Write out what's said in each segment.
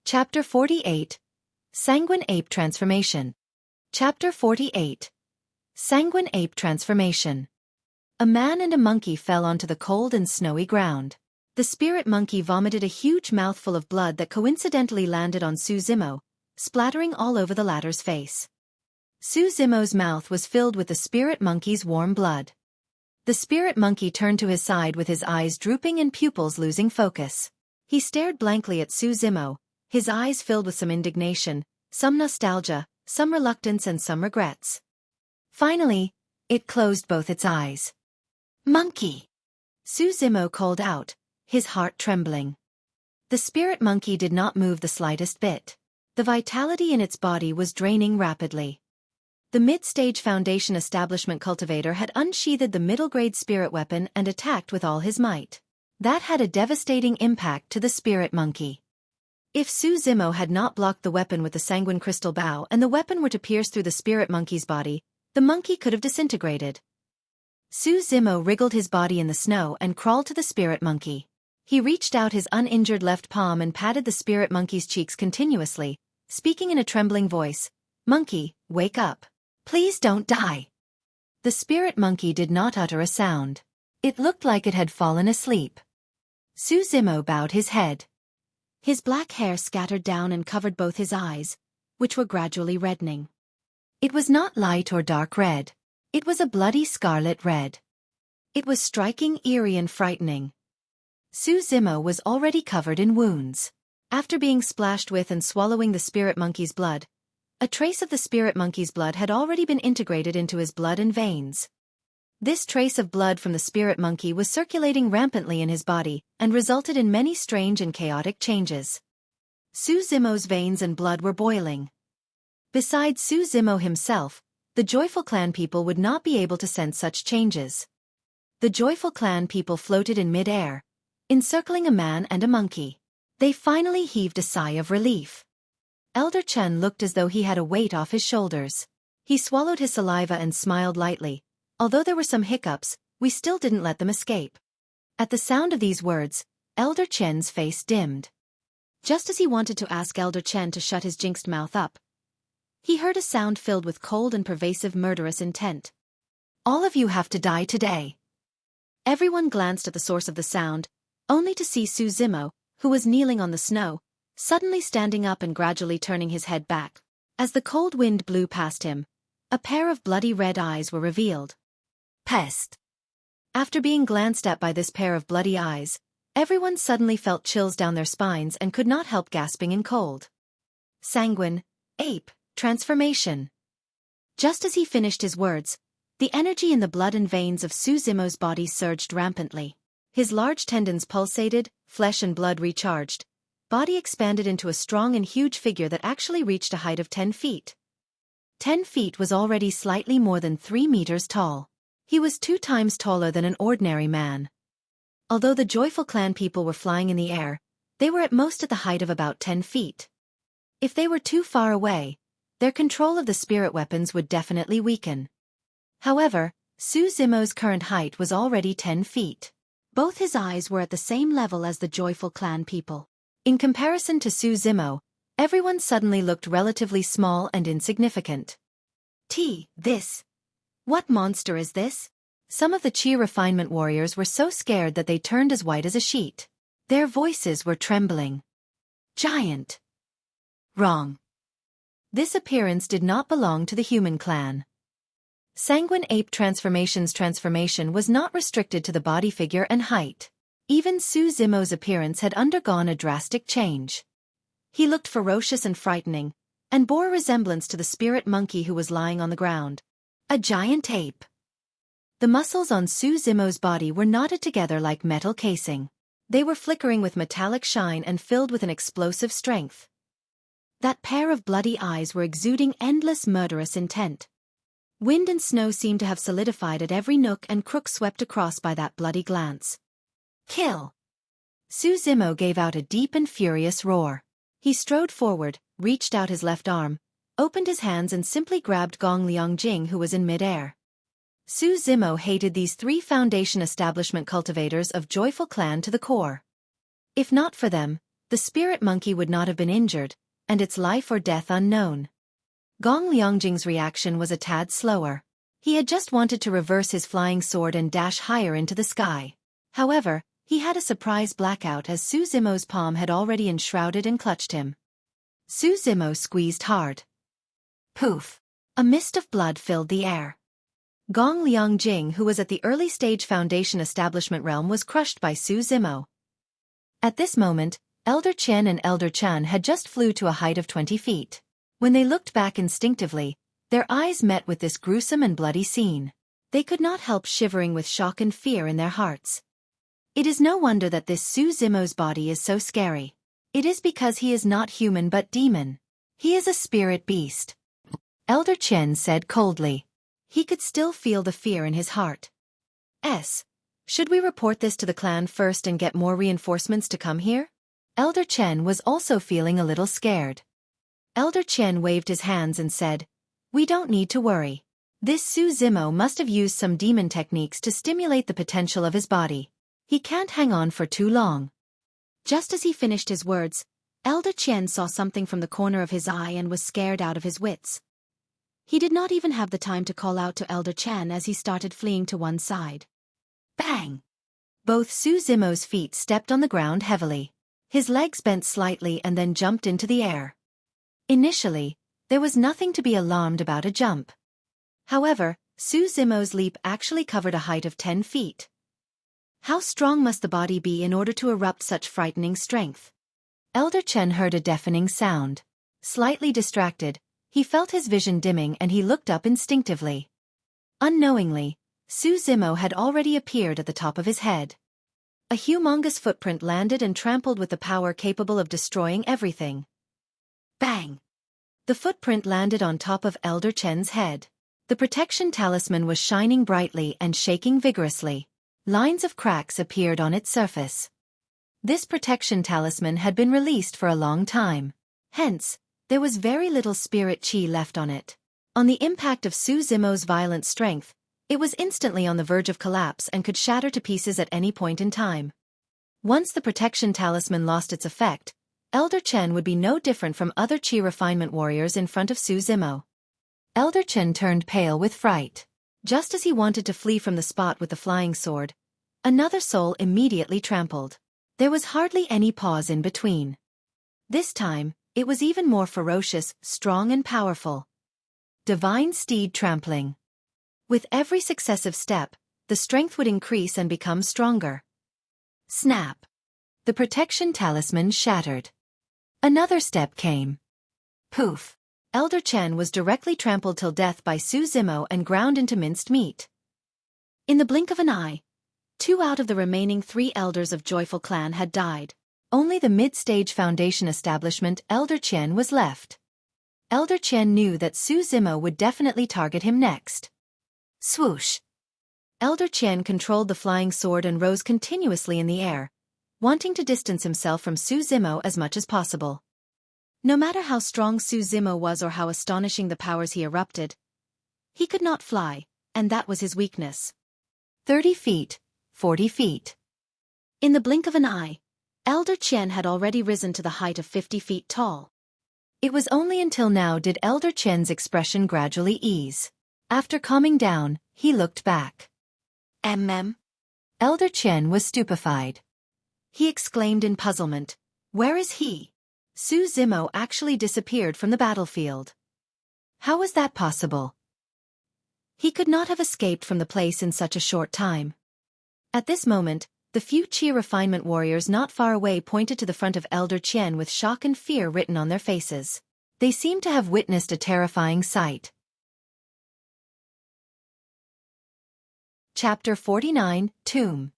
Chapter 48. Sanguine Ape Transformation. Chapter 48. Sanguine Ape Transformation. A man and a monkey fell onto the cold and snowy ground. The spirit monkey vomited a huge mouthful of blood that coincidentally landed on Xueqi, splattering all over the latter's face. Xueqi's mouth was filled with the spirit monkey's warm blood. The spirit monkey turned to his side with his eyes drooping and pupils losing focus. He stared blankly at Xueqi, his eyes filled with some indignation, some nostalgia, some reluctance and some regrets. Finally, it closed both its eyes. "Monkey!" Xueqi called out, his heart trembling. The spirit monkey did not move the slightest bit. The vitality in its body was draining rapidly. The mid-stage Foundation establishment cultivator had unsheathed the middle-grade spirit weapon and attacked with all his might. That had a devastating impact to the spirit monkey. If Xueqi had not blocked the weapon with the sanguine crystal bow and the weapon were to pierce through the spirit monkey's body, the monkey could have disintegrated. Xueqi wriggled his body in the snow and crawled to the spirit monkey. He reached out his uninjured left palm and patted the spirit monkey's cheeks continuously, speaking in a trembling voice, "Monkey, wake up. Please don't die." The spirit monkey did not utter a sound. It looked like it had fallen asleep. Xueqi bowed his head. His black hair scattered down and covered both his eyes, which were gradually reddening. It was not light or dark red. It was a bloody scarlet red. It was striking, eerie and frightening. Xueqi was already covered in wounds. After being splashed with and swallowing the spirit monkey's blood, a trace of the spirit monkey's blood had already been integrated into his blood and veins. This trace of blood from the spirit monkey was circulating rampantly in his body and resulted in many strange and chaotic changes. Xueqi's veins and blood were boiling. Besides Xueqi himself, the Joyful Clan people would not be able to sense such changes. The Joyful Clan people floated in mid-air, encircling a man and a monkey. They finally heaved a sigh of relief. Elder Chen looked as though he had a weight off his shoulders. He swallowed his saliva and smiled lightly. "Although there were some hiccups, we still didn't let them escape." At the sound of these words, Elder Chen's face dimmed. Just as he wanted to ask Elder Chen to shut his jinxed mouth up, he heard a sound filled with cold and pervasive murderous intent. "All of you have to die today." Everyone glanced at the source of the sound, only to see Xueqi, who was kneeling on the snow, suddenly standing up and gradually turning his head back. As the cold wind blew past him, a pair of bloody red eyes were revealed. Pest! After being glanced at by this pair of bloody eyes, everyone suddenly felt chills down their spines and could not help gasping in cold. Sanguine Ape Transformation. Just as he finished his words, the energy in the blood and veins of Xueqi's body surged rampantly. His large tendons pulsated, flesh and blood recharged. Body expanded into a strong and huge figure that actually reached a height of 10 feet. 10 feet was already slightly more than 3 meters tall. He was 2 times taller than an ordinary man. Although the Joyful Clan people were flying in the air, they were at most at the height of about 10 feet. If they were too far away, their control of the spirit weapons would definitely weaken. However, Xueqi's current height was already 10 feet. Both his eyes were at the same level as the Joyful Clan people. In comparison to Xueqi, everyone suddenly looked relatively small and insignificant. What monster is this? Some of the Qi refinement warriors were so scared that they turned as white as a sheet. Their voices were trembling. Giant. Wrong. This appearance did not belong to the human clan. Sanguine Ape Transformation's transformation was not restricted to the body figure and height. Even Xueqi's appearance had undergone a drastic change. He looked ferocious and frightening, and bore a resemblance to the spirit monkey who was lying on the ground. A giant ape. The muscles on Xueqi's body were knotted together like metal casing. They were flickering with metallic shine and filled with an explosive strength. That pair of bloody eyes were exuding endless murderous intent. Wind and snow seemed to have solidified at every nook and crook swept across by that bloody glance. Kill! Xueqi gave out a deep and furious roar. He strode forward, reached out his left arm, opened his hands and simply grabbed Gong Liangjing who was in mid-air. Xueqi hated these 3 Foundation establishment cultivators of Joyful Clan to the core. If not for them, the spirit monkey would not have been injured, and its life or death unknown. Gong Liangjing's reaction was a tad slower. He had just wanted to reverse his flying sword and dash higher into the sky. However, he had a surprise blackout as Su Zimo's palm had already enshrouded and clutched him. Su Zimo squeezed hard. Poof! A mist of blood filled the air. Gong Liangjing, who was at the early-stage Foundation establishment realm, was crushed by Su Zimo. At this moment, Elder Chen and Elder Chan had just flew to a height of 20 feet. When they looked back instinctively, their eyes met with this gruesome and bloody scene. They could not help shivering with shock and fear in their hearts. It is no wonder that this Su Zimo's body is so scary. It is because he is not human but demon. He is a spirit beast. Elder Chen said coldly. He could still feel the fear in his heart. Should we report this to the clan first and get more reinforcements to come here? Elder Chen was also feeling a little scared. Elder Chen waved his hands and said, "We don't need to worry. This Su Zimo must have used some demon techniques to stimulate the potential of his body. He can't hang on for too long." Just as he finished his words, Elder Chen saw something from the corner of his eye and was scared out of his wits. He did not even have the time to call out to Elder Chen as he started fleeing to one side. Bang! Both Su Zimo's feet stepped on the ground heavily. His legs bent slightly and then jumped into the air. Initially, there was nothing to be alarmed about a jump. However, Su Zimo's leap actually covered a height of 10 feet. How strong must the body be in order to erupt such frightening strength? Elder Chen heard a deafening sound. Slightly distracted, he felt his vision dimming and he looked up instinctively. Unknowingly, Su Zimo had already appeared at the top of his head. A humongous footprint landed and trampled with the power capable of destroying everything. Bang! The footprint landed on top of Elder Chen's head. The protection talisman was shining brightly and shaking vigorously. Lines of cracks appeared on its surface. This protection talisman had been released for a long time. Hence, there was very little spirit chi left on it. On the impact of Su Zimo's violent strength, it was instantly on the verge of collapse and could shatter to pieces at any point in time. Once the protection talisman lost its effect, Elder Chen would be no different from other chi refinement warriors in front of Su Zimo. Elder Chen turned pale with fright. Just as he wanted to flee from the spot with the flying sword, another soul immediately trampled. There was hardly any pause in between. This time, it was even more ferocious, strong and powerful. Divine steed trampling. With every successive step, the strength would increase and become stronger. Snap! The protection talisman shattered. Another step came. Poof! Elder Chen was directly trampled till death by Su Zimo and ground into minced meat. In the blink of an eye, 2 out of the remaining 3 elders of Joyful Clan had died. Only the mid-stage Foundation establishment Elder Chen was left. Elder Chen knew that Su Zimo would definitely target him next. Swoosh! Elder Chen controlled the flying sword and rose continuously in the air, wanting to distance himself from Su Zimo as much as possible. No matter how strong Su Zimo was or how astonishing the powers he erupted, he could not fly, and that was his weakness. 30 feet, 40 feet. In the blink of an eye, Elder Chen had already risen to the height of 50 feet tall. It was only until now did Elder Chen's expression gradually ease. After calming down, he looked back. Elder Chen was stupefied. He exclaimed in puzzlement, "Where is he?" Su Zimo actually disappeared from the battlefield. How was that possible? He could not have escaped from the place in such a short time. At this moment, the few chi refinement warriors not far away pointed to the front of Elder Chen with shock and fear written on their faces. They seemed to have witnessed a terrifying sight. Chapter 49, Tomb.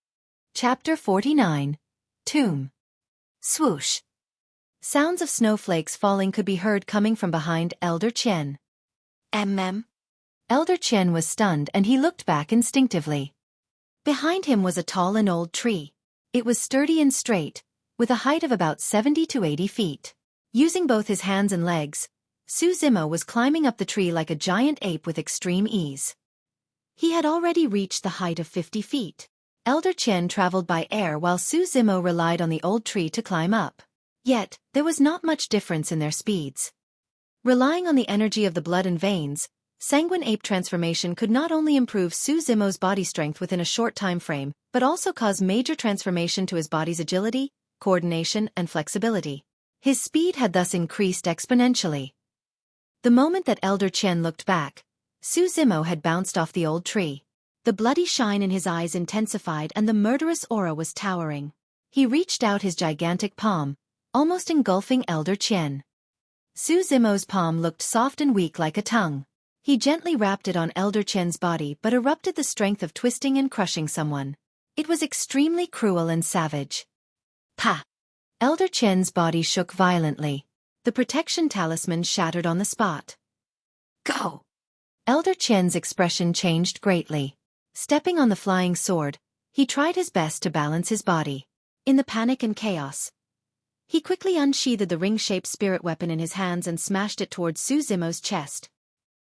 Chapter 49, Tomb. Swoosh. Sounds of snowflakes falling could be heard coming from behind Elder Chen. Elder Chen was stunned and he looked back instinctively. Behind him was a tall and old tree. It was sturdy and straight, with a height of about 70 to 80 feet. Using both his hands and legs, Su Zimo was climbing up the tree like a giant ape with extreme ease. He had already reached the height of 50 feet. Elder Chen traveled by air while Su Zimo relied on the old tree to climb up. Yet, there was not much difference in their speeds. Relying on the energy of the blood and veins, Sanguine Ape transformation could not only improve Xueqi's body strength within a short time frame, but also cause major transformation to his body's agility, coordination, and flexibility. His speed had thus increased exponentially. The moment that Elder Chen looked back, Xueqi had bounced off the old tree. The bloody shine in his eyes intensified and the murderous aura was towering. He reached out his gigantic palm, almost engulfing Elder Chen. Xueqi's palm looked soft and weak like a tongue. He gently wrapped it on Elder Chen's body but erupted the strength of twisting and crushing someone. It was extremely cruel and savage. Pa! Elder Chen's body shook violently. The protection talisman shattered on the spot. Go! Elder Chen's expression changed greatly. Stepping on the flying sword, he tried his best to balance his body. In the panic and chaos, he quickly unsheathed the ring-shaped spirit weapon in his hands and smashed it towards Xueqi's chest.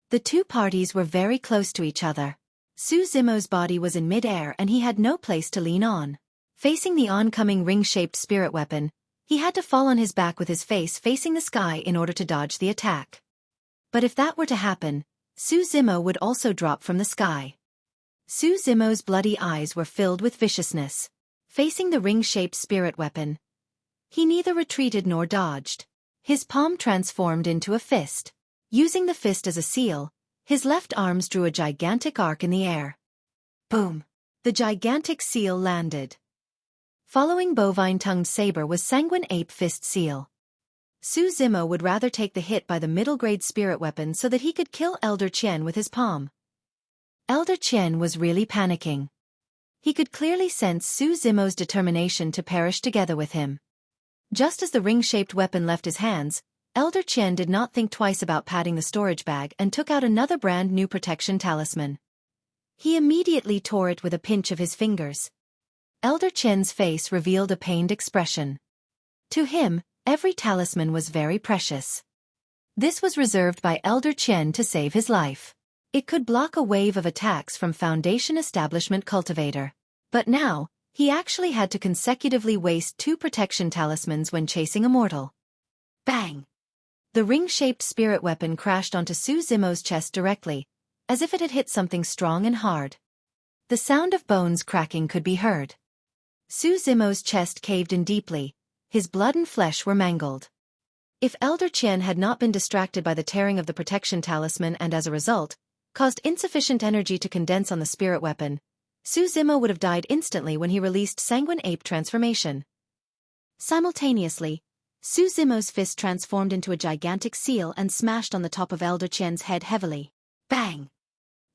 The two parties were very close to each other. Xueqi's body was in mid-air and he had no place to lean on. Facing the oncoming ring-shaped spirit weapon, he had to fall on his back with his face facing the sky in order to dodge the attack. But if that were to happen, Xueqi would also drop from the sky. Xueqi's bloody eyes were filled with viciousness. Facing the ring-shaped spirit weapon, he neither retreated nor dodged. His palm transformed into a fist. Using the fist as a seal, his left arms drew a gigantic arc in the air. Boom! The gigantic seal landed. Following bovine-tongued saber was Sanguine Ape Fist Seal. Xueqi would rather take the hit by the middle-grade spirit weapon so that he could kill Elder Chen with his palm. Elder Chen was really panicking. He could clearly sense Xueqi's determination to perish together with him. Just as the ring-shaped weapon left his hands, Elder Chen did not think twice about patting the storage bag and took out another brand-new protection talisman. He immediately tore it with a pinch of his fingers. Elder Chen's face revealed a pained expression. To him, every talisman was very precious. This was reserved by Elder Chen to save his life. It could block a wave of attacks from Foundation Establishment Cultivator. But now, he actually had to consecutively waste 2 protection talismans when chasing a mortal. Bang! The ring-shaped spirit weapon crashed onto Xueqi's chest directly, as if it had hit something strong and hard. The sound of bones cracking could be heard. Xueqi's chest caved in deeply, his blood and flesh were mangled. If Elder Chen had not been distracted by the tearing of the protection talisman and as a result, caused insufficient energy to condense on the spirit weapon, Xueqi would have died instantly when he released Sanguine Ape transformation. Simultaneously, Xueqi's fist transformed into a gigantic seal and smashed on the top of Elder Chen's head heavily. Bang!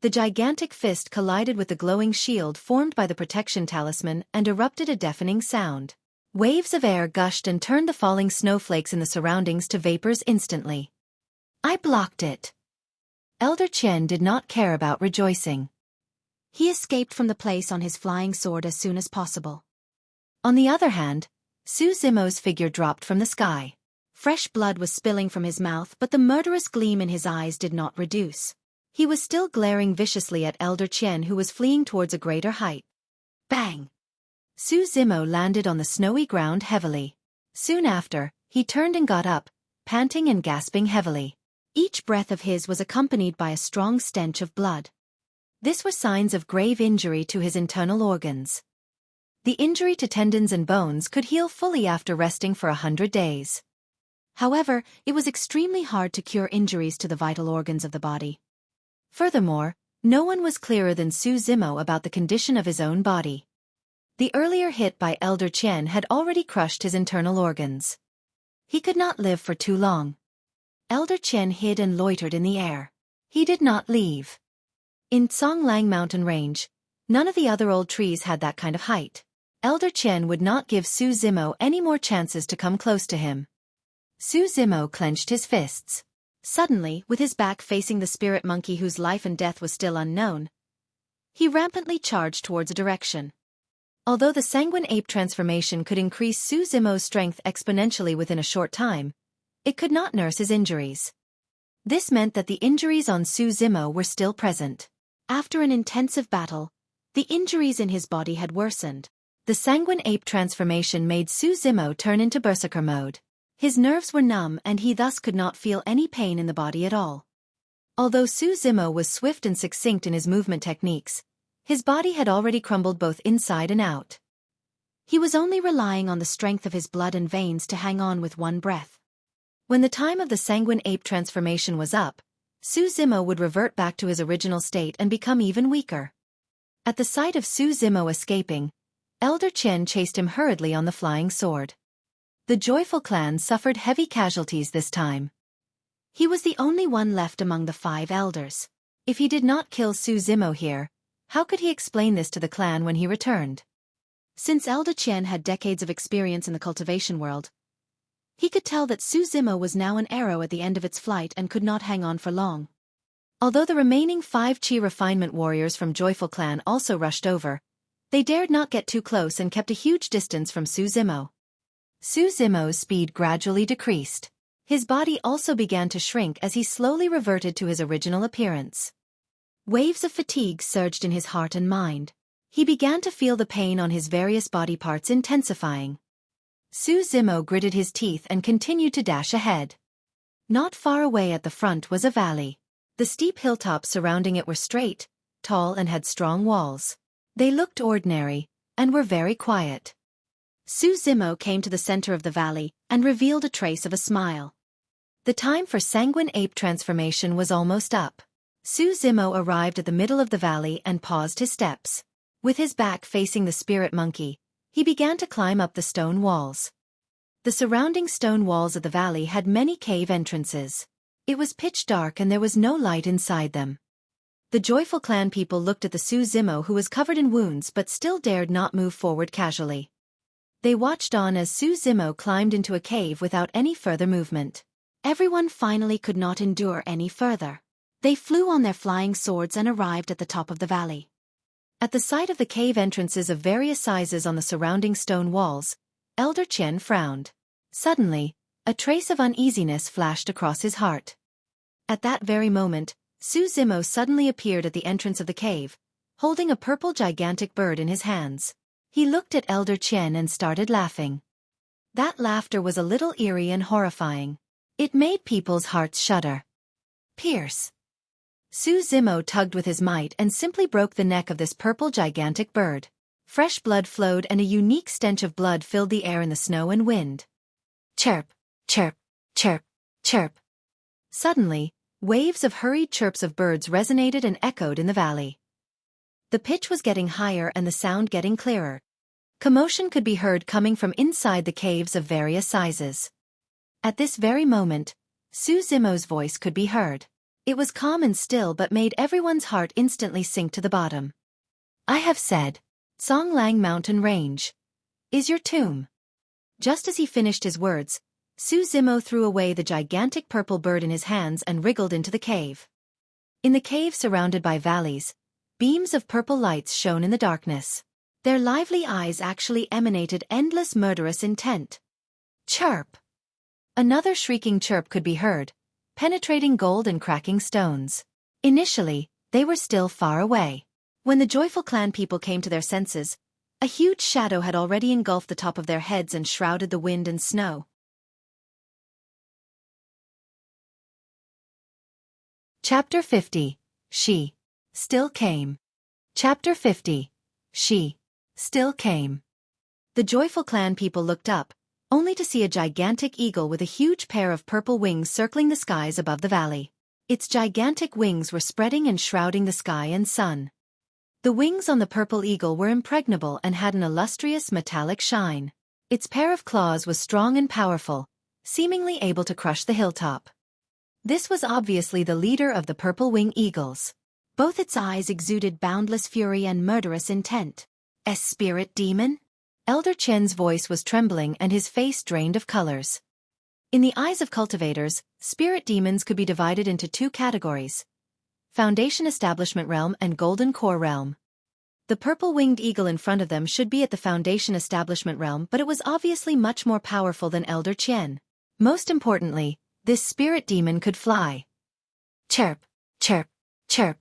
The gigantic fist collided with the glowing shield formed by the protection talisman and erupted a deafening sound. Waves of air gushed and turned the falling snowflakes in the surroundings to vapors instantly. I blocked it. Elder Chen did not care about rejoicing. He escaped from the place on his flying sword as soon as possible. On the other hand, Xueqi's figure dropped from the sky. Fresh blood was spilling from his mouth but the murderous gleam in his eyes did not reduce. He was still glaring viciously at Elder Chen who was fleeing towards a greater height. Bang! Xueqi landed on the snowy ground heavily. Soon after, he turned and got up, panting and gasping heavily. Each breath of his was accompanied by a strong stench of blood. This were signs of grave injury to his internal organs. The injury to tendons and bones could heal fully after resting for 100 days. However, it was extremely hard to cure injuries to the vital organs of the body. Furthermore, no one was clearer than Xueqi about the condition of his own body. The earlier hit by Elder Chen had already crushed his internal organs. He could not live for too long. Elder Chen hid and loitered in the air. He did not leave. In Songlang Mountain Range, none of the other old trees had that kind of height. Elder Chen would not give Xueqi any more chances to come close to him. Xueqi clenched his fists. Suddenly, with his back facing the spirit monkey whose life and death was still unknown, he rampantly charged towards a direction. Although the Sanguine Ape transformation could increase Xueqi's strength exponentially within a short time, it could not nurse his injuries. This meant that the injuries on Xueqi were still present. After an intensive battle, the injuries in his body had worsened. The Sanguine Ape transformation made Xueqi turn into berserker mode. His nerves were numb and he thus could not feel any pain in the body at all. Although Su Zimo was swift and succinct in his movement techniques, his body had already crumbled both inside and out. He was only relying on the strength of his blood and veins to hang on with one breath. When the time of the Sanguine ape transformation was up, Su Zimo would revert back to his original state and become even weaker. At the sight of Su Zimo escaping, Elder Chen chased him hurriedly on the flying sword. The joyful clan suffered heavy casualties this time. He was the only one left among the 5 elders. If he did not kill Su Zimo here, how could he explain this to the clan when he returned? Since Elder Chen had decades of experience in the cultivation world, he could tell that Su Zimo was now an arrow at the end of its flight and could not hang on for long. Although the remaining 5 Qi refinement warriors from Joyful Clan also rushed over, they dared not get too close and kept a huge distance from Su Zimo. Su Zimo's speed gradually decreased. His body also began to shrink as he slowly reverted to his original appearance. Waves of fatigue surged in his heart and mind. He began to feel the pain on his various body parts intensifying. Su Zimo gritted his teeth and continued to dash ahead. Not far away at the front was a valley. The steep hilltops surrounding it were straight, tall and had strong walls. They looked ordinary, and were very quiet. Su Zimo came to the center of the valley and revealed a trace of a smile. The time for Sanguine ape transformation was almost up. Su Zimo arrived at the middle of the valley and paused his steps. With his back facing the spirit monkey, he began to climb up the stone walls. The surrounding stone walls of the valley had many cave entrances. It was pitch dark and there was no light inside them. The Joyful Clan people looked at the Su Zimo who was covered in wounds but still dared not move forward casually. They watched on as Su Zimo climbed into a cave without any further movement. Everyone finally could not endure any further. They flew on their flying swords and arrived at the top of the valley. At the sight of the cave entrances of various sizes on the surrounding stone walls, Elder Chen frowned. Suddenly, a trace of uneasiness flashed across his heart. At that very moment, Su Zimo suddenly appeared at the entrance of the cave, holding a purple gigantic bird in his hands. He looked at Elder Chen and started laughing. That laughter was a little eerie and horrifying. It made people's hearts shudder. Pierce. Su Zimo tugged with his might and simply broke the neck of this purple gigantic bird. Fresh blood flowed and a unique stench of blood filled the air in the snow and wind. Chirp, chirp, chirp, chirp. Suddenly, waves of hurried chirps of birds resonated and echoed in the valley. The pitch was getting higher and the sound getting clearer. Commotion could be heard coming from inside the caves of various sizes. At this very moment, Su Zimo's voice could be heard. It was calm and still but made everyone's heart instantly sink to the bottom. I have said, Songlang Mountain Range is your tomb. Just as he finished his words, Su Zimo threw away the gigantic purple bird in his hands and wriggled into the cave. In the cave surrounded by valleys, beams of purple lights shone in the darkness. Their lively eyes actually emanated endless murderous intent. Chirp! Another shrieking chirp could be heard, penetrating gold and cracking stones. Initially, they were still far away. When the Joyful Clan people came to their senses, a huge shadow had already engulfed the top of their heads and shrouded the wind and snow. Chapter 50. She still came. Chapter 50. She still came. The Joyful Clan people looked up, only to see a gigantic eagle with a huge pair of purple wings circling the skies above the valley. Its gigantic wings were spreading and shrouding the sky and sun. The wings on the purple eagle were impregnable and had an illustrious metallic shine. Its pair of claws was strong and powerful, seemingly able to crush the hilltop. This was obviously the leader of the purple-wing eagles. Both its eyes exuded boundless fury and murderous intent. A spirit demon? Elder Chen's voice was trembling and his face drained of colors. In the eyes of cultivators, spirit demons could be divided into 2 categories: Foundation Establishment Realm and Golden Core Realm. The purple-winged eagle in front of them should be at the Foundation Establishment Realm, but it was obviously much more powerful than Elder Chen. Most importantly, this spirit demon could fly. Chirp, chirp, chirp.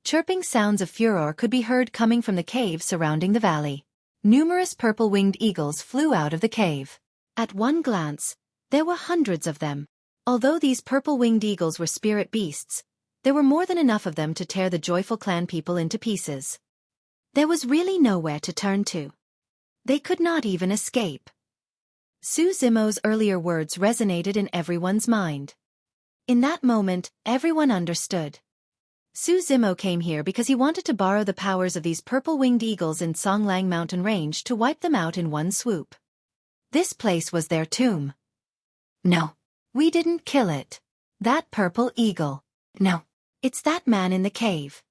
Chirping sounds of furor could be heard coming from the cave surrounding the valley. Numerous purple-winged eagles flew out of the cave. At one glance, There were hundreds of them. Although these purple-winged eagles were spirit beasts, there were more than enough of them to tear the joyful clan people into pieces. There was really nowhere to turn to. They could not even escape. Su Zimo's earlier words resonated in everyone's mind. In that moment, everyone understood. Su Zimo came here because he wanted to borrow the powers of these purple-winged eagles in Songlang Mountain Range to wipe them out in one swoop. This place was their tomb. No. We didn't kill it. That purple eagle. No. It's that man in the cave.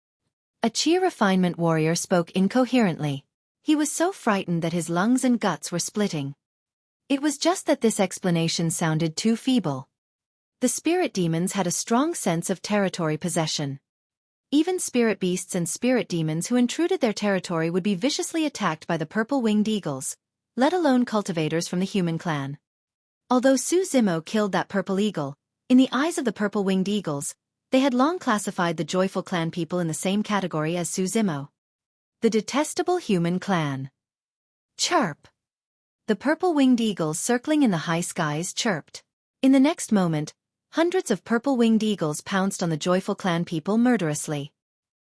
A Chi refinement warrior spoke incoherently. He was so frightened that his lungs and guts were splitting. It was just that this explanation sounded too feeble. The spirit demons had a strong sense of territory possession. Even spirit beasts and spirit demons who intruded their territory would be viciously attacked by the purple-winged eagles, let alone cultivators from the human clan. Although Su Zimo killed that purple eagle, in the eyes of the purple-winged eagles, they had long classified the joyful clan people in the same category as Su Zimo. The detestable human clan. Chirp! The purple-winged eagles circling in the high skies chirped. In the next moment, hundreds of purple-winged eagles pounced on the joyful clan people murderously.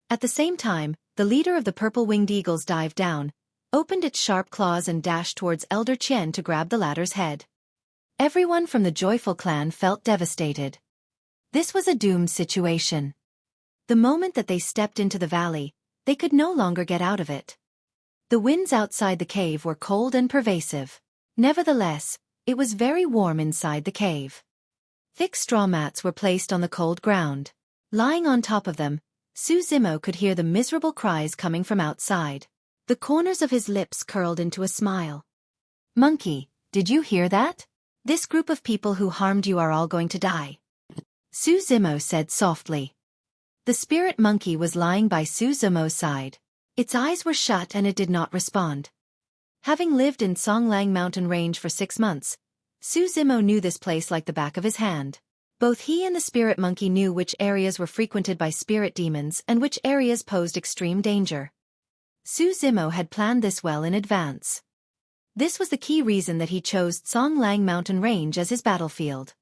At the same time, the leader of the purple-winged eagles dived down, opened its sharp claws and dashed towards Elder Qian to grab the latter's head. Everyone from the joyful clan felt devastated. This was a doomed situation. The moment that they stepped into the valley, they could no longer get out of it. The winds outside the cave were cold and pervasive. Nevertheless, it was very warm inside the cave. Thick straw mats were placed on the cold ground. Lying on top of them, Su Zimo could hear the miserable cries coming from outside. The corners of his lips curled into a smile. Monkey, did you hear that? This group of people who harmed you are all going to die. Su Zimo said softly. The spirit monkey was lying by Su Zimo's side. Its eyes were shut and it did not respond. Having lived in Songlang Mountain Range for 6 months, Su Zimo knew this place like the back of his hand. Both he and the spirit monkey knew which areas were frequented by spirit demons and which areas posed extreme danger. Su Zimo had planned this well in advance. This was the key reason that he chose Songlang Mountain Range as his battlefield.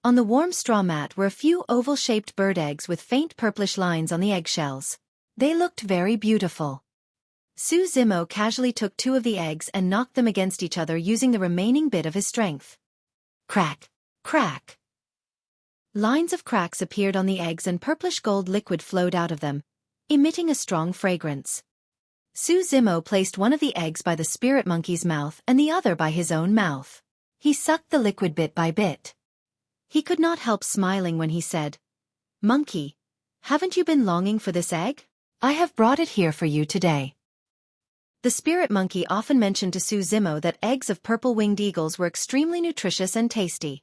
On the warm straw mat were a few oval-shaped bird eggs with faint purplish lines on the eggshells. They looked very beautiful. Su Zimo casually took 2 of the eggs and knocked them against each other using the remaining bit of his strength. Crack! Crack! Lines of cracks appeared on the eggs and purplish gold liquid flowed out of them, emitting a strong fragrance. Su Zimo placed one of the eggs by the spirit monkey's mouth and the other by his own mouth. He sucked the liquid bit by bit. He could not help smiling when he said, "Monkey, haven't you been longing for this egg? I have brought it here for you today." The spirit monkey often mentioned to Su Zimo that eggs of purple-winged eagles were extremely nutritious and tasty.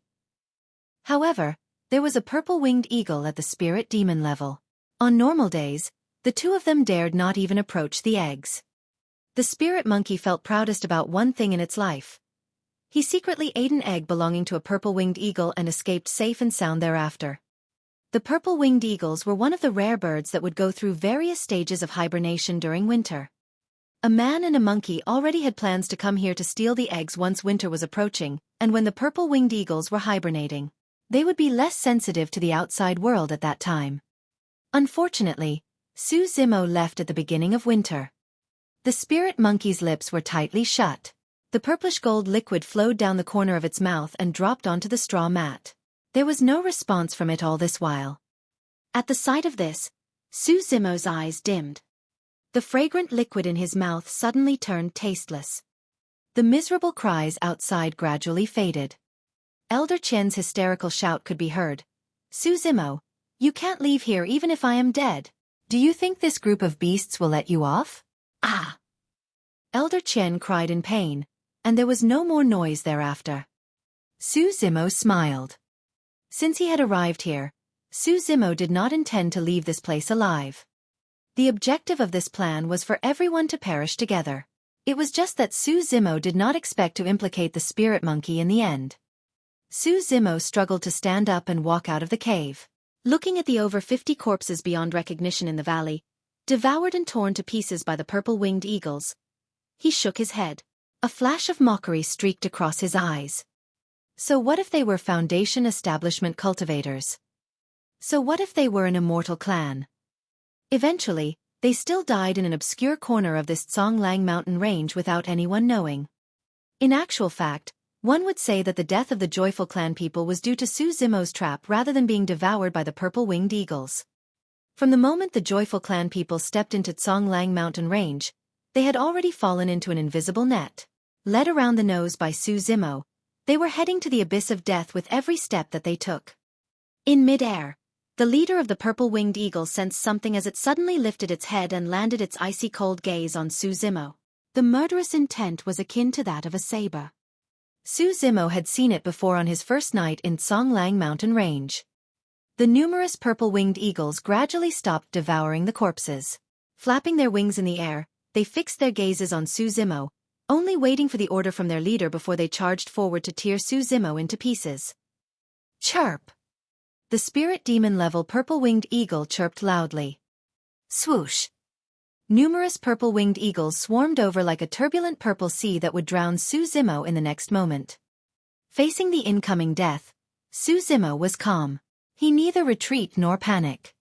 However, there was a purple-winged eagle at the spirit demon level. On normal days, the 2 of them dared not even approach the eggs. The spirit monkey felt proudest about one thing in its life. He secretly ate an egg belonging to a purple-winged eagle and escaped safe and sound thereafter. The purple-winged eagles were one of the rare birds that would go through various stages of hibernation during winter. A man and a monkey already had plans to come here to steal the eggs once winter was approaching, and when the purple-winged eagles were hibernating. They would be less sensitive to the outside world at that time. Unfortunately, Su Zimo left at the beginning of winter. The spirit monkey's lips were tightly shut. The purplish gold liquid flowed down the corner of its mouth and dropped onto the straw mat. There was no response from it all this while. At the sight of this, Su Zimo's eyes dimmed. The fragrant liquid in his mouth suddenly turned tasteless. The miserable cries outside gradually faded. Elder Qian's hysterical shout could be heard. "Su Zimo, you can't leave here even if I am dead. Do you think this group of beasts will let you off?" "Ah!" Elder Qian cried in pain, and there was no more noise thereafter. Su Zimo smiled. Since he had arrived here, Su Zimo did not intend to leave this place alive. The objective of this plan was for everyone to perish together. It was just that Su Zimo did not expect to implicate the spirit monkey in the end. Su Zimo struggled to stand up and walk out of the cave. Looking at the over 50 corpses beyond recognition in the valley, devoured and torn to pieces by the purple-winged eagles, he shook his head. A flash of mockery streaked across his eyes. So what if they were Foundation establishment cultivators? So what if they were an immortal clan? Eventually, they still died in an obscure corner of this Tsonglang mountain range without anyone knowing. In actual fact, one would say that the death of the joyful clan people was due to Su Zimo's trap rather than being devoured by the purple-winged eagles. From the moment the joyful clan people stepped into Tsonglang mountain range, they had already fallen into an invisible net. Led around the nose by Su Zimo, they were heading to the abyss of death with every step that they took. In mid-air, the leader of the purple-winged eagle sensed something as it suddenly lifted its head and landed its icy-cold gaze on Su Zimo. The murderous intent was akin to that of a saber. Su Zimo had seen it before on his first night in Tsonglang mountain range. The numerous purple-winged eagles gradually stopped devouring the corpses. Flapping their wings in the air, they fixed their gazes on Su Zimo, only waiting for the order from their leader before they charged forward to tear Su Zimo into pieces. Chirp! The spirit demon-level purple-winged eagle chirped loudly. Swoosh! Numerous purple-winged eagles swarmed over like a turbulent purple sea that would drown Su Zimo in the next moment. Facing the incoming death, Su Zimo was calm. He neither retreat nor panic.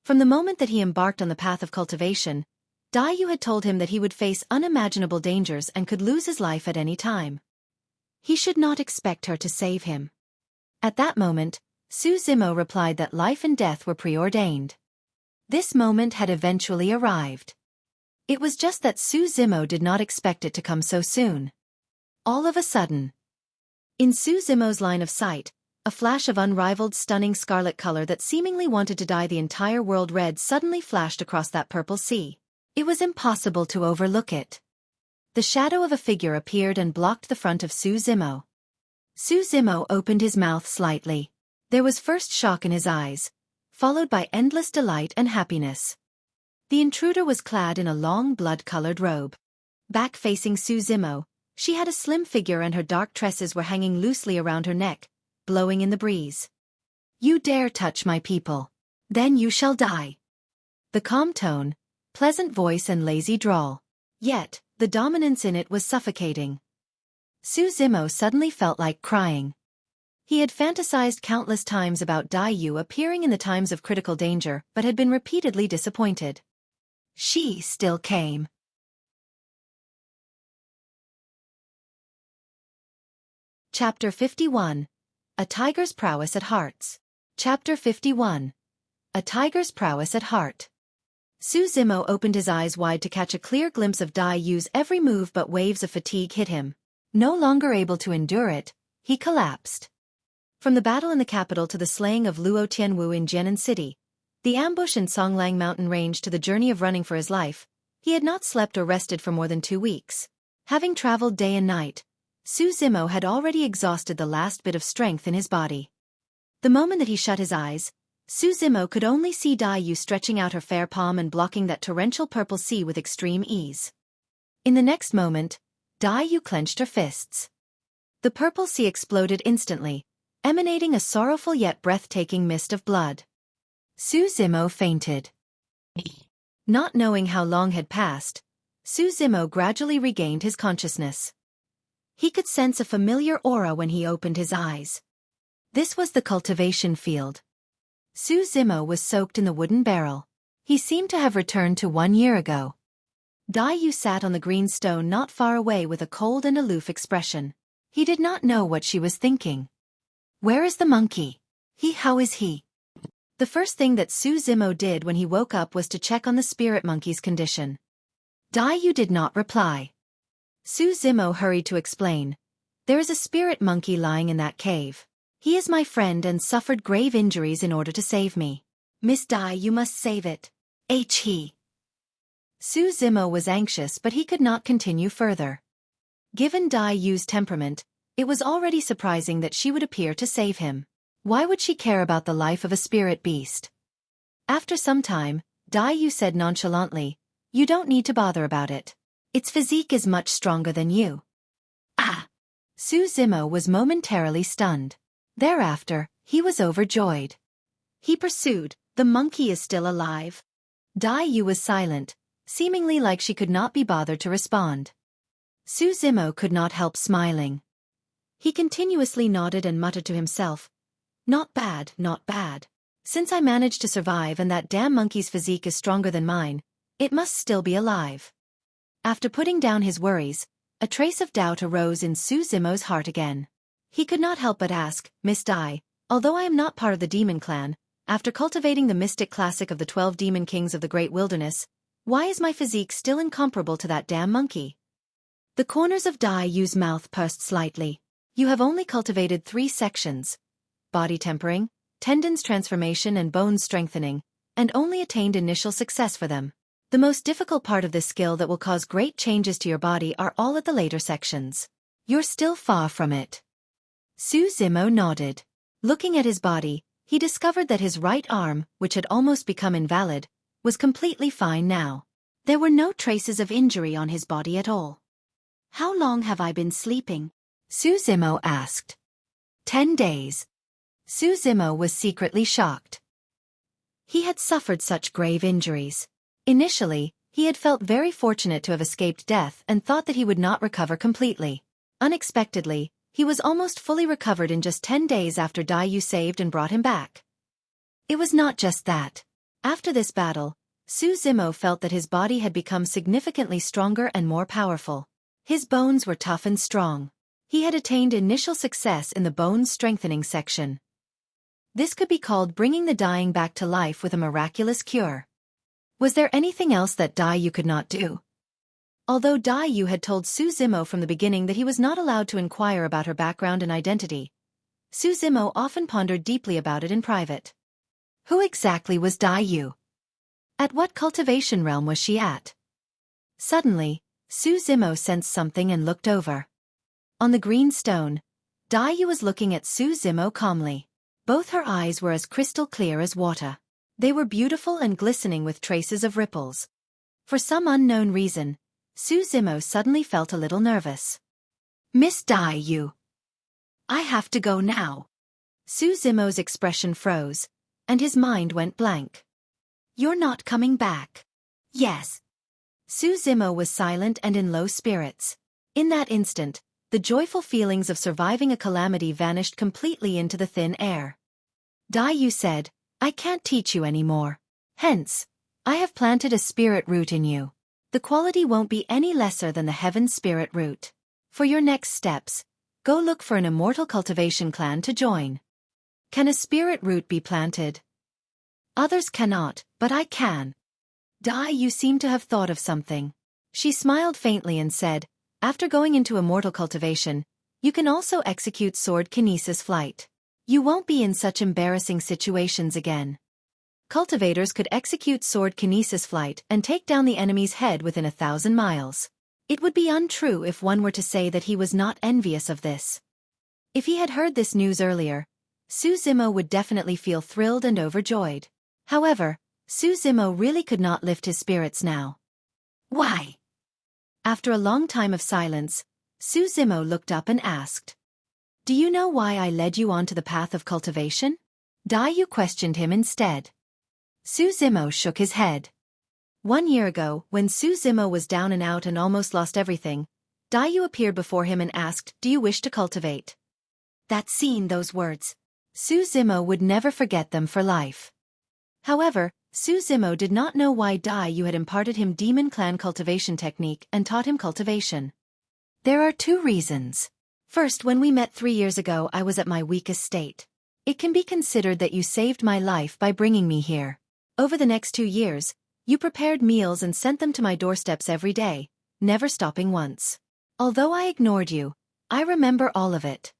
From the moment that he embarked on the path of cultivation, Daiyu had told him that he would face unimaginable dangers and could lose his life at any time. He should not expect her to save him. At that moment, Su Zimo replied that life and death were preordained. This moment had eventually arrived. It was just that Su Zimo did not expect it to come so soon. All of a sudden, in Su Zimo's line of sight, a flash of unrivaled stunning scarlet color that seemingly wanted to dye the entire world red suddenly flashed across that purple sea. It was impossible to overlook it. The shadow of a figure appeared and blocked the front of Su Zimo. Su Zimo opened his mouth slightly. There was first shock in his eyes, followed by endless delight and happiness. The intruder was clad in a long blood-colored robe. Back facing Su Zimo, she had a slim figure and her dark tresses were hanging loosely around her neck, blowing in the breeze. You dare touch my people. Then you shall die. The calm tone, pleasant voice and lazy drawl. Yet, the dominance in it was suffocating. Su Zimo suddenly felt like crying. He had fantasized countless times about Daiyu appearing in the times of critical danger but had been repeatedly disappointed. She still came. Chapter 51. A Tiger's Prowess at Hearts. Chapter 51. A Tiger's Prowess at Heart. Su Zimo opened his eyes wide to catch a clear glimpse of Daiyu's every move, but waves of fatigue hit him. No longer able to endure it, he collapsed. From the battle in the capital to the slaying of Luo Tianwu in Jianan City, the ambush in Songlang mountain range to the journey of running for his life, he had not slept or rested for more than 2 weeks. Having traveled day and night, Su Zimo had already exhausted the last bit of strength in his body. The moment that he shut his eyes, Su Zimo could only see Daiyu stretching out her fair palm and blocking that torrential purple sea with extreme ease. In the next moment, Daiyu clenched her fists. The purple sea exploded instantly, emanating a sorrowful yet breathtaking mist of blood. Su Zimo fainted. Not knowing how long had passed, Su Zimo gradually regained his consciousness. He could sense a familiar aura when he opened his eyes. This was the cultivation field. Su Zimo was soaked in the wooden barrel. He seemed to have returned to 1 year ago. Daiyu sat on the green stone not far away with a cold and aloof expression. He did not know what she was thinking. Where is the monkey? How is he? The first thing that Su Zimo did when he woke up was to check on the spirit monkey's condition. Daiyu did not reply. Su Zimo hurried to explain. There is a spirit monkey lying in that cave. He is my friend and suffered grave injuries in order to save me. Miss Dai, you must save it. He. Su Zimo was anxious, but he could not continue further. Given Daiyu's temperament, it was already surprising that she would appear to save him. Why would she care about the life of a spirit beast? After some time, Daiyu said nonchalantly, You don't need to bother about it. Its physique is much stronger than you. Ah! Su Zimo was momentarily stunned. Thereafter, he was overjoyed. He pursued, The monkey is still alive. Daiyu was silent, seemingly like she could not be bothered to respond. Su Zimo could not help smiling. He continuously nodded and muttered to himself, "Not bad, not bad. Since I managed to survive and that damn monkey's physique is stronger than mine, it must still be alive." After putting down his worries, a trace of doubt arose in Su Zimo's heart again. He could not help but ask, "Miss Dai, although I am not part of the demon clan, after cultivating the mystic classic of the 12 demon kings of the great wilderness, why is my physique still incomparable to that damn monkey?" The corners of Dai Yu's mouth pursed slightly. "You have only cultivated 3 sections: body tempering, tendons transformation and bones strengthening, and only attained initial success for them. The most difficult part of this skill that will cause great changes to your body are all at the later sections. You're still far from it." Su Zimo nodded. Looking at his body, he discovered that his right arm, which had almost become invalid, was completely fine now. There were no traces of injury on his body at all. "How long have I been sleeping?" Su Zimo asked. 10 days. Su Zimo was secretly shocked. He had suffered such grave injuries. Initially, he had felt very fortunate to have escaped death and thought that he would not recover completely. Unexpectedly, he was almost fully recovered in just 10 days after Dai Yu saved and brought him back. It was not just that. After this battle, Su Zimo felt that his body had become significantly stronger and more powerful. His bones were tough and strong. He had attained initial success in the bones strengthening section. This could be called bringing the dying back to life with a miraculous cure. Was there anything else that Dai Yu could not do? Although Dai Yu had told Su Zimo from the beginning that he was not allowed to inquire about her background and identity, Su Zimo often pondered deeply about it in private. Who exactly was Dai Yu? At what cultivation realm was she at? Suddenly, Su Zimo sensed something and looked over. On the green stone, Dai Yu was looking at Su Zimo calmly. Both her eyes were as crystal clear as water. They were beautiful and glistening with traces of ripples. For some unknown reason, Su Zimo suddenly felt a little nervous. "Miss Dai Yu, I have to go now." Su Zimo's expression froze, and his mind went blank. "You're not coming back?" "Yes." Su Zimo was silent and in low spirits. In that instant, the joyful feelings of surviving a calamity vanished completely into the thin air. Dai Yu said, "I can't teach you anymore. Hence, I have planted a spirit root in you. The quality won't be any lesser than the heaven spirit root. For your next steps, go look for an immortal cultivation clan to join." "Can a spirit root be planted?" "Others cannot, but I can." Dai Yu seemed to have thought of something. She smiled faintly and said, "After going into immortal cultivation, you can also execute sword kinesis flight. You won't be in such embarrassing situations again." Cultivators could execute sword kinesis flight and take down the enemy's head within 1,000 miles. It would be untrue if one were to say that he was not envious of this. If he had heard this news earlier, Su Zimo would definitely feel thrilled and overjoyed. However, Su Zimo really could not lift his spirits now. "Why?" After a long time of silence, Su Zimo looked up and asked, "Do you know why I led you onto the path of cultivation?" Dai Yu questioned him instead. Su Zimo shook his head. 1 year ago, when Su Zimo was down and out and almost lost everything, Dai Yu appeared before him and asked, "Do you wish to cultivate?" That scene, those words. Su Zimo would never forget them for life. However, Su Zimo did not know why Dai Yu had imparted him Demon Clan cultivation technique and taught him cultivation. There are 2 reasons. First, when we met 3 years ago, I was at my weakest state. It can be considered that you saved my life by bringing me here. Over the next 2 years, you prepared meals and sent them to my doorsteps every day, never stopping once. Although I ignored you, I remember all of it.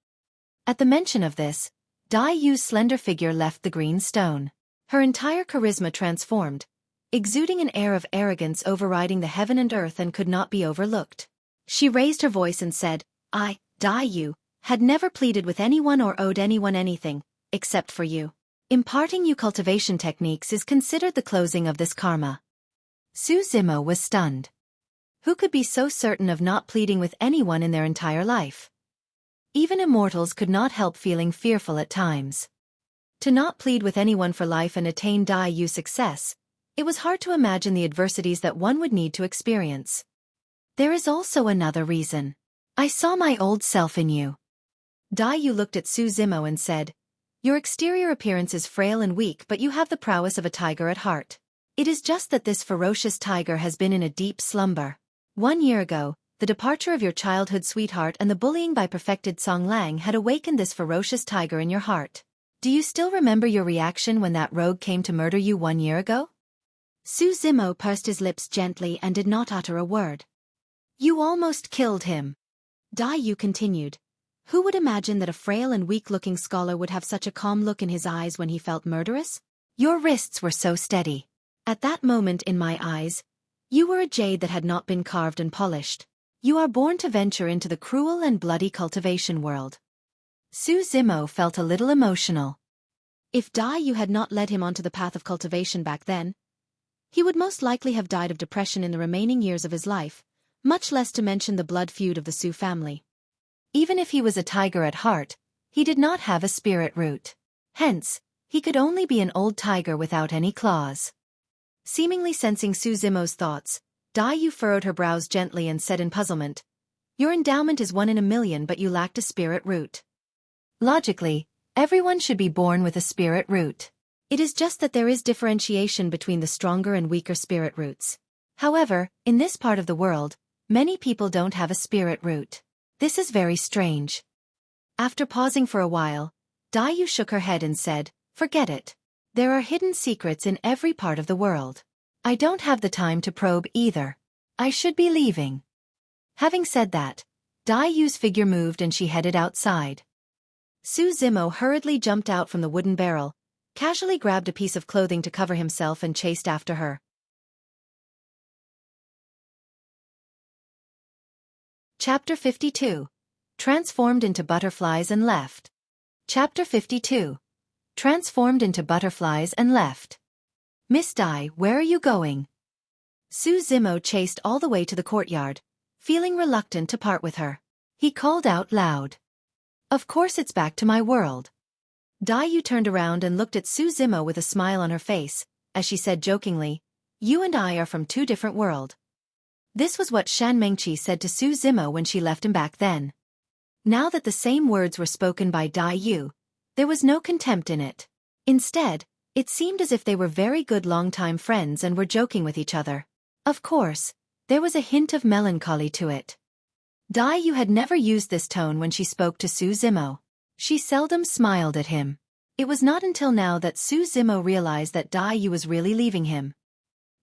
At the mention of this, Dai Yu's slender figure left the green stone. Her entire charisma transformed, exuding an air of arrogance overriding the heaven and earth and could not be overlooked. She raised her voice and said, "I, Dai Yu, had never pleaded with anyone or owed anyone anything, except for you. Imparting you cultivation techniques is considered the closing of this karma." Su Zimo was stunned. Who could be so certain of not pleading with anyone in their entire life? Even immortals could not help feeling fearful at times. To not plead with anyone for life and attain Dai Yu's success, it was hard to imagine the adversities that one would need to experience. There is also another reason. I saw my old self in you. Dai Yu looked at Su Zimo and said, "Your exterior appearance is frail and weak, but you have the prowess of a tiger at heart. It is just that this ferocious tiger has been in a deep slumber. 1 year ago, the departure of your childhood sweetheart and the bullying by perfected Song Lang had awakened this ferocious tiger in your heart. Do you still remember your reaction when that rogue came to murder you 1 year ago?" Su Zimo pursed his lips gently and did not utter a word. "You almost killed him." Dai Yu continued. "Who would imagine that a frail and weak-looking scholar would have such a calm look in his eyes when he felt murderous? Your wrists were so steady. At that moment in my eyes, you were a jade that had not been carved and polished. You are born to venture into the cruel and bloody cultivation world." Su Zimo felt a little emotional. If Dai Yu had not led him onto the path of cultivation back then, he would most likely have died of depression in the remaining years of his life, much less to mention the blood feud of the Su family. Even if he was a tiger at heart, he did not have a spirit root. Hence, he could only be an old tiger without any claws. Seemingly sensing Su Zimo's thoughts, Dai Yu furrowed her brows gently and said in puzzlement, "Your endowment is 1 in a million, but you lacked a spirit root. Logically, everyone should be born with a spirit root. It is just that there is differentiation between the stronger and weaker spirit roots. However, in this part of the world, many people don't have a spirit root. This is very strange." After pausing for a while, Dai Yu shook her head and said, "Forget it. There are hidden secrets in every part of the world. I don't have the time to probe either. I should be leaving." Having said that, Dai Yu's figure moved and she headed outside. Su Zimo hurriedly jumped out from the wooden barrel, casually grabbed a piece of clothing to cover himself and chased after her. Chapter 52. Transformed into butterflies and left. Chapter 52. Transformed into butterflies and left. "Miss Dai, where are you going?" Su Zimo chased all the way to the courtyard, feeling reluctant to part with her. He called out loud, "Of course it's back to my world." Dai Yu turned around and looked at Su Zimo with a smile on her face, as she said jokingly, "You and I are from 2 different worlds." This was what Shan Mengqi said to Su Zimo when she left him back then. Now that the same words were spoken by Dai Yu, there was no contempt in it. Instead, it seemed as if they were very good long-time friends and were joking with each other. Of course, there was a hint of melancholy to it. Dai Yu had never used this tone when she spoke to Su Zimo. She seldom smiled at him. It was not until now that Su Zimo realized that Dai Yu was really leaving him.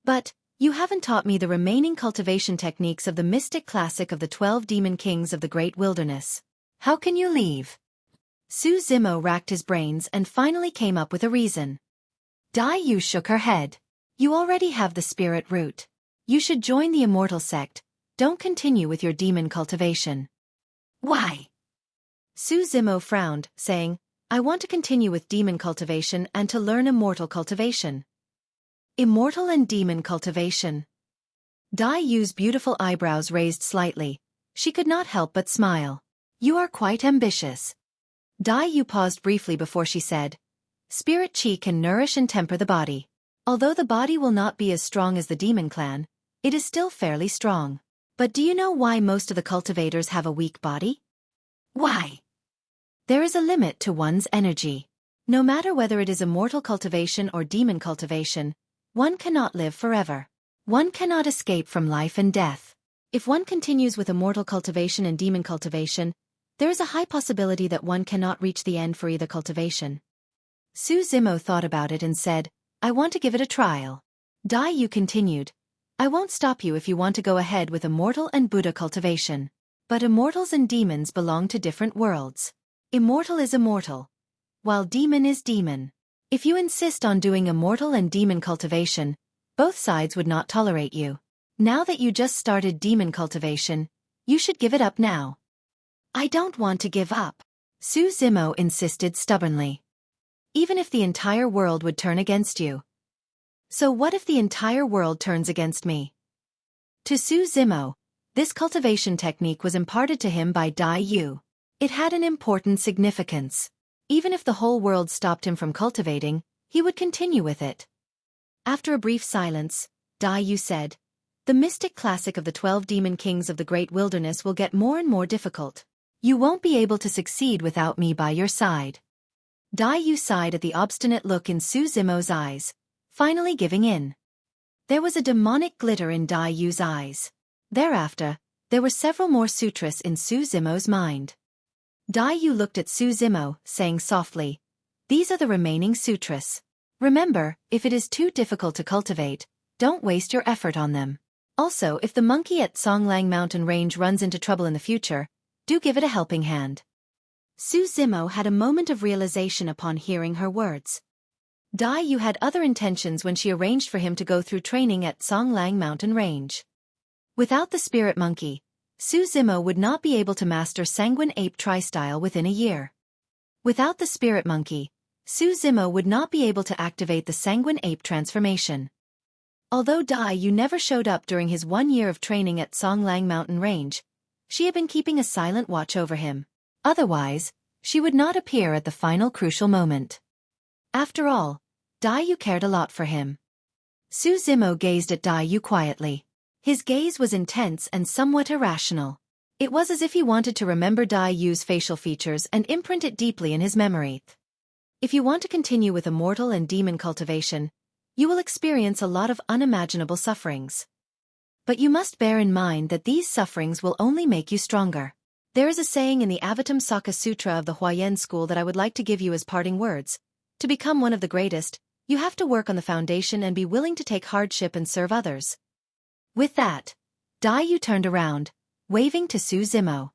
"But, you haven't taught me the remaining cultivation techniques of the mystic classic of the 12 demon kings of the great wilderness. How can you leave?" Su Zimo racked his brains and finally came up with a reason. Dai Yu shook her head. "You already have the spirit root. You should join the immortal sect. Don't continue with your demon cultivation." "Why?" Su Zimo frowned, saying, "I want to continue with demon cultivation and to learn immortal cultivation." Immortal and demon cultivation. Dai Yu's beautiful eyebrows raised slightly. She could not help but smile. "You are quite ambitious." Dai Yu paused briefly before she said, "Spirit qi can nourish and temper the body. Although the body will not be as strong as the demon clan, it is still fairly strong. But do you know why most of the cultivators have a weak body?" "Why?" "There is a limit to one's energy. No matter whether it is immortal cultivation or demon cultivation, one cannot live forever. One cannot escape from life and death. If one continues with immortal cultivation and demon cultivation, there is a high possibility that one cannot reach the end for either cultivation." Su Zimo thought about it and said, "I want to give it a trial." Dai Yu continued, "I won't stop you if you want to go ahead with immortal and Buddha cultivation. But immortals and demons belong to different worlds. Immortal is immortal, while demon is demon. If you insist on doing immortal and demon cultivation, both sides would not tolerate you. Now that you just started demon cultivation, you should give it up now." "I don't want to give up," Su Zimo insisted stubbornly. "Even if the entire world would turn against you." "So what if the entire world turns against me?" To Su Zimo, this cultivation technique was imparted to him by Dai Yu. It had an important significance. Even if the whole world stopped him from cultivating, he would continue with it. After a brief silence, Dai Yu said, "The mystic classic of the 12 demon kings of the great wilderness will get more and more difficult. You won't be able to succeed without me by your side. Dai Yu sighed at the obstinate look in Su Zimo's eyes, finally giving in. There was a demonic glitter in Dai Yu's eyes. Thereafter, there were several more sutras in Su Zimo's mind. Dai Yu looked at Su Zimo, saying softly, "These are the remaining sutras. Remember, if it is too difficult to cultivate, don't waste your effort on them. Also, if the monkey at Songlang Mountain Range runs into trouble in the future, do give it a helping hand." Su Zimo had a moment of realization upon hearing her words. Dai Yu had other intentions when she arranged for him to go through training at Songlang Mountain Range. Without the spirit monkey, Su Zimo would not be able to master Sanguine Ape Tri-Style within a year. Without the spirit monkey, Su Zimo would not be able to activate the Sanguine Ape transformation. Although Dai Yu never showed up during his 1 year of training at Songlang Mountain Range, she had been keeping a silent watch over him. Otherwise, she would not appear at the final crucial moment. After all, Dai Yu cared a lot for him. Su Zimo gazed at Dai Yu quietly. His gaze was intense and somewhat irrational. It was as if he wanted to remember Dai Yu's facial features and imprint it deeply in his memory. If you want to continue with immortal and demon cultivation, you will experience a lot of unimaginable sufferings. But you must bear in mind that these sufferings will only make you stronger. There is a saying in the Avatam Saka Sutra of the Huayan school that I would like to give you as parting words. To become one of the greatest, you have to work on the foundation and be willing to take hardship and serve others. With that, Dai Yu turned around, waving to Su Zimo.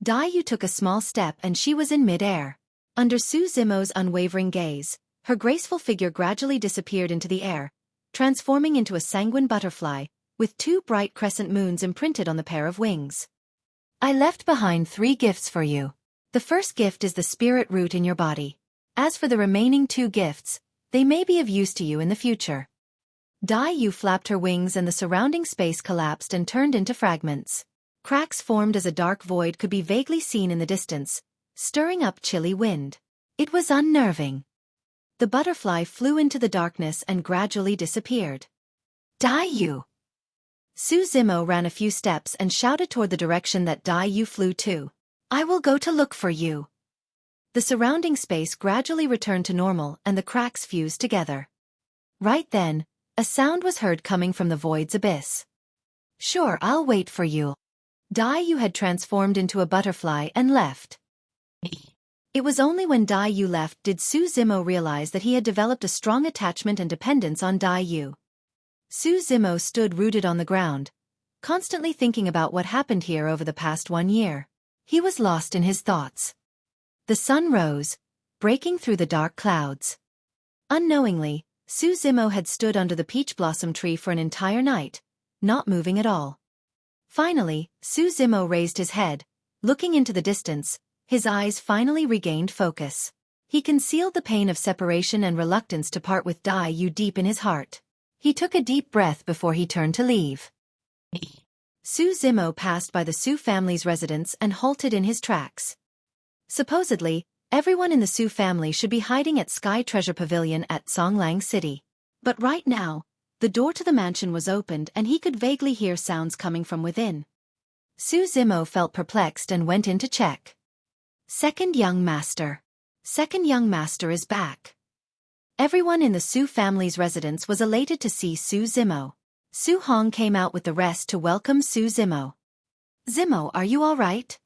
Dai Yu took a small step and she was in mid-air. Under Su Zimo's unwavering gaze, her graceful figure gradually disappeared into the air, transforming into a sanguine butterfly, with 2 bright crescent moons imprinted on the pair of wings. I left behind 3 gifts for you. The first gift is the spirit root in your body. As for the remaining 2 gifts, they may be of use to you in the future. Dai Yu flapped her wings and the surrounding space collapsed and turned into fragments. Cracks formed as a dark void could be vaguely seen in the distance, stirring up chilly wind. It was unnerving. The butterfly flew into the darkness and gradually disappeared. Dai Yu! Su Zimo ran a few steps and shouted toward the direction that Dai Yu flew to. I will go to look for you. The surrounding space gradually returned to normal and the cracks fused together. Right then, a sound was heard coming from the void's abyss. Sure, I'll wait for you. Dai Yu had transformed into a butterfly and left. It was only when Dai Yu left did Su Zimo realize that he had developed a strong attachment and dependence on Dai Yu. Su Zimo stood rooted on the ground, constantly thinking about what happened here over the past 1 year. He was lost in his thoughts. The sun rose, breaking through the dark clouds. Unknowingly, Su Zimo had stood under the peach blossom tree for an entire night, not moving at all. Finally, Su Zimo raised his head, looking into the distance, his eyes finally regained focus. He concealed the pain of separation and reluctance to part with Dai Yu deep in his heart. He took a deep breath before he turned to leave. Su Zimo passed by the Su family's residence and halted in his tracks. Supposedly, everyone in the Su family should be hiding at Sky Treasure Pavilion at Songlang City. But right now, the door to the mansion was opened and he could vaguely hear sounds coming from within. Su Zimo felt perplexed and went in to check. Second young master. Second young master is back. Everyone in the Su family's residence was elated to see Su Zimo. Su Hong came out with the rest to welcome Su Zimo. Zimo, are you all right?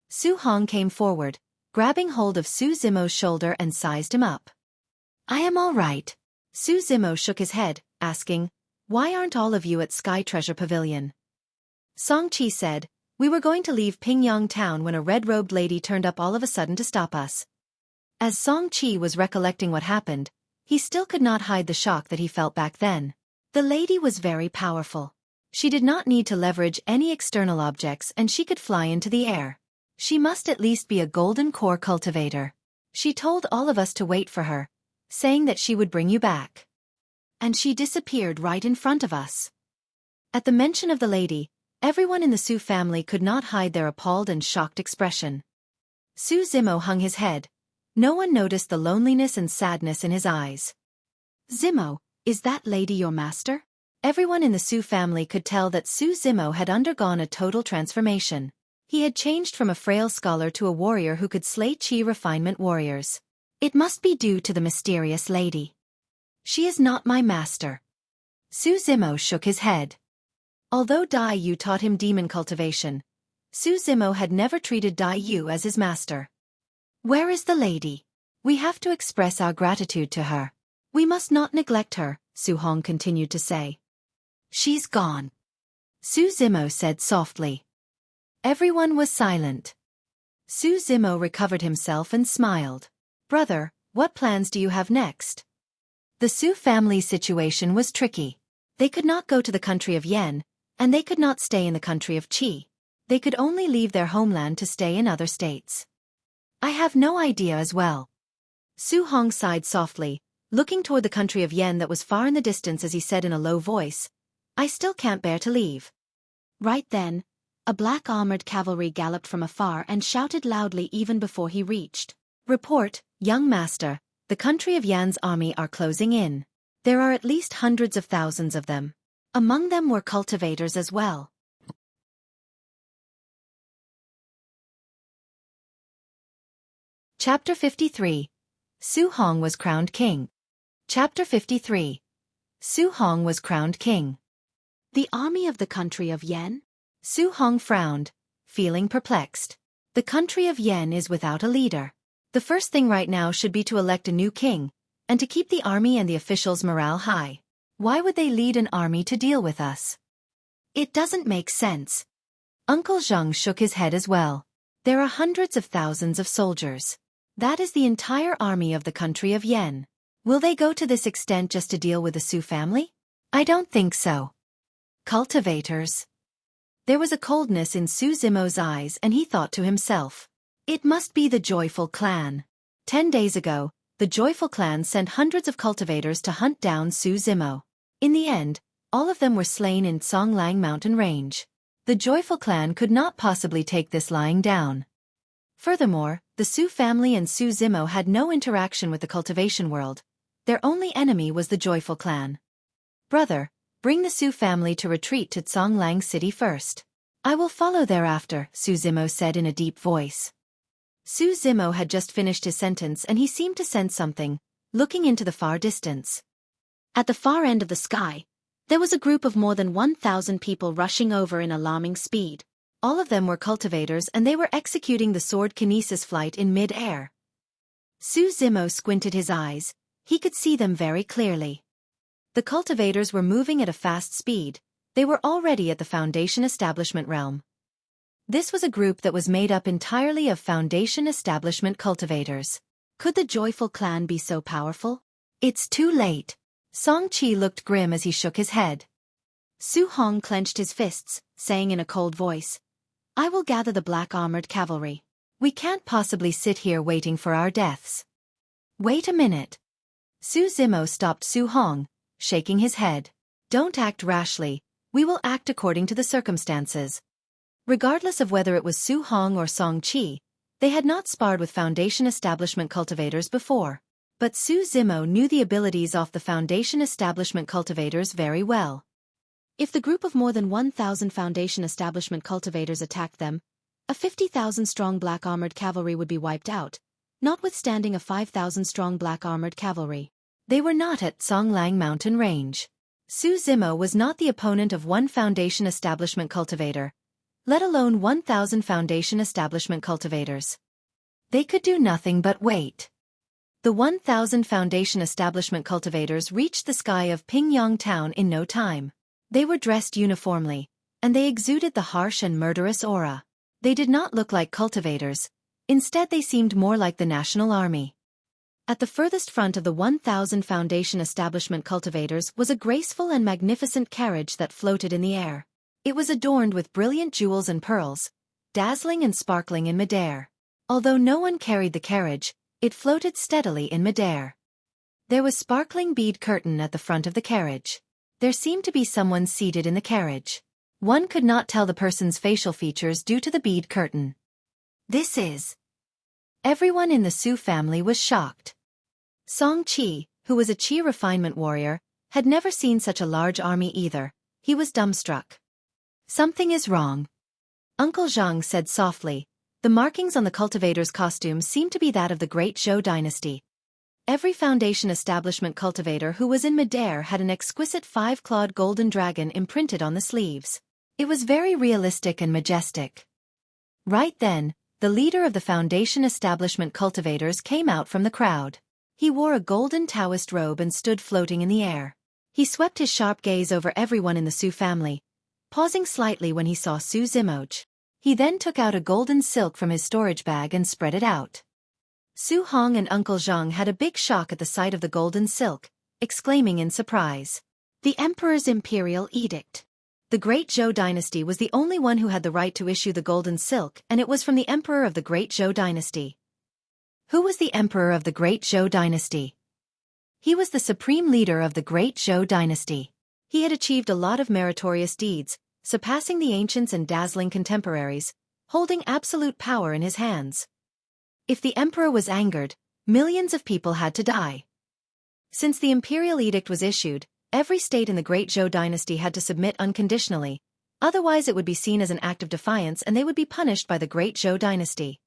Su Hong came forward, grabbing hold of Su Zimo's shoulder and sized him up. I am all right. Su Zimo shook his head, asking, why aren't all of you at Sky Treasure Pavilion? Song Chi said, we were going to leave Pingyang town when a red-robed lady turned up all of a sudden to stop us. As Song Chi was recollecting what happened, he still could not hide the shock that he felt back then. The lady was very powerful. She did not need to leverage any external objects and she could fly into the air. She must at least be a golden core cultivator. She told all of us to wait for her, saying that she would bring you back. And she disappeared right in front of us. At the mention of the lady, everyone in the Su family could not hide their appalled and shocked expression. Su Zimo hung his head. No one noticed the loneliness and sadness in his eyes. Zimo, is that lady your master? Everyone in the Su family could tell that Su Zimo had undergone a total transformation. He had changed from a frail scholar to a warrior who could slay Qi refinement warriors. It must be due to the mysterious lady. She is not my master. Su Zimo shook his head. Although Dai Yu taught him demon cultivation, Su Zimo had never treated Dai Yu as his master. Where is the lady? We have to express our gratitude to her. We must not neglect her, Su Hong continued to say. She's gone. Su Zimo said softly. Everyone was silent. Su Zimo recovered himself and smiled. Brother, what plans do you have next? The Su family's situation was tricky. They could not go to the country of Yen, and they could not stay in the country of Qi. They could only leave their homeland to stay in other states. I have no idea as well. Su Hong sighed softly, looking toward the country of Yen that was far in the distance as he said in a low voice, I still can't bear to leave. Right then, a black armored cavalry galloped from afar and shouted loudly even before he reached. Report, young master, the country of Yan's army are closing in. There are at least hundreds of thousands of them. Among them were cultivators as well. Chapter 53. Su Hong was crowned king. Chapter 53. Su Hong was crowned king. The army of the country of Yen? Su Hong frowned, feeling perplexed. The country of Yen is without a leader. The first thing right now should be to elect a new king, and to keep the army and the officials' morale high. Why would they lead an army to deal with us? It doesn't make sense. Uncle Zheng shook his head as well. There are hundreds of thousands of soldiers. That is the entire army of the country of Yen. Will they go to this extent just to deal with the Su family? I don't think so. Cultivators. There was a coldness in Su Zimo's eyes and he thought to himself. It must be the Joyful Clan. 10 days ago, the Joyful Clan sent hundreds of cultivators to hunt down Su Zimo. In the end, all of them were slain in Songlang mountain range. The Joyful Clan could not possibly take this lying down. Furthermore, the Su family and Su Zimo had no interaction with the cultivation world. Their only enemy was the Joyful Clan. Brother, bring the Su family to retreat to Songlang city first. I will follow thereafter, Su Zimo said in a deep voice. Su Zimo had just finished his sentence and he seemed to sense something, looking into the far distance. At the far end of the sky, there was a group of more than 1,000 people rushing over in alarming speed. All of them were cultivators and they were executing the sword kinesis flight in mid-air. Su Zimo squinted his eyes. He could see them very clearly. The cultivators were moving at a fast speed. They were already at the Foundation Establishment realm. This was a group that was made up entirely of Foundation Establishment cultivators. Could the Joyful Clan be so powerful? It's too late. Song Qi looked grim as he shook his head. Su Hong clenched his fists, saying in a cold voice, I will gather the black armored cavalry. We can't possibly sit here waiting for our deaths. Wait a minute. Su Zimo stopped Su Hong, shaking his head. Don't act rashly, we will act according to the circumstances. Regardless of whether it was Su Hong or Song Qi, they had not sparred with Foundation Establishment cultivators before. But Su Zimo knew the abilities of the Foundation Establishment cultivators very well. If the group of more than 1,000 Foundation Establishment cultivators attacked them, a 50,000-strong black armored cavalry would be wiped out, notwithstanding a 5,000-strong black armored cavalry. They were not at Songlang mountain range. Su Zimo was not the opponent of one Foundation Establishment cultivator, let alone 1,000 Foundation Establishment cultivators. They could do nothing but wait. The 1,000 Foundation Establishment cultivators reached the sky of Pingyang town in no time. They were dressed uniformly, and they exuded the harsh and murderous aura. They did not look like cultivators. Instead they seemed more like the National Army. At the furthest front of the 1,000 Foundation Establishment cultivators was a graceful and magnificent carriage that floated in the air. It was adorned with brilliant jewels and pearls, dazzling and sparkling in midair. Although no one carried the carriage, it floated steadily in midair. There was sparkling bead curtain at the front of the carriage. There seemed to be someone seated in the carriage. One could not tell the person's facial features due to the bead curtain. This is... Everyone in the Su family was shocked. Song Qi, who was a Qi refinement warrior, had never seen such a large army either. He was dumbstruck. Something is wrong. Uncle Zhang said softly. The markings on the cultivator's costume seemed to be that of the Great Zhou dynasty. Every Foundation establishment cultivator who was in midair had an exquisite 5-clawed golden dragon imprinted on the sleeves. It was very realistic and majestic. Right then, the leader of the Foundation establishment cultivators came out from the crowd. He wore a golden Taoist robe and stood floating in the air. He swept his sharp gaze over everyone in the Su family, pausing slightly when he saw Su Zimoj. He then took out a golden silk from his storage bag and spread it out. Su Hong and Uncle Zhang had a big shock at the sight of the golden silk, exclaiming in surprise. The Emperor's Imperial Edict. The Great Zhou dynasty was the only one who had the right to issue the golden silk, and it was from the Emperor of the Great Zhou dynasty. Who was the Emperor of the Great Zhou dynasty? He was the supreme leader of the Great Zhou dynasty. He had achieved a lot of meritorious deeds, surpassing the ancients and dazzling contemporaries, holding absolute power in his hands. If the emperor was angered, millions of people had to die. Since the imperial edict was issued, every state in the Great Zhou dynasty had to submit unconditionally, otherwise it would be seen as an act of defiance and they would be punished by the Great Zhou dynasty.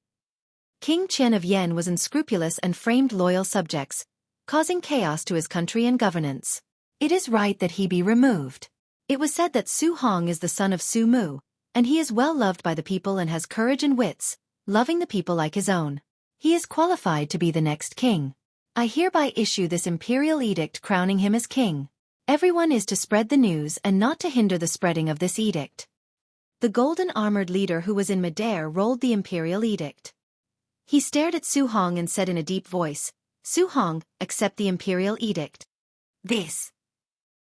King Qian of Yen was unscrupulous and framed loyal subjects, causing chaos to his country and governance. It is right that he be removed. It was said that Su Hong is the son of Su Mu, and he is well loved by the people and has courage and wits, loving the people like his own. He is qualified to be the next king. I hereby issue this imperial edict crowning him as king. Everyone is to spread the news and not to hinder the spreading of this edict. The golden-armored leader who was in midair rolled the imperial edict. He stared at Su Hong and said in a deep voice, Su Hong, accept the imperial edict. This.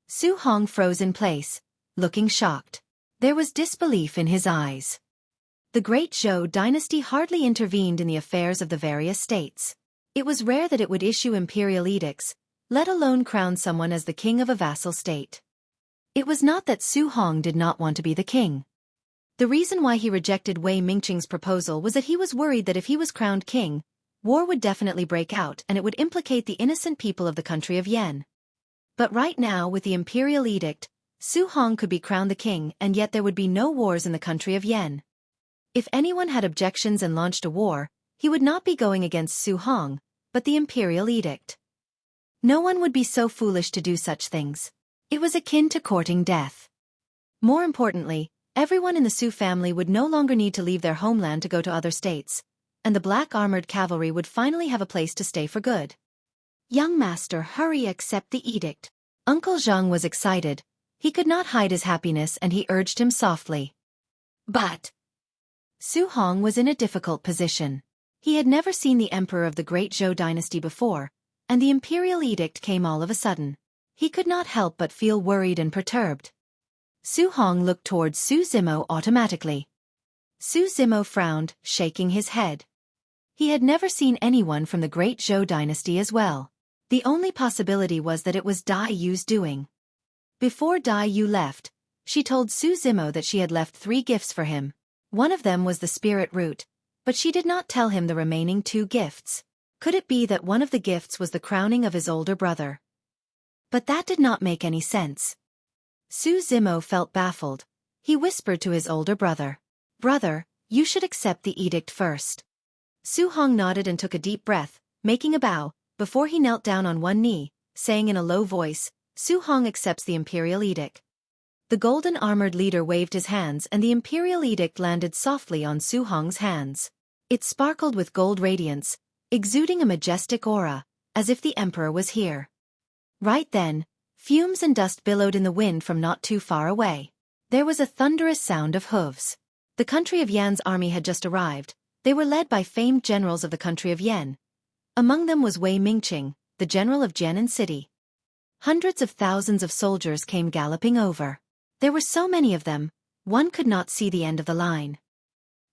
Su Hong froze in place, looking shocked. There was disbelief in his eyes. The Great Zhou dynasty hardly intervened in the affairs of the various states. It was rare that it would issue imperial edicts, let alone crown someone as the king of a vassal state. It was not that Su Hong did not want to be the king. The reason why he rejected Wei Mingqing's proposal was that he was worried that if he was crowned king, war would definitely break out and it would implicate the innocent people of the country of Yen. But right now, with the imperial edict, Su Hong could be crowned the king and yet there would be no wars in the country of Yen. If anyone had objections and launched a war, he would not be going against Su Hong, but the imperial edict. No one would be so foolish to do such things. It was akin to courting death. More importantly, everyone in the Su family would no longer need to leave their homeland to go to other states, and the black armored cavalry would finally have a place to stay for good. Young master, hurry, accept the edict. Uncle Zhang was excited. He could not hide his happiness and he urged him softly. But Su Hong was in a difficult position. He had never seen the emperor of the Great Zhou dynasty before, and the imperial edict came all of a sudden. He could not help but feel worried and perturbed. Su Hong looked towards Su Zimo automatically. Su Zimo frowned, shaking his head. He had never seen anyone from the Great Zhou dynasty as well. The only possibility was that it was Dai Yu's doing. Before Dai Yu left, she told Su Zimo that she had left 3 gifts for him. One of them was the spirit root, but she did not tell him the remaining 2 gifts. Could it be that one of the gifts was the crowning of his older brother? But that did not make any sense. Su Zimo felt baffled. He whispered to his older brother. Brother, you should accept the edict first. Su Hong nodded and took a deep breath, making a bow, before he knelt down on one knee, saying in a low voice, Su Hong accepts the imperial edict. The golden-armored leader waved his hands and the imperial edict landed softly on Su Hong's hands. It sparkled with gold radiance, exuding a majestic aura, as if the emperor was here. Right then, fumes and dust billowed in the wind from not too far away. There was a thunderous sound of hooves. The country of Yan's army had just arrived. They were led by famed generals of the country of Yan. Among them was Wei Mingqing, the general of Jianan City. Hundreds of thousands of soldiers came galloping over. There were so many of them, one could not see the end of the line.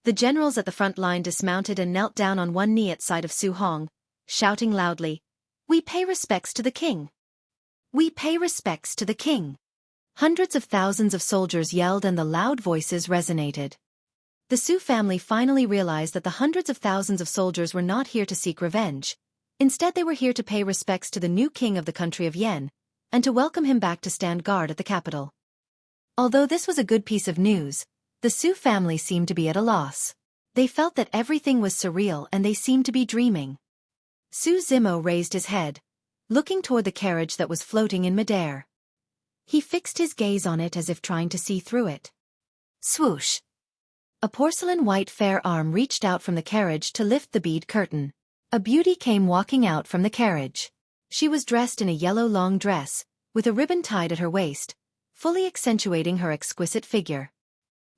The generals at the front line dismounted and knelt down on one knee at sight of Su Hong, shouting loudly, "We pay respects to the king! We pay respects to the king!" Hundreds of thousands of soldiers yelled and the loud voices resonated. The Su family finally realized that the hundreds of thousands of soldiers were not here to seek revenge. Instead they were here to pay respects to the new king of the country of Yen, and to welcome him back to stand guard at the capital. Although this was a good piece of news, The Su family seemed to be at a loss. They felt that everything was surreal and they seemed to be dreaming. Su Zimo raised his head, looking toward the carriage that was floating in midair. He fixed his gaze on it as if trying to see through it. Swoosh! A porcelain white fair arm reached out from the carriage to lift the bead curtain. A beauty came walking out from the carriage. She was dressed in a yellow long dress, with a ribbon tied at her waist, fully accentuating her exquisite figure.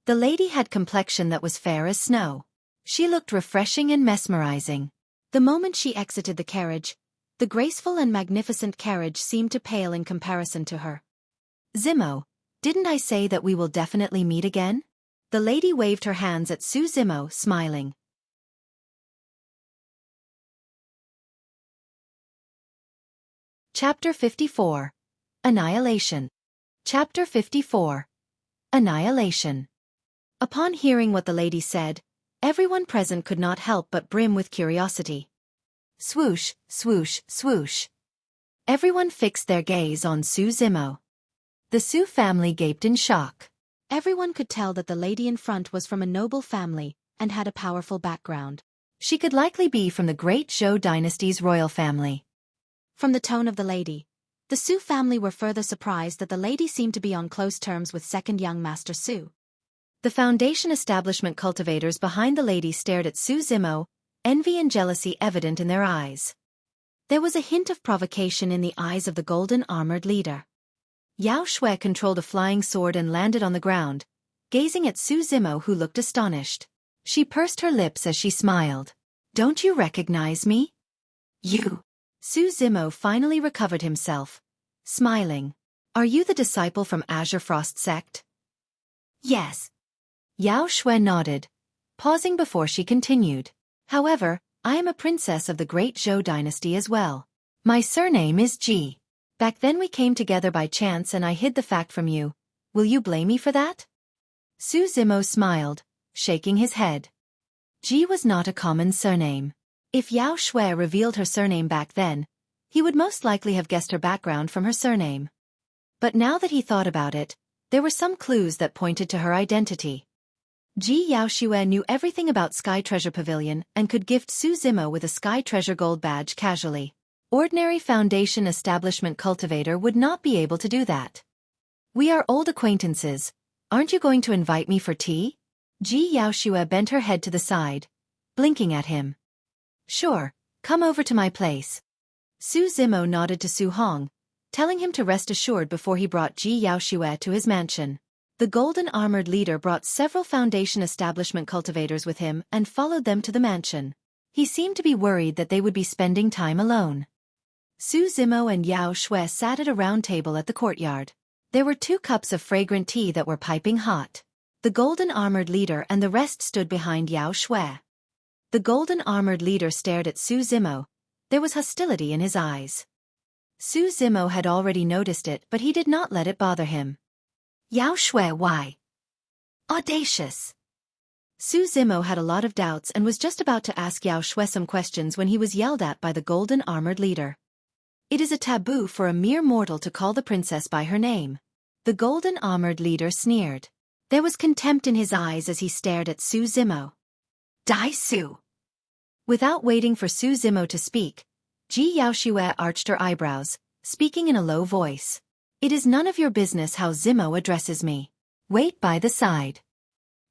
The lady had complexion that was fair as snow. She looked refreshing and mesmerizing. The moment she exited the carriage, the graceful and magnificent carriage seemed to pale in comparison to her. Zimo, didn't I say that we will definitely meet again? The lady waved her hands at Su Zimo, smiling. Chapter 54. Annihilation. Chapter 54. Annihilation. Upon hearing what the lady said, everyone present could not help but brim with curiosity. Swoosh, swoosh, swoosh. Everyone fixed their gaze on Su Zimo. The Su family gaped in shock. Everyone could tell that the lady in front was from a noble family and had a powerful background. She could likely be from the great Zhou dynasty's royal family. From the tone of the lady, the Su family were further surprised that the lady seemed to be on close terms with second young Master Su. The Foundation establishment cultivators behind the lady stared at Su Zimo, envy and jealousy evident in their eyes. There was a hint of provocation in the eyes of the golden armored leader. Yao Xue controlled a flying sword and landed on the ground, gazing at Su Zimo, who looked astonished. She pursed her lips as she smiled. Don't you recognize me? You. Su Zimo finally recovered himself, smiling. Are you the disciple from Azure Frost sect? Yes. Yao Xue nodded, pausing before she continued. However, I am a princess of the great Zhou dynasty as well. My surname is Ji. Back then we came together by chance and I hid the fact from you. Will you blame me for that? Su Zimo smiled, shaking his head. Ji was not a common surname. If Yao Xue revealed her surname back then, he would most likely have guessed her background from her surname. But now that he thought about it, there were some clues that pointed to her identity. Ji Yaoxue knew everything about Sky Treasure Pavilion and could gift Su Zimo with a Sky Treasure Gold badge casually. Ordinary Foundation establishment cultivator would not be able to do that. We are old acquaintances. Aren't you going to invite me for tea? Ji Yaoxue bent her head to the side, blinking at him. Sure, come over to my place. Su Zimo nodded to Su Hong, telling him to rest assured before he brought Ji Yaoxue to his mansion. The golden armored leader brought several Foundation establishment cultivators with him and followed them to the mansion. He seemed to be worried that they would be spending time alone. Su Zimo and Yao Xue sat at a round table at the courtyard. There were 2 cups of fragrant tea that were piping hot. The golden armored leader and the rest stood behind Yao Xue. The golden armored leader stared at Su Zimo. There was hostility in his eyes. Su Zimo had already noticed it, but he did not let it bother him. Yao Xue, why? Audacious. Su Zimo had a lot of doubts and was just about to ask Yao Xue some questions when he was yelled at by the golden armored leader. It is a taboo for a mere mortal to call the princess by her name. The golden armored leader sneered. There was contempt in his eyes as he stared at Su Zimo. Dai Su. Without waiting for Su Zimo to speak, Ji Yaoxue arched her eyebrows, speaking in a low voice. It is none of your business how Zimo addresses me. Wait by the side.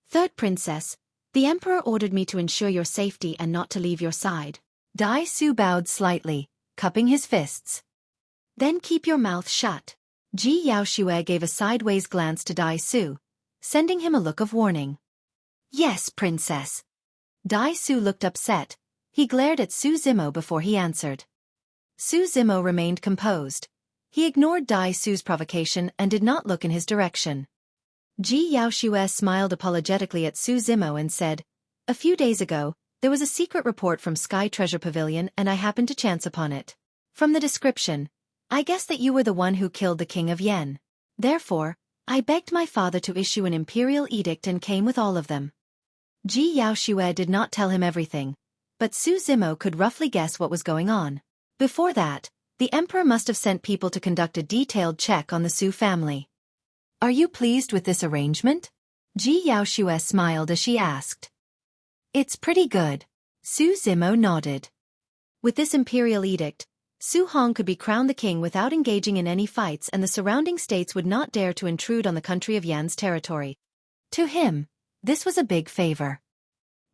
Third princess, the emperor ordered me to ensure your safety and not to leave your side. Dai Su bowed slightly, cupping his fists. Then keep your mouth shut. Ji Yaoxue gave a sideways glance to Dai Su, sending him a look of warning. Yes, princess. Dai Su looked upset. He glared at Su Zimo before he answered. Su Zimo remained composed. He ignored Dai Su's provocation and did not look in his direction. Ji Yaoxue smiled apologetically at Su Zimo and said, A few days ago, there was a secret report from Sky Treasure Pavilion and I happened to chance upon it. From the description, I guessed that you were the one who killed the King of Yen. Therefore, I begged my father to issue an imperial edict and came with all of them. Ji Yaoxue did not tell him everything, but Su Zimo could roughly guess what was going on. Before that, the emperor must have sent people to conduct a detailed check on the Su family. Are you pleased with this arrangement? Ji Yaoxue smiled as she asked. It's pretty good. Su Zimo nodded. With this imperial edict, Su Hong could be crowned the king without engaging in any fights, and the surrounding states would not dare to intrude on the country of Yan's territory. To him, this was a big favor.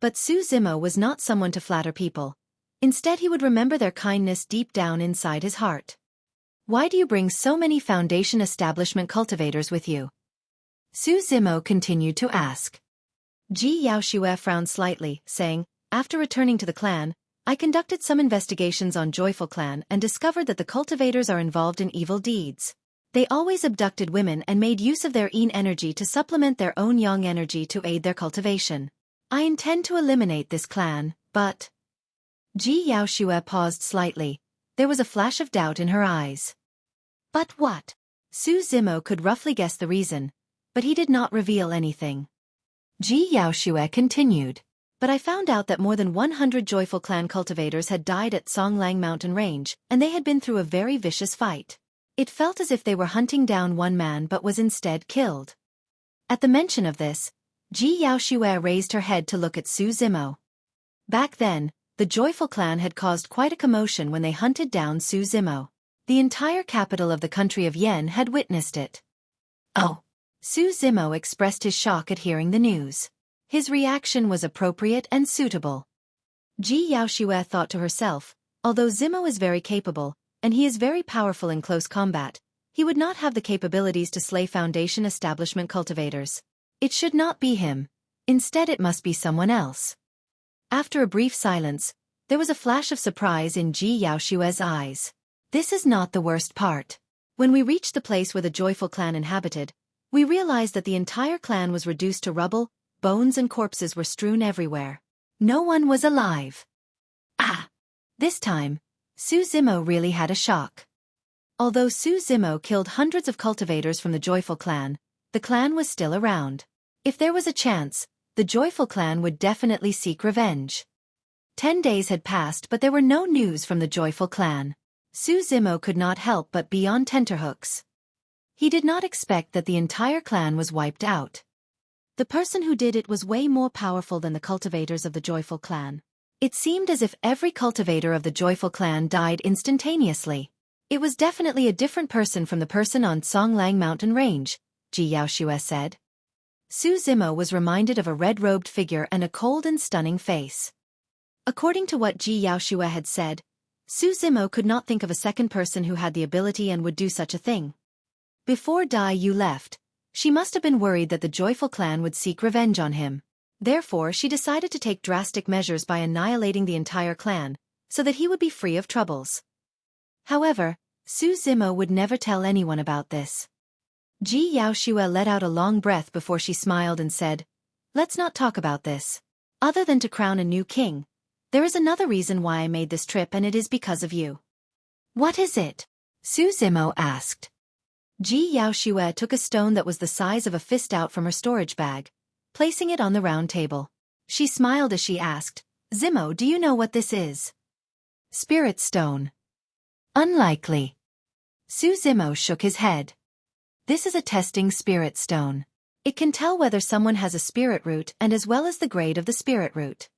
But Su Zimo was not someone to flatter people. Instead, he would remember their kindness deep down inside his heart. Why do you bring so many foundation establishment cultivators with you? Su Zimo continued to ask. Ji Yaoxue frowned slightly, saying, after returning to the clan, I conducted some investigations on Joyful Clan and discovered that the cultivators are involved in evil deeds. They always abducted women and made use of their yin energy to supplement their own yang energy to aid their cultivation. I intend to eliminate this clan, but... Ji Yaoxue paused slightly. There was a flash of doubt in her eyes. But what? Su Zimo could roughly guess the reason, but he did not reveal anything. Ji Yaoxue continued. But I found out that more than 100 Joyful Clan cultivators had died at Songlang Mountain Range, and they had been through a very vicious fight. It felt as if they were hunting down one man but was instead killed. At the mention of this, Ji Yaoxue raised her head to look at Su Zimo. Back then, the Joyful Clan had caused quite a commotion when they hunted down Su Zimo. The entire capital of the country of Yen had witnessed it. Oh! Su Zimo expressed his shock at hearing the news. His reaction was appropriate and suitable. Ji Yaoxue thought to herself, although Zimo is very capable, and he is very powerful in close combat, he would not have the capabilities to slay Foundation establishment cultivators. It should not be him. Instead, it must be someone else. After a brief silence, there was a flash of surprise in Ji Yaoxue's eyes. This is not the worst part. When we reached the place where the Joyful Clan inhabited, we realized that the entire clan was reduced to rubble. Bones and corpses were strewn everywhere. No one was alive. Ah! This time, Su Zimo really had a shock. Although Su Zimo killed hundreds of cultivators from the Joyful Clan, the clan was still around. If there was a chance, the Joyful Clan would definitely seek revenge. 10 days had passed, but there were no news from the Joyful Clan. Su Zimo could not help but be on tenterhooks. He did not expect that the entire clan was wiped out. The person who did it was way more powerful than the cultivators of the Joyful Clan. It seemed as if every cultivator of the Joyful Clan died instantaneously. It was definitely a different person from the person on Songlang Mountain Range, Ji Yaoxue said. Su Zimo was reminded of a red-robed figure and a cold and stunning face. According to what Ji Yaoxue had said, Su Zimo could not think of a second person who had the ability and would do such a thing. Before Dai Yu left, she must have been worried that the Joyful Clan would seek revenge on him. Therefore, she decided to take drastic measures by annihilating the entire clan, so that he would be free of troubles. However, Su Zimo would never tell anyone about this. Ji Yaoxue let out a long breath before she smiled and said, Let's not talk about this. Other than to crown a new king, there is another reason why I made this trip, and it is because of you. What is it? Su Zimo asked. Ji Yaoxue took a stone that was the size of a fist out from her storage bag, placing it on the round table. She smiled as she asked, Zimo, do you know what this is? Spirit stone. Unlikely. Su Zimo shook his head. This is a testing spirit stone. It can tell whether someone has a spirit root and as well as the grade of the spirit root.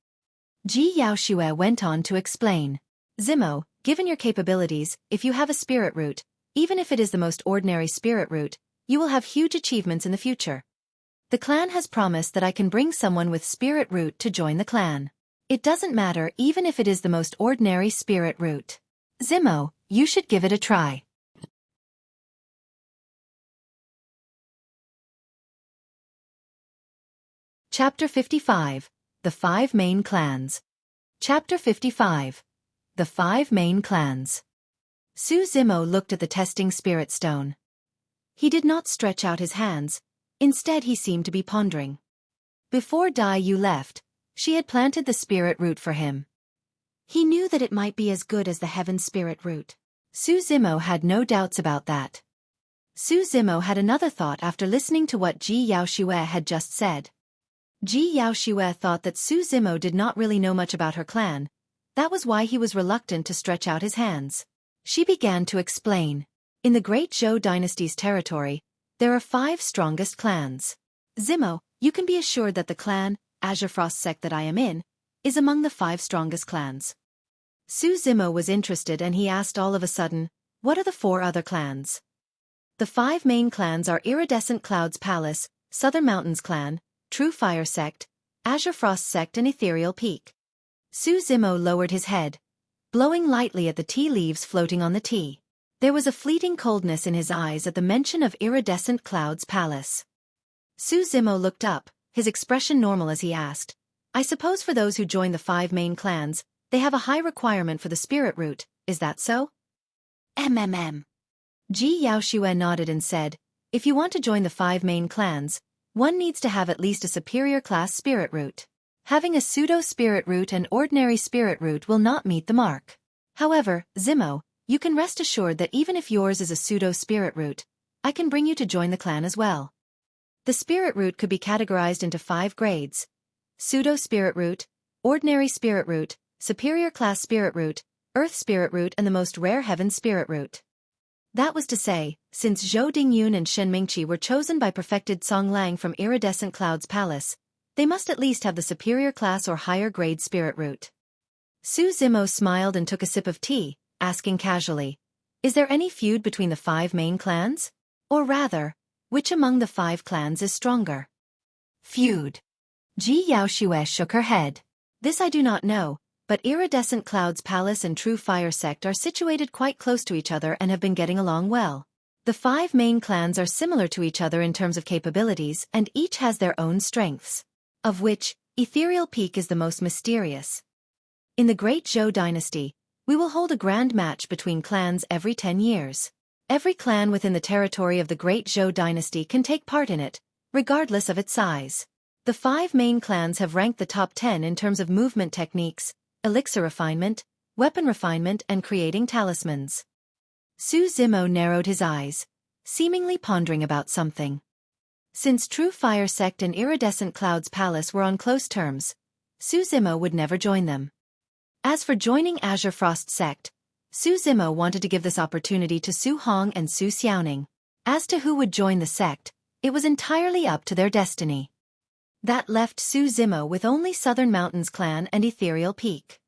Ji Yaoxue went on to explain. Zimo, given your capabilities, if you have a spirit root, even if it is the most ordinary spirit root, you will have huge achievements in the future. The clan has promised that I can bring someone with spirit root to join the clan. It doesn't matter even if it is the most ordinary spirit root. Zimo, you should give it a try. Chapter 55. The 5 Main Clans. Chapter 55. The 5 Main Clans. Su Zimo looked at the testing spirit stone. He did not stretch out his hands, instead he seemed to be pondering. Before Dai Yu left, she had planted the spirit root for him. He knew that it might be as good as the heaven spirit root. Su Zimo had no doubts about that. Su Zimo had another thought after listening to what Ji Yaoxue had just said. Ji Yaoxue thought that Su Zimo did not really know much about her clan. That was why he was reluctant to stretch out his hands. She began to explain. In the Great Zhou dynasty's territory, there are 5 strongest clans. Zimo, you can be assured that the clan, Azure Frost sect that I am in, is among the 5 strongest clans. Su Zimo was interested and he asked all of a sudden, what are the 4 other clans? The 5 main clans are Iridescent Clouds Palace, Southern Mountains Clan, True Fire Sect, Azure Frost Sect and Ethereal Peak. Su Zimo lowered his head, blowing lightly at the tea leaves floating on the tea. There was a fleeting coldness in his eyes at the mention of Iridescent Clouds Palace. Su Zimo looked up, his expression normal as he asked, I suppose for those who join the 5 main clans, they have a high requirement for the spirit root, is that so? Ji Yaoxue nodded and said, if you want to join the 5 main clans, one needs to have at least a superior class spirit root. Having a pseudo-spirit root and ordinary spirit root will not meet the mark. However, Zimo, you can rest assured that even if yours is a pseudo-spirit root, I can bring you to join the clan as well. The spirit root could be categorized into 5 grades: pseudo-spirit root, ordinary spirit root, superior class spirit root, earth spirit root and the most rare heaven spirit root. That was to say, since Zhou Dingyun and Shen Mingqi were chosen by perfected Song Lang from Iridescent Clouds Palace, they must at least have the superior class or higher grade spirit root. Su Zimo smiled and took a sip of tea, asking casually, is there any feud between the 5 main clans? Or rather, which among the 5 clans is stronger? Feud. Ji Yaoxue shook her head. This I do not know, but Iridescent Clouds Palace and True Fire Sect are situated quite close to each other and have been getting along well. The 5 main clans are similar to each other in terms of capabilities and each has their own strengths, of which, Ethereal Peak is the most mysterious. In the Great Zhou Dynasty, we will hold a grand match between clans every 10 years. Every clan within the territory of the Great Zhou Dynasty can take part in it, regardless of its size. The 5 main clans have ranked the top 10 in terms of movement techniques, elixir refinement, weapon refinement and creating talismans. Su Zimo narrowed his eyes, seemingly pondering about something. Since True Fire Sect and Iridescent Clouds Palace were on close terms, Su Zimo would never join them. As for joining Azure Frost Sect, Su Zimo wanted to give this opportunity to Su Hong and Su Xiaoning. As to who would join the sect, it was entirely up to their destiny. That left Su Zimo with only Southern Mountains Clan and Ethereal Peak.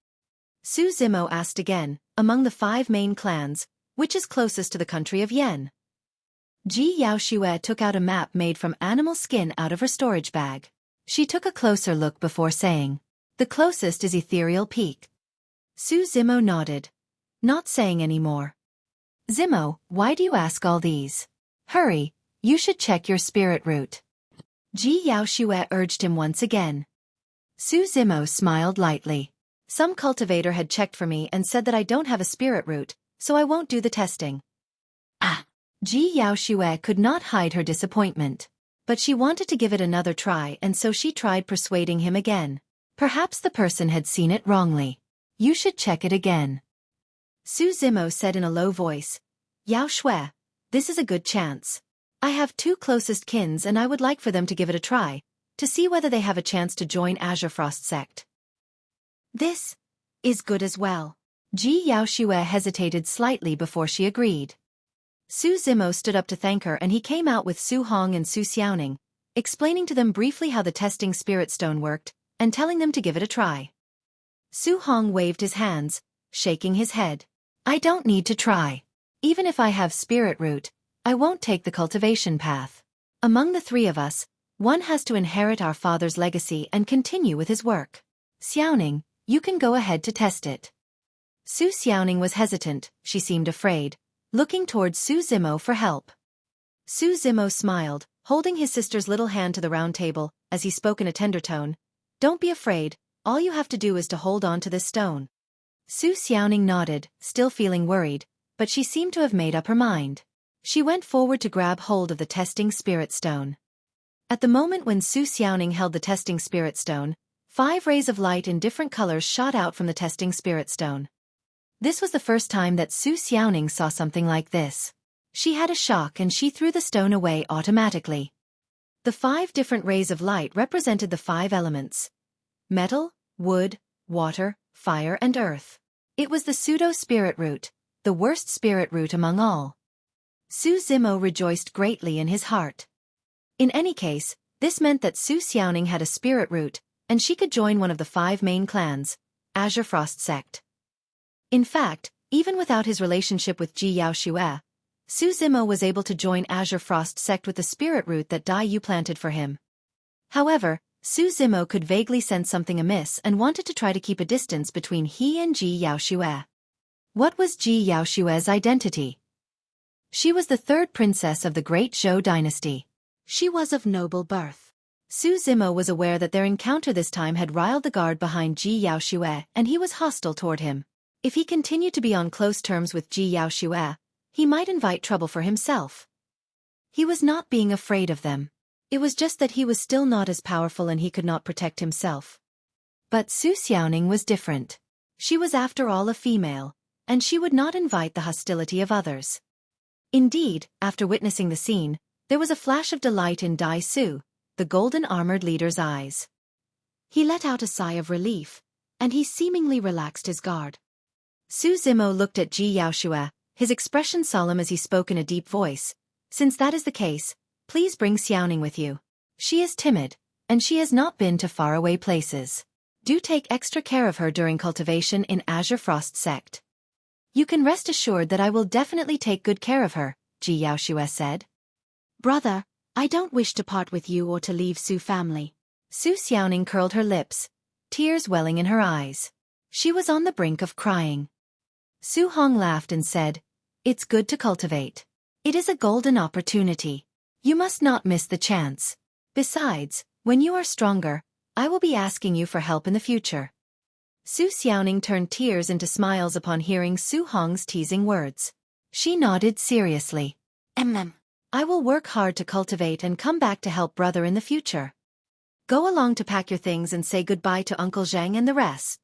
Su Zimo asked again, among the 5 main clans, which is closest to the country of Yen? Ji Yaoxue took out a map made from animal skin out of her storage bag. She took a closer look before saying, the closest is Ethereal Peak. Su Zimo nodded, not saying any more. Zimo, why do you ask all these? Hurry, you should check your spirit root. Ji Yaoxue urged him once again. Su Zimo smiled lightly. Some cultivator had checked for me and said that I don't have a spirit root, so I won't do the testing. Ji Yaoxue could not hide her disappointment. But she wanted to give it another try and so she tried persuading him again. Perhaps the person had seen it wrongly. You should check it again. Su Zimo said in a low voice, Yaoxue, this is a good chance. I have 2 closest kins and I would like for them to give it a try, to see whether they have a chance to join Azure Frost Sect. This is good as well. Ji Yaoxue hesitated slightly before she agreed. Su Zimo stood up to thank her and he came out with Su Hong and Su Xiaoning, explaining to them briefly how the testing spirit stone worked, and telling them to give it a try. Su Hong waved his hands, shaking his head. I don't need to try. Even if I have spirit root, I won't take the cultivation path. Among the 3 of us, one has to inherit our father's legacy and continue with his work. Xiaoning, you can go ahead to test it. Su Xiaoning was hesitant, she seemed afraid, looking towards Su Zimo for help. Su Zimo smiled, holding his sister's little hand to the round table, as he spoke in a tender tone. Don't be afraid, all you have to do is to hold on to this stone. Su Xiaoning nodded, still feeling worried, but she seemed to have made up her mind. She went forward to grab hold of the testing spirit stone. At the moment when Su Xiaoning held the testing spirit stone, 5 rays of light in different colors shot out from the testing spirit stone. This was the first time that Su Xiaoning saw something like this. She had a shock and she threw the stone away automatically. The 5 different rays of light represented the 5 elements: metal, wood, water, fire and earth. It was the pseudo-spirit root, the worst spirit root among all. Su Zimo rejoiced greatly in his heart. In any case, This meant that Su Xiaoning had a spirit root, and she could join one of the 5 main clans, Azure Frost Sect. In fact, even without his relationship with Ji Yaoxue, Su Zimo was able to join Azure Frost Sect with the spirit root that Dai Yu planted for him. However, Su Zimo could vaguely sense something amiss and wanted to try to keep a distance between he and Ji Yaoxue. What was Ji Yaoxue's identity? She was the 3rd princess of the Great Zhou dynasty. She was of noble birth. Su Zimo was aware that their encounter this time had riled the guard behind Ji Yaoxue, and he was hostile toward him. If he continued to be on close terms with Ji Yaoxue, he might invite trouble for himself. He was not being afraid of them. It was just that he was still not as powerful and he could not protect himself. But Su Xiaoning was different. She was after all a female, and she would not invite the hostility of others. Indeed, after witnessing the scene, there was a flash of delight in Dai Su, the golden-armored leader's eyes. He let out a sigh of relief, and he seemingly relaxed his guard. Su Zimo looked at Ji Yaoxue, his expression solemn as he spoke in a deep voice. Since that is the case, please bring Xiaoning with you. She is timid, and she has not been to faraway places. Do take extra care of her during cultivation in Azure Frost Sect. You can rest assured that I will definitely take good care of her, Ji Yaoxue said. Brother, I don't wish to part with you or to leave Su family. Su Xiaoning curled her lips, tears welling in her eyes. She was on the brink of crying. Su Hong laughed and said, "It's good to cultivate. It is a golden opportunity. You must not miss the chance. Besides, when you are stronger, I will be asking you for help in the future." Su Xiaoning turned tears into smiles upon hearing Su Hong's teasing words. She nodded seriously. I will work hard to cultivate and come back to help brother in the future. Go along to pack your things and say goodbye to Uncle Zhang and the rest.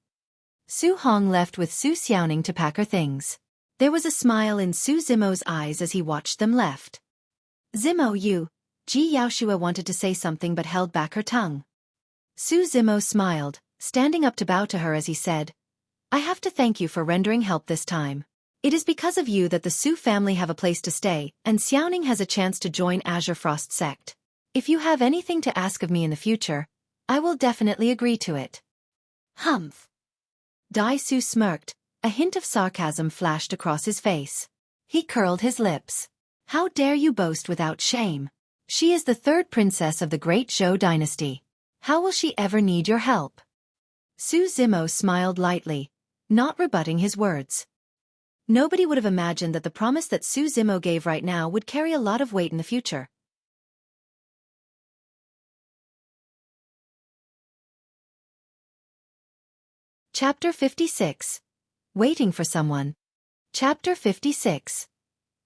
Su Hong left with Su Xiaoning to pack her things. There was a smile in Su Zimo's eyes as he watched them left. Zimo, Ji Yaoxue wanted to say something but held back her tongue. Su Zimo smiled, standing up to bow to her as he said, "I have to thank you for rendering help this time. It is because of you that the Su family have a place to stay, and Xiaoning has a chance to join Azure Frost Sect. If you have anything to ask of me in the future, I will definitely agree to it." Humph. Dai Su smirked, a hint of sarcasm flashed across his face. He curled his lips. How dare you boast without shame? She is the 3rd princess of the Great Zhou dynasty. How will she ever need your help? Su Zimo smiled lightly, not rebutting his words. Nobody would have imagined that the promise that Su Zimo gave right now would carry a lot of weight in the future. Chapter 56. Waiting for Someone. Chapter 56.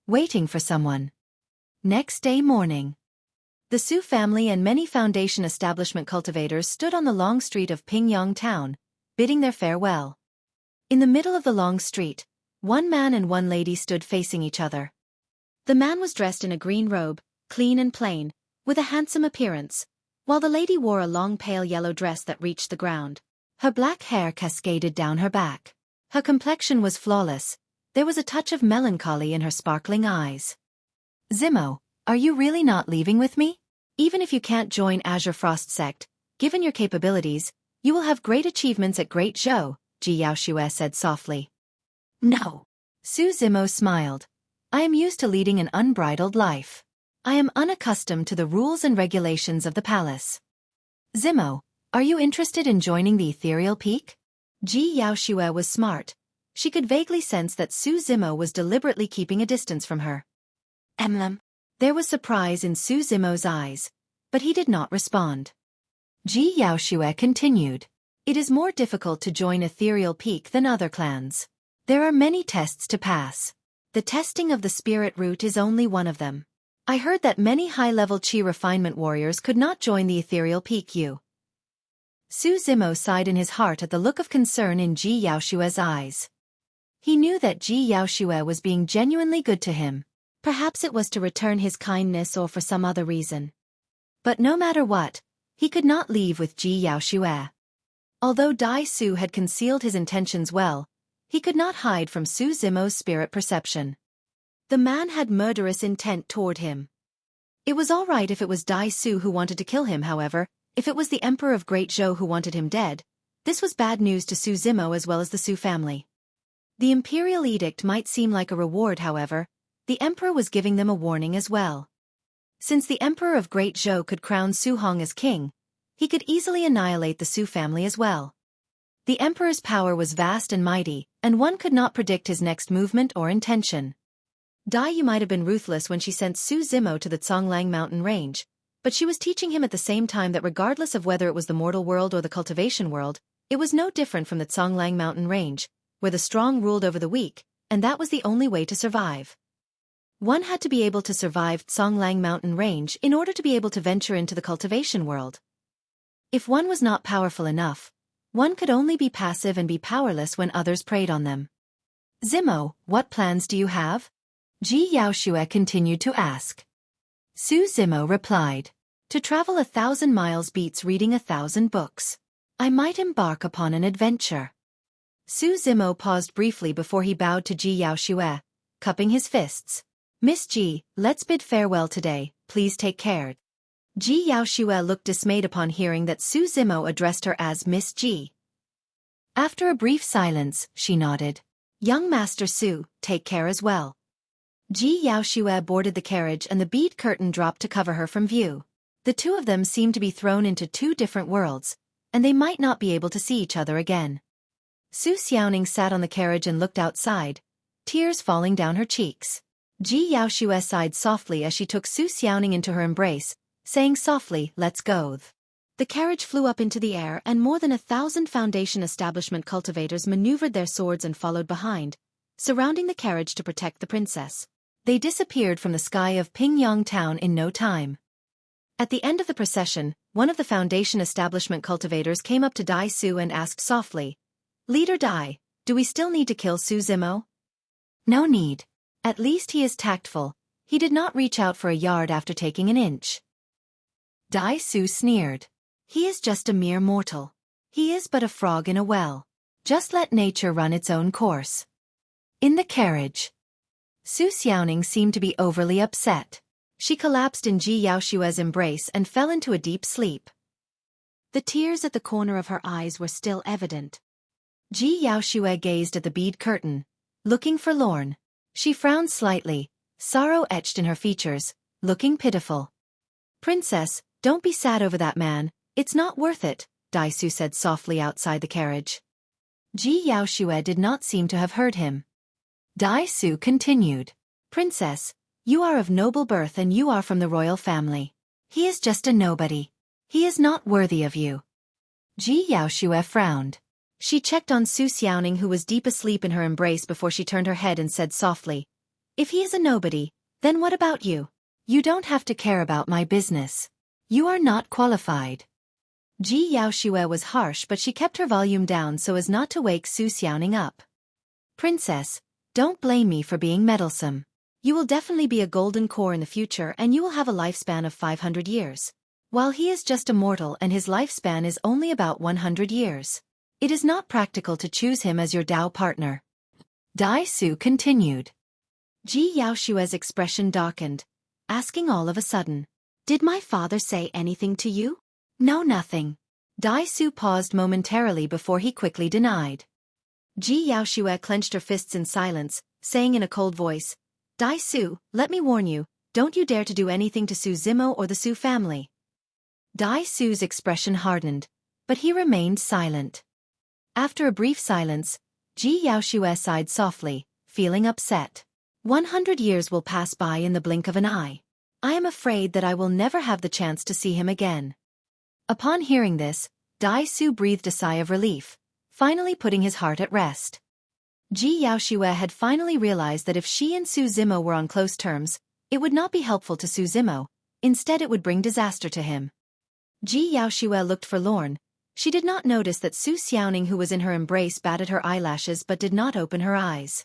Waiting for Someone. Next day morning. The Su family and many Foundation establishment cultivators stood on the long street of Pingyang town, bidding their farewell. In the middle of the long street, one man and one lady stood facing each other. The man was dressed in a green robe, clean and plain, with a handsome appearance, while the lady wore a long pale yellow dress that reached the ground. Her black hair cascaded down her back. Her complexion was flawless. There was a touch of melancholy in her sparkling eyes. Zimo, are you really not leaving with me? Even if you can't join Azure Frost Sect, given your capabilities, you will have great achievements at Great Zhou, Ji Yaoxue said softly. No. Su Zimo smiled. I am used to leading an unbridled life. I am unaccustomed to the rules and regulations of the palace. Zimo, are you interested in joining the Ethereal Peak? Ji Yaoxue was smart. She could vaguely sense that Su Zimo was deliberately keeping a distance from her. There was surprise in Su Zimo's eyes, but he did not respond. Ji Yaoxue continued. It is more difficult to join Ethereal Peak than other clans. There are many tests to pass. The testing of the spirit root is only one of them. I heard that many high-level Qi refinement warriors could not join the Ethereal Peak U. Su Zimo sighed in his heart at the look of concern in Ji Yaoxue's eyes. He knew that Ji Yaoxue was being genuinely good to him. Perhaps it was to return his kindness or for some other reason. But no matter what, he could not leave with Ji Yaoxue. Although Dai Su had concealed his intentions well, he could not hide from Su Zimo's spirit perception. The man had murderous intent toward him. It was all right if it was Dai Su who wanted to kill him, however, if it was the Emperor of Great Zhou who wanted him dead, this was bad news to Su Zimo as well as the Su family. The imperial edict might seem like a reward, however, the Emperor was giving them a warning as well. Since the Emperor of Great Zhou could crown Su Hong as king, he could easily annihilate the Su family as well. The Emperor's power was vast and mighty, and one could not predict his next movement or intention. Dai Yu might have been ruthless when she sent Su Zimo to the Conglang mountain range, but she was teaching him at the same time that regardless of whether it was the mortal world or the cultivation world, it was no different from the Conglang mountain range, where the strong ruled over the weak, and that was the only way to survive. One had to be able to survive Conglang mountain range in order to be able to venture into the cultivation world. If one was not powerful enough, one could only be passive and be powerless when others preyed on them. Zimo, what plans do you have? Ji Yaoxue continued to ask. Su Zimo replied. To travel 1,000 miles beats reading 1,000 books. I might embark upon an adventure. Su Zimo paused briefly before he bowed to Ji Yaoxue, cupping his fists. Miss Ji, let's bid farewell today, please take care. Ji Yaoxue looked dismayed upon hearing that Su Zimo addressed her as Miss Ji. After a brief silence, she nodded. Young Master Su, take care as well. Ji Yaoxue boarded the carriage and the bead curtain dropped to cover her from view. The two of them seemed to be thrown into two different worlds, and they might not be able to see each other again. Su Xiaoning sat on the carriage and looked outside, tears falling down her cheeks. Ji Yaoxue sighed softly as she took Su Xiaoning into her embrace, saying softly, let's go. The carriage flew up into the air and more than 1,000 Foundation establishment cultivators maneuvered their swords and followed behind, surrounding the carriage to protect the princess. They disappeared from the sky of Pingyang town in no time. At the end of the procession, one of the Foundation establishment cultivators came up to Dai Su and asked softly, Leader Dai, do we still need to kill Su Zimo? No need. At least he is tactful. He did not reach out for a yard after taking an inch. Dai Su sneered. He is just a mere mortal. He is but a frog in a well. Just let nature run its own course. In the carriage, Su Xiaoning seemed to be overly upset. She collapsed in Ji Yaoxue's embrace and fell into a deep sleep. The tears at the corner of her eyes were still evident. Ji Yaoxue gazed at the bead curtain, looking forlorn. She frowned slightly, sorrow etched in her features, looking pitiful. Princess, don't be sad over that man, it's not worth it, Dai Su said softly outside the carriage. Ji Yaoxue did not seem to have heard him. Dai Su continued. Princess, you are of noble birth and you are from the royal family. He is just a nobody. He is not worthy of you. Ji Yaoxue frowned. She checked on Su Xiaoning who was deep asleep in her embrace before she turned her head and said softly, If he is a nobody, then what about you? You don't have to care about my business. You are not qualified. Ji Yaoxue was harsh but she kept her volume down so as not to wake Su Xiaoning up. Princess, don't blame me for being meddlesome. You will definitely be a golden core in the future and you will have a lifespan of 500 years. While he is just a mortal and his lifespan is only about 100 years. It is not practical to choose him as your Dao partner. Dai Su continued. Ji Yaoxue's expression darkened, asking all of a sudden, Did my father say anything to you? No, nothing. Dai Su paused momentarily before he quickly denied. Ji Yaoxue clenched her fists in silence, saying in a cold voice, Dai Su, let me warn you, don't you dare to do anything to Su Zimo or the Su family. Dai Su's expression hardened, but he remained silent. After a brief silence, Ji Yaoxue sighed softly, feeling upset. 100 years will pass by in the blink of an eye. I am afraid that I will never have the chance to see him again. Upon hearing this, Dai Su breathed a sigh of relief, finally putting his heart at rest. Ji Yaoxue had finally realized that if she and Su Zimo were on close terms, it would not be helpful to Su Zimo, instead it would bring disaster to him. Ji Yaoxue looked forlorn. She did not notice that Su Xiaoning who was in her embrace batted her eyelashes but did not open her eyes.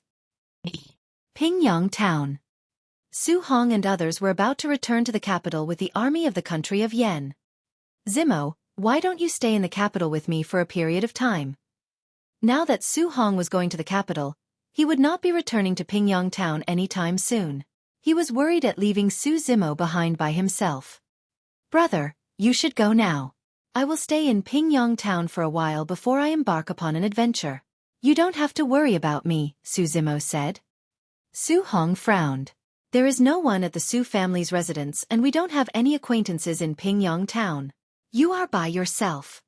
Pingyang town. Su Hong and others were about to return to the capital with the army of the country of Yen. Zimo, why don't you stay in the capital with me for a period of time? Now that Su Hong was going to the capital, he would not be returning to Pingyang town any time soon. He was worried at leaving Su Zimo behind by himself. "Brother, you should go now. I will stay in Pingyang town for a while before I embark upon an adventure. You don't have to worry about me," Su Zimo said. Su Hong frowned. "There is no one at the Su family's residence and we don't have any acquaintances in Pingyang town. You are by yourself."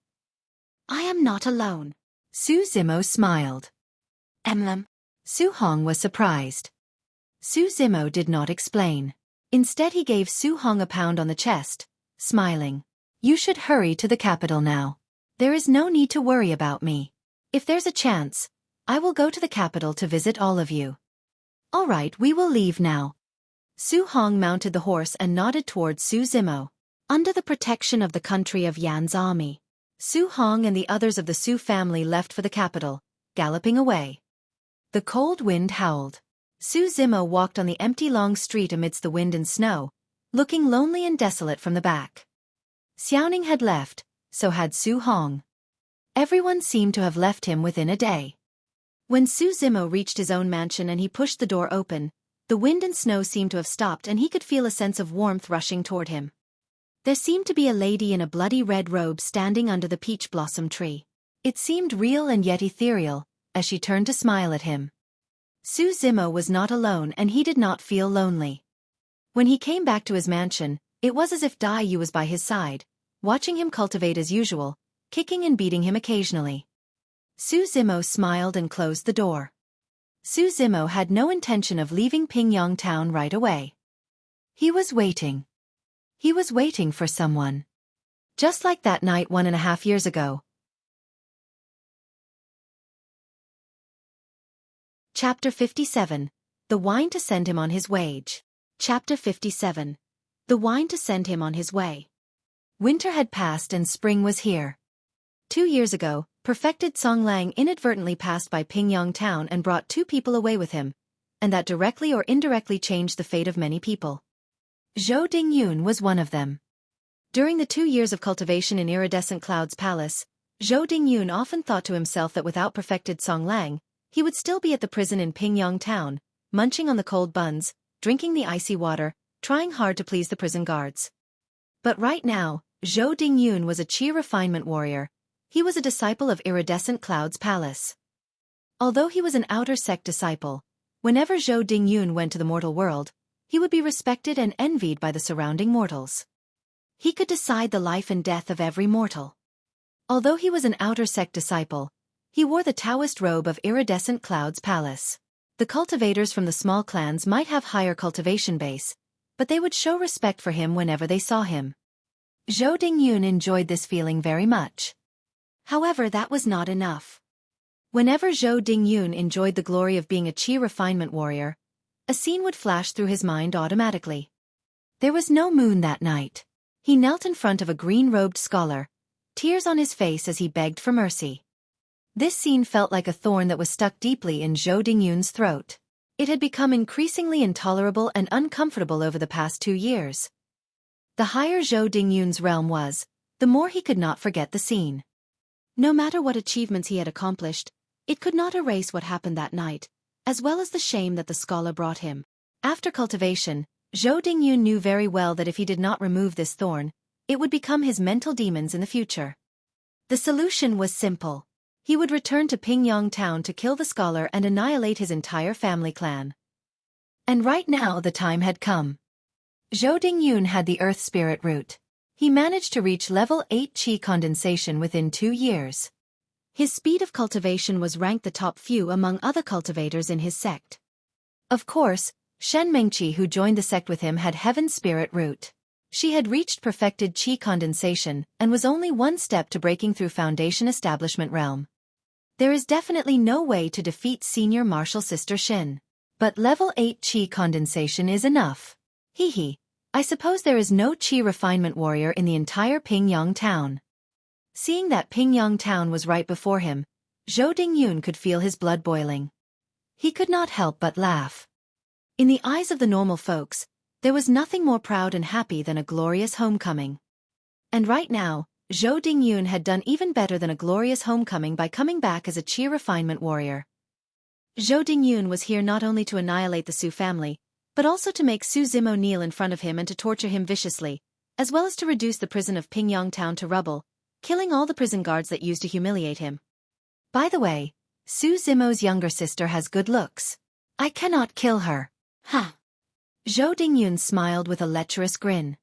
"I am not alone." Su Zimo smiled. Su Hong was surprised. Su Zimo did not explain. Instead he gave Su Hong a pound on the chest, smiling. "You should hurry to the capital now. There is no need to worry about me. If there's a chance, I will go to the capital to visit all of you." "All right, we will leave now." Su Hong mounted the horse and nodded towards Su Zimo. Under the protection of the country of Yan's army, Su Hong and the others of the Su family left for the capital, galloping away. The cold wind howled. Su Zimo walked on the empty long street amidst the wind and snow, looking lonely and desolate from the back. Xiaoning had left, so had Su Hong. Everyone seemed to have left him within a day. When Su Zimo reached his own mansion and he pushed the door open, the wind and snow seemed to have stopped and he could feel a sense of warmth rushing toward him. There seemed to be a lady in a bloody red robe standing under the peach blossom tree. It seemed real and yet ethereal, as she turned to smile at him. Su Zimo was not alone and he did not feel lonely. When he came back to his mansion, it was as if Dai Yu was by his side, watching him cultivate as usual, kicking and beating him occasionally. Su Zimo smiled and closed the door. Su Zimo had no intention of leaving Pingyang town right away. He was waiting. He was waiting for someone. Just like that night 1.5 years ago. Chapter 57. The wine to send him on his way. Chapter 57. The wine to send him on his way. Winter had passed and spring was here. 2 years ago, perfected Song Lang inadvertently passed by Pingyang town and brought 2 people away with him, and that directly or indirectly changed the fate of many people. Zhou Dingyun was one of them. During the 2 years of cultivation in Iridescent Cloud's palace, Zhou Dingyun often thought to himself that without perfected Song Lang, he would still be at the prison in Pingyang town, munching on the cold buns, drinking the icy water, trying hard to please the prison guards. But right now, Zhou Dingyun was a Qi refinement warrior. He was a disciple of Iridescent Cloud's palace. Although he was an outer sect disciple, whenever Zhou Dingyun went to the mortal world, he would be respected and envied by the surrounding mortals. He could decide the life and death of every mortal. Although he was an outer sect disciple, he wore the Taoist robe of Iridescent Cloud's palace. The cultivators from the small clans might have higher cultivation base, but they would show respect for him whenever they saw him. Zhou Dingyun enjoyed this feeling very much. However, that was not enough. Whenever Zhou Dingyun enjoyed the glory of being a Qi refinement warrior, a scene would flash through his mind automatically. There was no moon that night. He knelt in front of a green-robed scholar, tears on his face as he begged for mercy. This scene felt like a thorn that was stuck deeply in Zhou Dingyun's throat. It had become increasingly intolerable and uncomfortable over the past 2 years. The higher Zhou Dingyun's realm was, the more he could not forget the scene. No matter what achievements he had accomplished, it could not erase what happened that night, as well as the shame that the scholar brought him. After cultivation, Zhou Dingyun knew very well that if he did not remove this thorn, it would become his mental demons in the future. The solution was simple. He would return to Pingyang town to kill the scholar and annihilate his entire family clan. And right now the time had come. Zhou Dingyun had the earth spirit root. He managed to reach level 8 Qi condensation within 2 years. His speed of cultivation was ranked the top few among other cultivators in his sect. Of course, Shen Mengqi, who joined the sect with him, had heaven spirit root. She had reached perfected Qi condensation and was only 1 step to breaking through Foundation Establishment realm. There is definitely no way to defeat senior martial sister Shin. But level 8 Qi condensation is enough. Hee. I suppose there is no Qi refinement warrior in the entire Pingyang town. Seeing that Pingyang town was right before him, Zhou Dingyun could feel his blood boiling. He could not help but laugh. In the eyes of the normal folks, there was nothing more proud and happy than a glorious homecoming. And right now, Zhou Dingyun had done even better than a glorious homecoming by coming back as a Qi refinement warrior. Zhou Dingyun was here not only to annihilate the Su family, but also to make Su Zimo kneel in front of him and to torture him viciously, as well as to reduce the prison of Pingyang Town to rubble, killing all the prison guards that used to humiliate him. By the way, Su Zimo's younger sister has good looks. I cannot kill her. Ha! Zhou Dingyun smiled with a lecherous grin.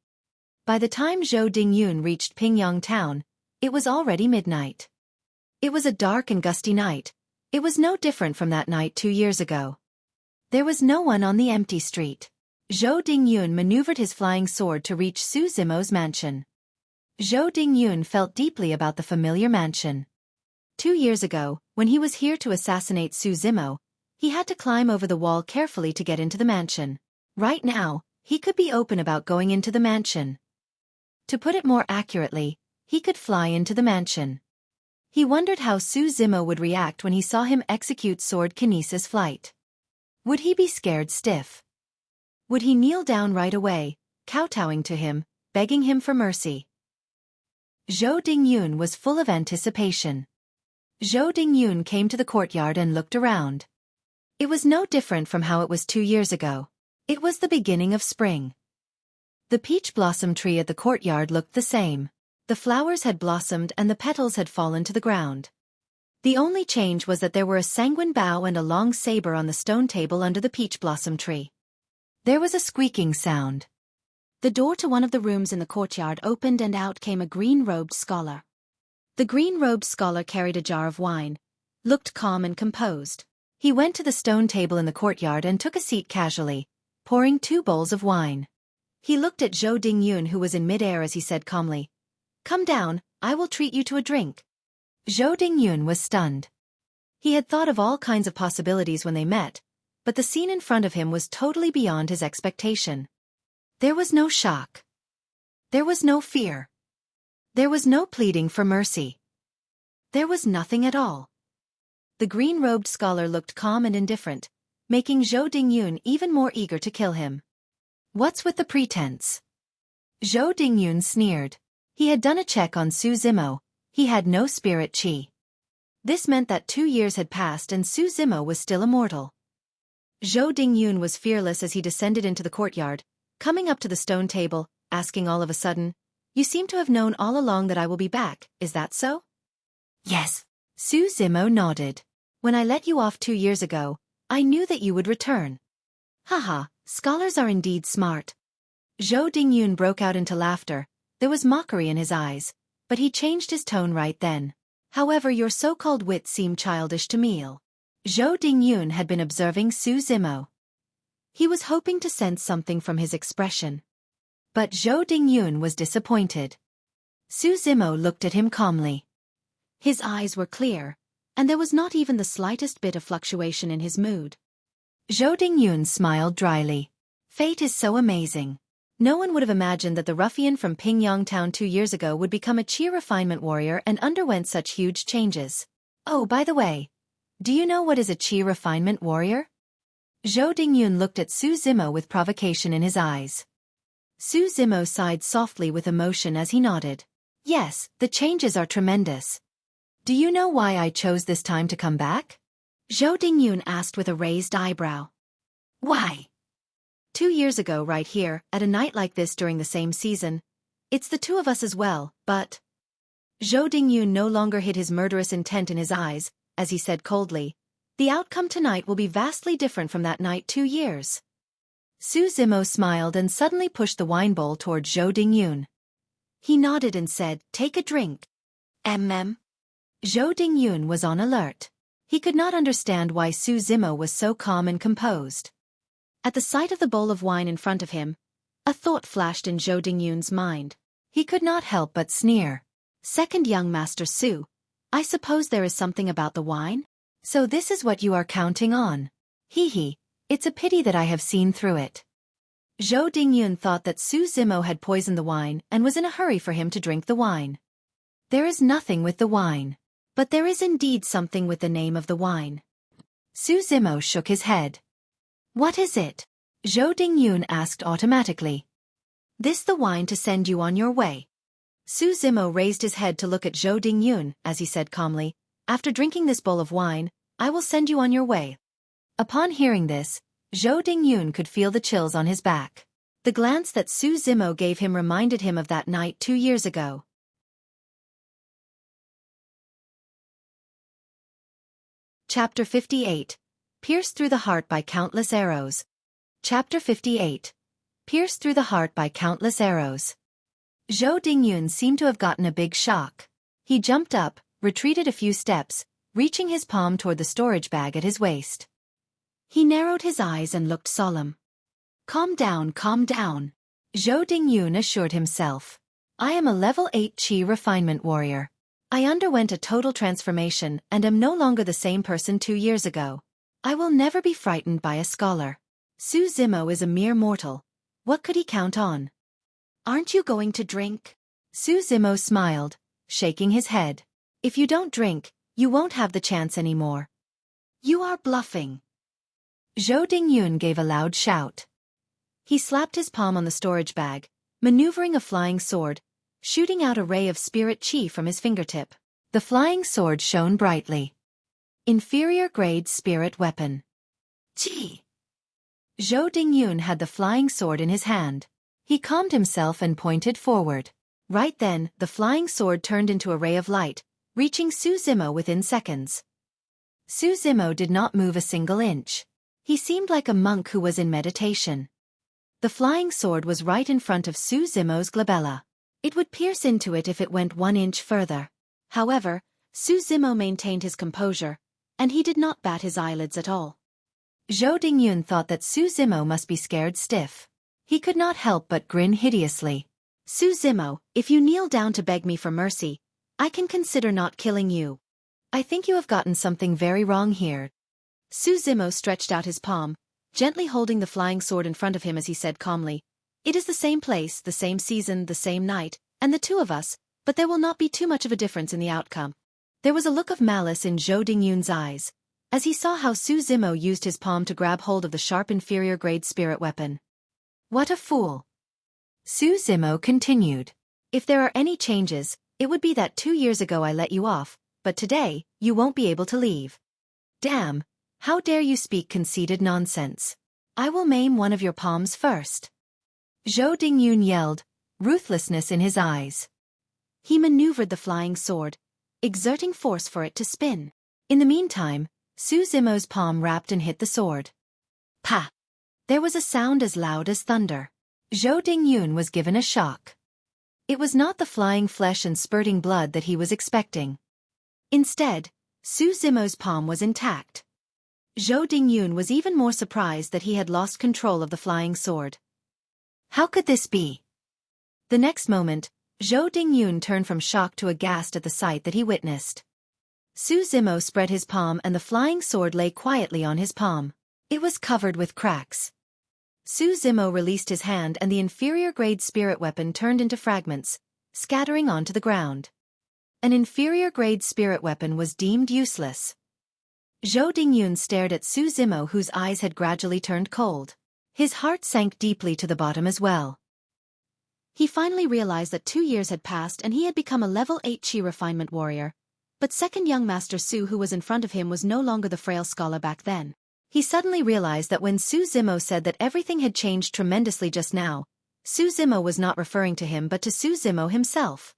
By the time Zhou Dingyun reached Pingyang Town, it was already midnight. It was a dark and gusty night. It was no different from that night 2 years ago. There was no one on the empty street. Zhou Dingyun maneuvered his flying sword to reach Su Zimo's mansion. Zhou Dingyun felt deeply about the familiar mansion. 2 years ago, when he was here to assassinate Su Zimo, he had to climb over the wall carefully to get into the mansion. Right now, he could be open about going into the mansion. To put it more accurately, he could fly into the mansion. He wondered how Su Zimo would react when he saw him execute sword kinesis flight. Would he be scared stiff? Would he kneel down right away, kowtowing to him, begging him for mercy? Zhou Dingyun was full of anticipation. Zhou Dingyun came to the courtyard and looked around. It was no different from how it was 2 years ago. It was the beginning of spring. The peach blossom tree at the courtyard looked the same. The flowers had blossomed and the petals had fallen to the ground. The only change was that there were a sanguine bough and a long saber on the stone table under the peach blossom tree. There was a squeaking sound. The door to one of the rooms in the courtyard opened and out came a green-robed scholar. The green-robed scholar carried a jar of wine, looked calm and composed. He went to the stone table in the courtyard and took a seat casually, pouring 2 bowls of wine. He looked at Zhou Dingyun who was in mid-air as he said calmly, "Come down, I will treat you to a drink." Zhou Dingyun was stunned. He had thought of all kinds of possibilities when they met, but the scene in front of him was totally beyond his expectation. There was no shock. There was no fear. There was no pleading for mercy. There was nothing at all. The green-robed scholar looked calm and indifferent, making Zhou Dingyun even more eager to kill him. What's with the pretense? Zhou Dingyun sneered. He had done a check on Su Zimo. He had no spirit chi. This meant that 2 years had passed and Su Zimo was still immortal. Zhou Dingyun was fearless as he descended into the courtyard, coming up to the stone table, asking all of a sudden, "You seem to have known all along that I will be back, is that so?" "Yes." Su Zimo nodded. "When I let you off 2 years ago, I knew that you would return." "Haha, scholars are indeed smart." Zhou Dingyun broke out into laughter. There was mockery in his eyes, but he changed his tone right then. "However, your so-called wits seem childish to me." Zhou Dingyun had been observing Su Zimo. He was hoping to sense something from his expression. But Zhou Dingyun was disappointed. Su Zimo looked at him calmly. His eyes were clear, and there was not even the slightest bit of fluctuation in his mood. Zhou Dingyun smiled dryly. Fate is so amazing. No one would have imagined that the ruffian from Pingyang Town 2 years ago would become a chi refinement warrior and underwent such huge changes. Oh, by the way, do you know what is a chi refinement warrior? Zhou Dingyun looked at Su Zimo with provocation in his eyes. Su Zimo sighed softly with emotion as he nodded. Yes, the changes are tremendous. Do you know why I chose this time to come back? Zhou Dingyun asked with a raised eyebrow. Why? 2 years ago right here, at a night like this during the same season. It's the 2 of us as well, but... Zhou Dingyun no longer hid his murderous intent in his eyes, as he said coldly, the outcome tonight will be vastly different from that night 2 years. Su Zimo smiled and suddenly pushed the wine bowl toward Zhou Dingyun. He nodded and said, "Take a drink." Zhou Dingyun was on alert. He could not understand why Su Zimo was so calm and composed. At the sight of the bowl of wine in front of him, a thought flashed in Zhou Dingyun's mind. He could not help but sneer. Second young Master Su, I suppose there is something about the wine? So this is what you are counting on. Hee, it's a pity that I have seen through it. Zhou Dingyun thought that Su Zimo had poisoned the wine and was in a hurry for him to drink the wine. There is nothing with the wine. But there is indeed something with the name of the wine. Su Zimo shook his head. What is it? Zhou Dingyun asked automatically. This the wine to send you on your way. Su Zimo raised his head to look at Zhou Dingyun as he said calmly, after drinking this bowl of wine, I will send you on your way. Upon hearing this, Zhou Dingyun could feel the chills on his back. The glance that Su Zimo gave him reminded him of that night 2 years ago. Chapter 58. Pierced through the heart by countless arrows. Chapter 58. Pierced through the heart by countless arrows. Zhou Dingyun seemed to have gotten a big shock. He jumped up, retreated a few steps, reaching his palm toward the storage bag at his waist. He narrowed his eyes and looked solemn. Calm down, Zhou Dingyun assured himself. I am a level 8 Qi refinement warrior. I underwent a total transformation and am no longer the same person 2 years ago. I will never be frightened by a scholar. Su Zimo is a mere mortal. What could he count on? Aren't you going to drink? Su Zimo smiled, shaking his head. If you don't drink, you won't have the chance anymore. You are bluffing. Zhou Dingyun gave a loud shout. He slapped his palm on the storage bag, maneuvering a flying sword, shooting out a ray of spirit qi from his fingertip. The flying sword shone brightly. Inferior grade spirit weapon. Qi. Zhou Dingyun had the flying sword in his hand. He calmed himself and pointed forward. Right then, the flying sword turned into a ray of light, reaching Su Zimo within seconds. Su Zimo did not move a single inch. He seemed like a monk who was in meditation. The flying sword was right in front of Su Zimo's glabella. It would pierce into it if it went 1 inch further. However, Su Zimo maintained his composure, and he did not bat his eyelids at all. Zhou Dingyun thought that Su Zimo must be scared stiff. He could not help but grin hideously. Su Zimo, if you kneel down to beg me for mercy, I can consider not killing you. I think you have gotten something very wrong here. Su Zimo stretched out his palm, gently holding the flying sword in front of him as he said calmly, It is the same place, the same season, the same night, and the two of us, but there will not be too much of a difference in the outcome. There was a look of malice in Zhou Dingyun's eyes, as he saw how Su Zimo used his palm to grab hold of the sharp inferior grade spirit weapon. What a fool! Su Zimo continued. If there are any changes, it would be that 2 years ago I let you off, but today, you won't be able to leave. Damn! How dare you speak conceited nonsense? I will maim one of your palms first. Zhou Dingyun yelled, ruthlessness in his eyes. He maneuvered the flying sword, exerting force for it to spin. In the meantime, Su Zimo's palm rapped and hit the sword. Pa! There was a sound as loud as thunder. Zhou Dingyun was given a shock. It was not the flying flesh and spurting blood that he was expecting. Instead, Su Zimo's palm was intact. Zhou Dingyun was even more surprised that he had lost control of the flying sword. How could this be? The next moment, Zhou Dingyun turned from shock to aghast at the sight that he witnessed. Su Zimo spread his palm and the flying sword lay quietly on his palm. It was covered with cracks. Su Zimo released his hand and the inferior-grade spirit weapon turned into fragments, scattering onto the ground. An inferior-grade spirit weapon was deemed useless. Zhou Dingyun stared at Su Zimo, whose eyes had gradually turned cold. His heart sank deeply to the bottom as well. He finally realized that 2 years had passed and he had become a level 8 Qi refinement warrior. But second young Master Su, who was in front of him, was no longer the frail scholar back then. He suddenly realized that when Su Zimo said that everything had changed tremendously just now, Su Zimo was not referring to him but to Su Zimo himself.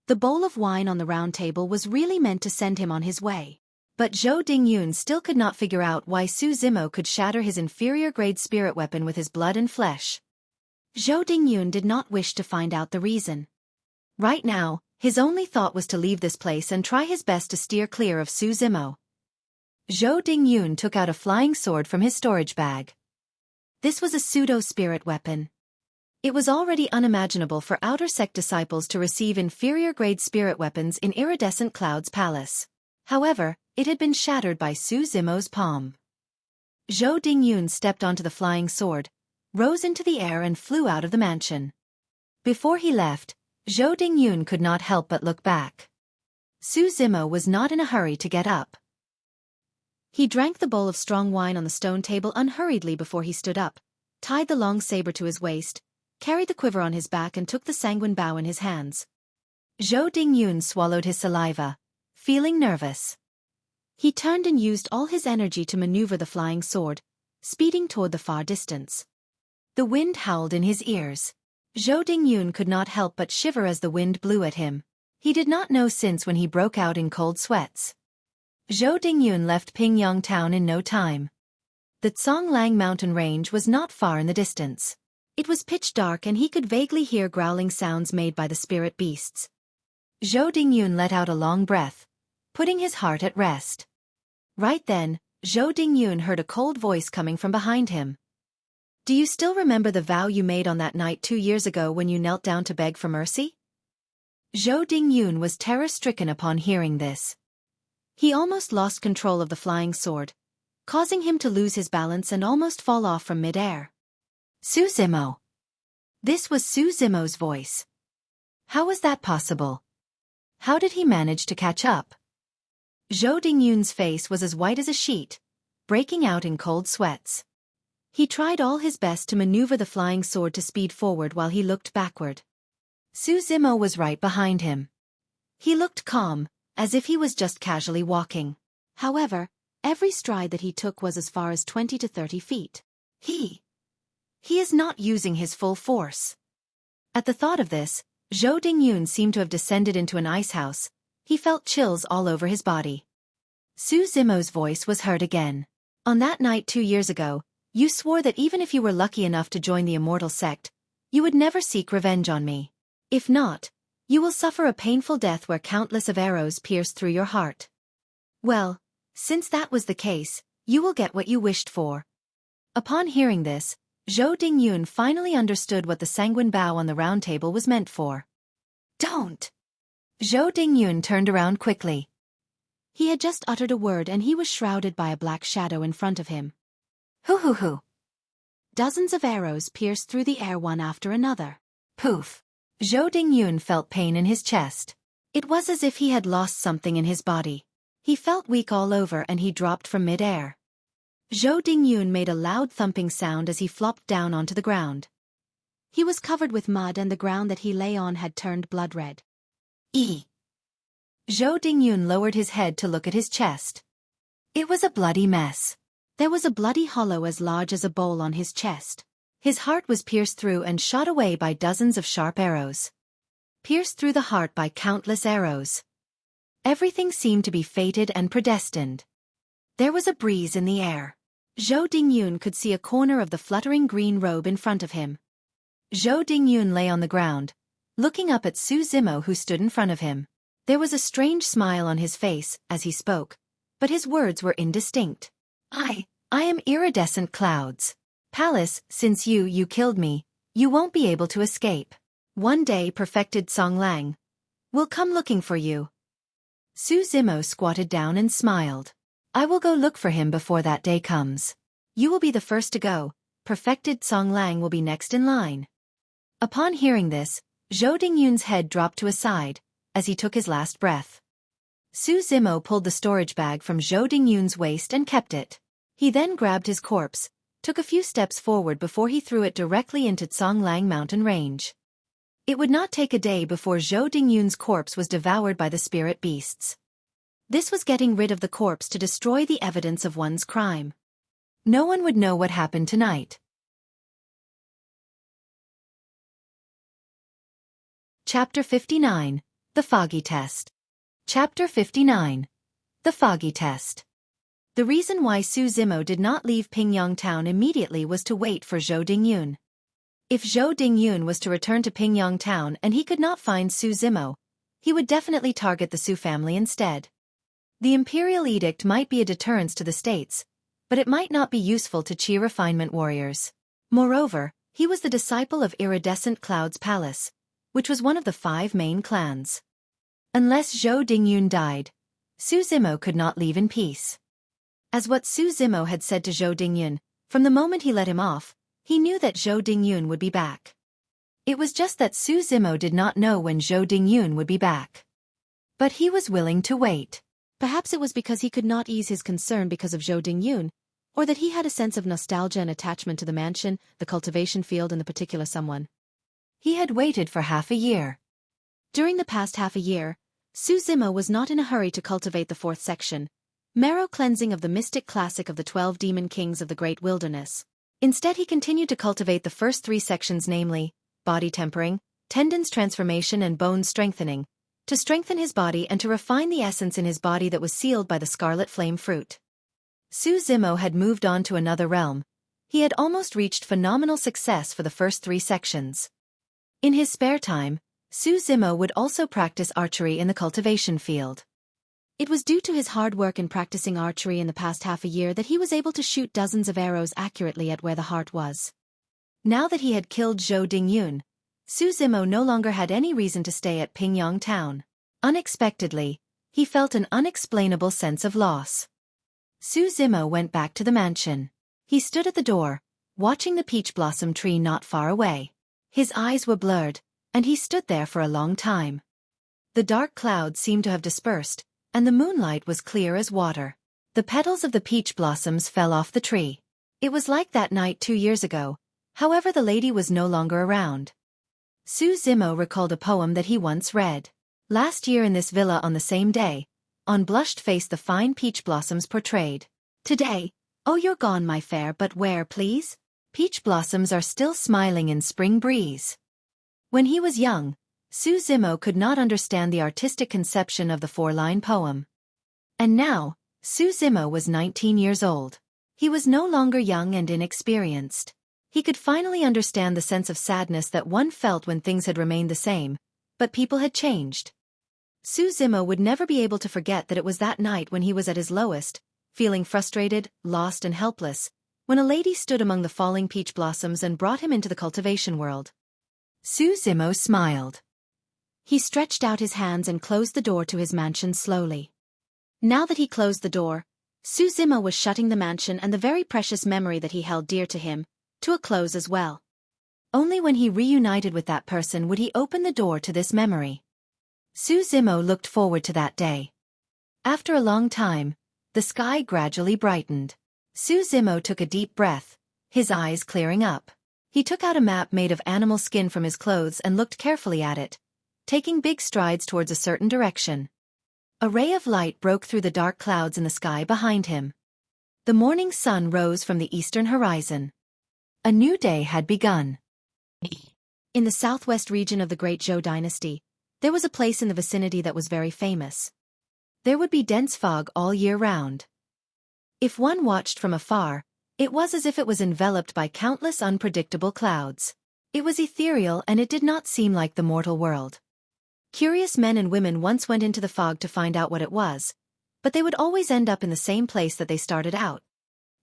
The bowl of wine on the round table was really meant to send him on his way. But Zhou Dingyun still could not figure out why Su Zimo could shatter his inferior-grade spirit weapon with his blood and flesh. Zhou Dingyun did not wish to find out the reason. Right now, his only thought was to leave this place and try his best to steer clear of Su Zimo. Zhou Dingyun took out a flying sword from his storage bag. This was a pseudo-spirit weapon. It was already unimaginable for outer sect disciples to receive inferior-grade spirit weapons in Iridescent Cloud's palace. However, it had been shattered by Su Zimo's palm. Zhou Dingyun stepped onto the flying sword, rose into the air and flew out of the mansion. Before he left, Zhou Dingyun could not help but look back. Su Zimo was not in a hurry to get up. He drank the bowl of strong wine on the stone table unhurriedly before he stood up, tied the long saber to his waist, carried the quiver on his back and took the sanguine bow in his hands. Zhou Dingyun swallowed his saliva, feeling nervous. He turned and used all his energy to maneuver the flying sword, speeding toward the far distance. The wind howled in his ears. Zhou Dingyun could not help but shiver as the wind blew at him. He did not know since when he broke out in cold sweats. Zhou Dingyun left Pingyang town in no time. The Zhonglang mountain range was not far in the distance. It was pitch dark and he could vaguely hear growling sounds made by the spirit beasts. Zhou Dingyun let out a long breath, putting his heart at rest. Right then, Zhou Dingyun heard a cold voice coming from behind him. "Do you still remember the vow you made on that night 2 years ago when you knelt down to beg for mercy?" Zhou Dingyun was terror-stricken upon hearing this. He almost lost control of the flying sword, causing him to lose his balance and almost fall off from mid-air. "Su Zimo." This was Su Zimo's voice. How was that possible? How did he manage to catch up? Zhou Dingyun's face was as white as a sheet, breaking out in cold sweats. He tried all his best to maneuver the flying sword to speed forward while he looked backward. Su Zimo was right behind him. He looked calm, as if he was just casually walking. However, every stride that he took was as far as 20 to 30 feet. He is not using his full force. At the thought of this, Zhou Dingyun seemed to have descended into an icehouse. He felt chills all over his body. Su Zimo's voice was heard again. "On that night 2 years ago, you swore that even if you were lucky enough to join the immortal sect, you would never seek revenge on me. If not, you will suffer a painful death where countless of arrows pierce through your heart. Well, since that was the case, you will get what you wished for." Upon hearing this, Zhou Dingyun finally understood what the sanguine bow on the round table was meant for. "Don't!" Zhou Dingyun turned around quickly. He had just uttered a word and he was shrouded by a black shadow in front of him. Hoo. Dozens of arrows pierced through the air one after another. Poof! Zhou Dingyun felt pain in his chest. It was as if he had lost something in his body. He felt weak all over and he dropped from mid-air. Zhou Dingyun made a loud thumping sound as he flopped down onto the ground. He was covered with mud and the ground that he lay on had turned blood red. Zhou Dingyun lowered his head to look at his chest. It was a bloody mess. There was a bloody hollow as large as a bowl on his chest. His heart was pierced through and shot away by dozens of sharp arrows. Pierced through the heart by countless arrows. Everything seemed to be fated and predestined. There was a breeze in the air. Zhou Dingyun could see a corner of the fluttering green robe in front of him. Zhou Dingyun lay on the ground, looking up at Su Zimo who stood in front of him. There was a strange smile on his face as he spoke, but his words were indistinct. I am iridescent clouds. Palace, since you killed me, you won't be able to escape. One day perfected Zhonglang will come looking for you." Su Zimo squatted down and smiled. "I will go look for him before that day comes. You will be the first to go, perfected Zhonglang will be next in line." Upon hearing this, Zhou Dingyun's head dropped to a side, as he took his last breath. Su Zimo pulled the storage bag from Zhou Dingyun's waist and kept it. He then grabbed his corpse, took a few steps forward before he threw it directly into Zhonglang mountain range. It would not take a day before Zhou Dingyun's corpse was devoured by the spirit beasts. This was getting rid of the corpse to destroy the evidence of one's crime. No one would know what happened tonight. Chapter 59, The Foggy Test. Chapter 59, The Foggy Test. The reason why Su Zimo did not leave Pingyang town immediately was to wait for Zhou Dingyun. If Zhou Dingyun was to return to Pingyang town and he could not find Su Zimo, he would definitely target the Su family instead. The imperial edict might be a deterrence to the states, but it might not be useful to Qi refinement warriors. Moreover, he was the disciple of Iridescent Cloud's palace, which was one of the 5 main clans. Unless Zhou Dingyun died, Su Zimo could not leave in peace. As what Su Zimo had said to Zhou Dingyun, from the moment he let him off, he knew that Zhou Dingyun would be back. It was just that Su Zimo did not know when Zhou Dingyun would be back. But he was willing to wait. Perhaps it was because he could not ease his concern because of Zhou Dingyun, or that he had a sense of nostalgia and attachment to the mansion, the cultivation field and the particular someone. He had waited for half a year. During the past half a year, Su Zimo was not in a hurry to cultivate the 4th section, marrow cleansing of the mystic classic of the 12 demon kings of the great wilderness. Instead he continued to cultivate the first 3 sections, namely, body tempering, tendons transformation and bones strengthening, to strengthen his body and to refine the essence in his body that was sealed by the scarlet flame fruit. Su Zimo had moved on to another realm. He had almost reached phenomenal success for the first 3 sections. In his spare time, Su Zimo would also practice archery in the cultivation field. It was due to his hard work in practicing archery in the past half a year that he was able to shoot dozens of arrows accurately at where the heart was. Now that he had killed Zhou Dingyun, Su Zimo no longer had any reason to stay at Pingyang town. Unexpectedly, he felt an unexplainable sense of loss. Su Zimo went back to the mansion. He stood at the door, watching the peach blossom tree not far away. His eyes were blurred, and he stood there for a long time. The dark clouds seemed to have dispersed, and the moonlight was clear as water. The petals of the peach blossoms fell off the tree. It was like that night 2 years ago, however the lady was no longer around. Su Zimo recalled a poem that he once read. Last year in this villa on the same day, on blushed face the fine peach blossoms portrayed. Today, oh you're gone my fair, but where please? Peach blossoms are still smiling in spring breeze. When he was young, Su Zimo could not understand the artistic conception of the 4-line poem. And now, Su Zimo was 19 years old. He was no longer young and inexperienced. He could finally understand the sense of sadness that one felt when things had remained the same, but people had changed. Su Zimo would never be able to forget that it was that night when he was at his lowest, feeling frustrated, lost and helpless, when a lady stood among the falling peach blossoms and brought him into the cultivation world. Su Zimo smiled. He stretched out his hands and closed the door to his mansion slowly. Now that he closed the door, Su Zimo was shutting the mansion and the very precious memory that he held dear to him, to a close as well. Only when he reunited with that person would he open the door to this memory. Su Zimo looked forward to that day. After a long time, the sky gradually brightened. Su Zimo took a deep breath, his eyes clearing up. He took out a map made of animal skin from his clothes and looked carefully at it, taking big strides towards a certain direction. A ray of light broke through the dark clouds in the sky behind him. The morning sun rose from the eastern horizon. A new day had begun. In the southwest region of the Great Zhou dynasty, there was a place in the vicinity that was very famous. There would be dense fog all year round. If one watched from afar, it was as if it was enveloped by countless unpredictable clouds. It was ethereal and it did not seem like the mortal world. Curious men and women once went into the fog to find out what it was, but they would always end up in the same place that they started out.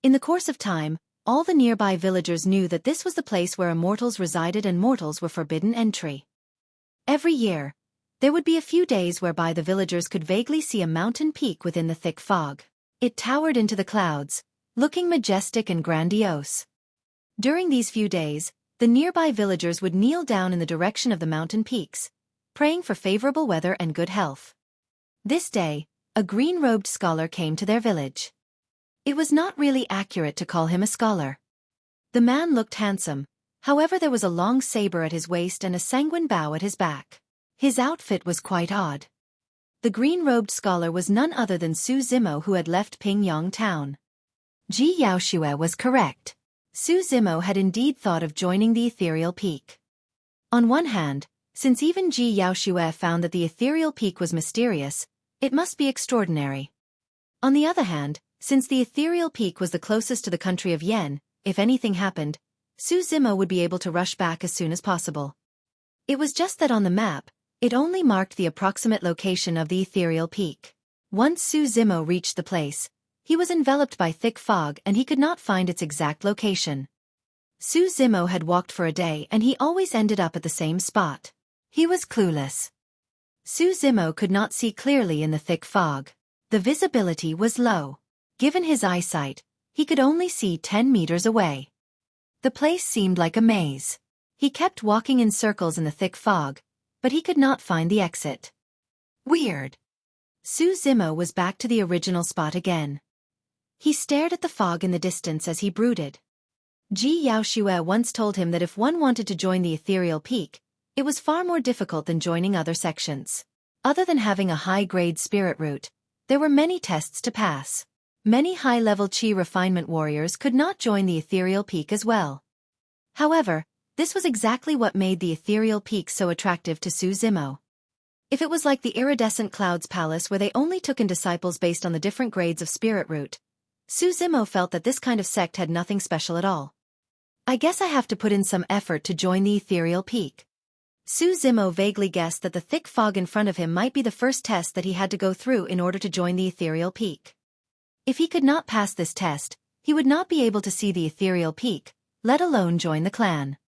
In the course of time, all the nearby villagers knew that this was the place where immortals resided and mortals were forbidden entry. Every year, there would be a few days whereby the villagers could vaguely see a mountain peak within the thick fog. It towered into the clouds, looking majestic and grandiose. During these few days, the nearby villagers would kneel down in the direction of the mountain peaks, praying for favorable weather and good health. This day, a green-robed scholar came to their village. It was not really accurate to call him a scholar. The man looked handsome, however there was a long saber at his waist and a sanguine bow at his back. His outfit was quite odd. The green-robed scholar was none other than Su Zimo, who had left Pingyang town. Ji Yaoxue was correct. Su Zimo had indeed thought of joining the ethereal peak. On one hand, since even Ji Yaoxue found that the ethereal peak was mysterious, it must be extraordinary. On the other hand, since the ethereal peak was the closest to the country of Yen, if anything happened, Su Zimo would be able to rush back as soon as possible. It was just that on the map, it only marked the approximate location of the ethereal peak. Once Su Zimo reached the place, he was enveloped by thick fog and he could not find its exact location. Su Zimo had walked for a day and he always ended up at the same spot. He was clueless. Su Zimo could not see clearly in the thick fog. The visibility was low. Given his eyesight, he could only see 10 meters away. The place seemed like a maze. He kept walking in circles in the thick fog, but he could not find the exit. Weird. Su Zimo was back to the original spot again. He stared at the fog in the distance as he brooded. Ji Yaoxue once told him that if one wanted to join the ethereal peak, it was far more difficult than joining other sections. Other than having a high-grade spirit root, There were many tests to pass. Many high-level Qi refinement warriors could not join the ethereal peak as well. However, this was exactly what made the ethereal peak so attractive to Su Zimo. If it was like the iridescent clouds palace where they only took in disciples based on the different grades of spirit root, Su Zimo felt that this kind of sect had nothing special at all. I guess I have to put in some effort to join the ethereal peak. Su Zimo vaguely guessed that the thick fog in front of him might be the first test that he had to go through in order to join the ethereal peak. If he could not pass this test, he would not be able to see the ethereal peak, let alone join the clan.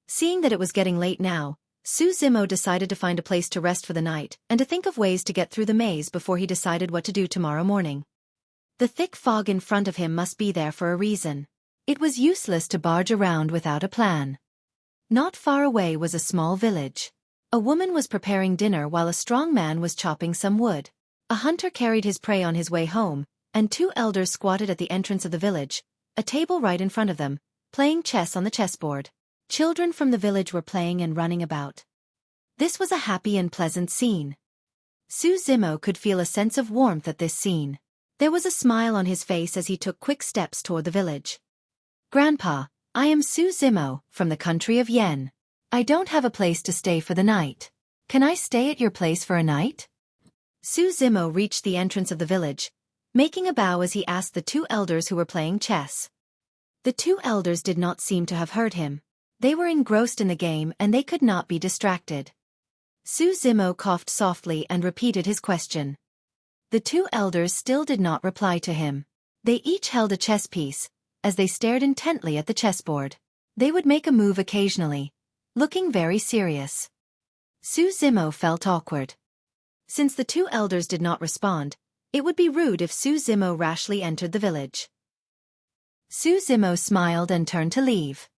Seeing that it was getting late now, Su Zimo decided to find a place to rest for the night and to think of ways to get through the maze before he decided what to do tomorrow morning. The thick fog in front of him must be there for a reason. It was useless to barge around without a plan. Not far away was a small village. A woman was preparing dinner while a strong man was chopping some wood. A hunter carried his prey on his way home, and two elders squatted at the entrance of the village, a table right in front of them, playing chess on the chessboard. Children from the village were playing and running about. This was a happy and pleasant scene. Su Zimo could feel a sense of warmth at this scene. There was a smile on his face as he took quick steps toward the village. Grandpa, I am Su Zimo, from the country of Yen. I don't have a place to stay for the night. Can I stay at your place for a night? Su Zimo reached the entrance of the village, making a bow as he asked the two elders who were playing chess. The two elders did not seem to have heard him. They were engrossed in the game and they could not be distracted. Su Zimo coughed softly and repeated his question. The two elders still did not reply to him. They each held a chess piece, as they stared intently at the chessboard. They would make a move occasionally, looking very serious. Su Zimo felt awkward. Since the two elders did not respond, it would be rude if Su Zimo rashly entered the village. Su Zimo smiled and turned to leave.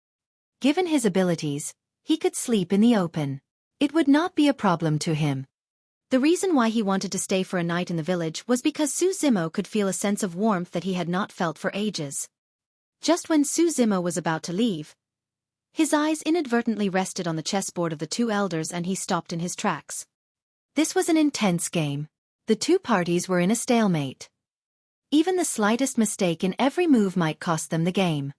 Given his abilities, he could sleep in the open. It would not be a problem to him. The reason why he wanted to stay for a night in the village was because Su Zimo could feel a sense of warmth that he had not felt for ages. Just when Su Zimo was about to leave, his eyes inadvertently rested on the chessboard of the two elders and he stopped in his tracks. This was an intense game. The two parties were in a stalemate. Even the slightest mistake in every move might cost them the game.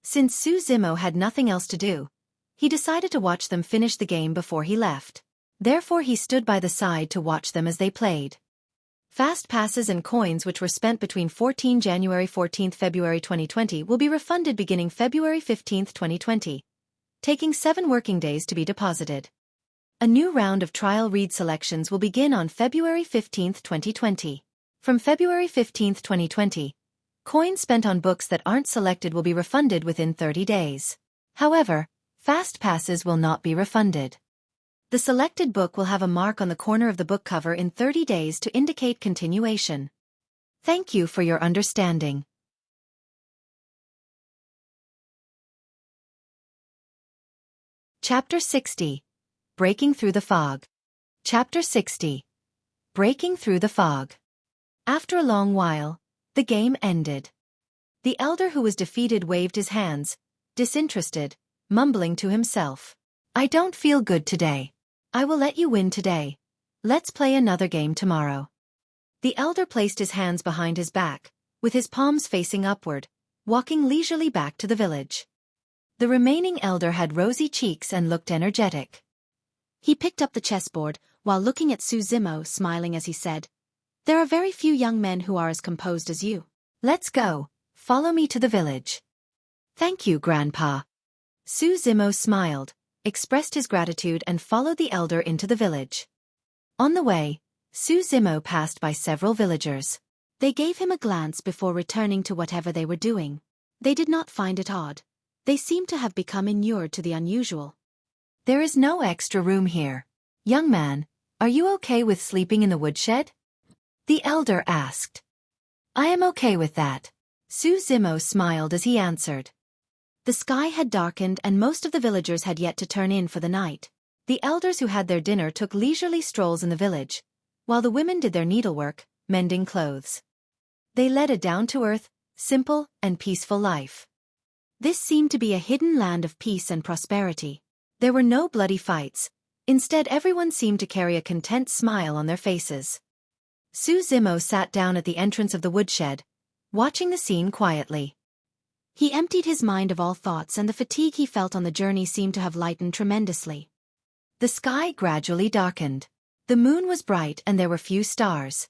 Since Su Zimo had nothing else to do, he decided to watch them finish the game before he left. Therefore he stood by the side to watch them as they played. Fast passes and coins which were spent between 14 January 14 February 2020 will be refunded beginning February 15, 2020, taking 7 working days to be deposited. A new round of trial read selections will begin on February 15, 2020. From February 15, 2020, coins spent on books that aren't selected will be refunded within 30 days. However, fast passes will not be refunded. The selected book will have a mark on the corner of the book cover in 30 days to indicate continuation. Thank you for your understanding. Chapter 60. Breaking Through the Fog. Chapter 60. Breaking Through the Fog. After a long while, the game ended. The elder who was defeated waved his hands, disinterested, mumbling to himself. I don't feel good today. I will let you win today. Let's play another game tomorrow. The elder placed his hands behind his back, with his palms facing upward, walking leisurely back to the village. The remaining elder had rosy cheeks and looked energetic. He picked up the chessboard, while looking at Su Zimo, smiling as he said, There are very few young men who are as composed as you. Let's go. Follow me to the village. Thank you, Grandpa. Su Zimo smiled, expressed his gratitude and followed the elder into the village. On the way, Su Zimo passed by several villagers. They gave him a glance before returning to whatever they were doing. They did not find it odd. They seemed to have become inured to the unusual. There is no extra room here. Young man, are you okay with sleeping in the woodshed? The elder asked. I am okay with that. Su Zimo smiled as he answered. The sky had darkened and most of the villagers had yet to turn in for the night. The elders who had their dinner took leisurely strolls in the village, while the women did their needlework, mending clothes. They led a down-to-earth, simple, and peaceful life. This seemed to be a hidden land of peace and prosperity. There were no bloody fights. Instead, everyone seemed to carry a content smile on their faces. Su Zimo sat down at the entrance of the woodshed, watching the scene quietly. He emptied his mind of all thoughts, and the fatigue he felt on the journey seemed to have lightened tremendously. The sky gradually darkened. The moon was bright and there were few stars.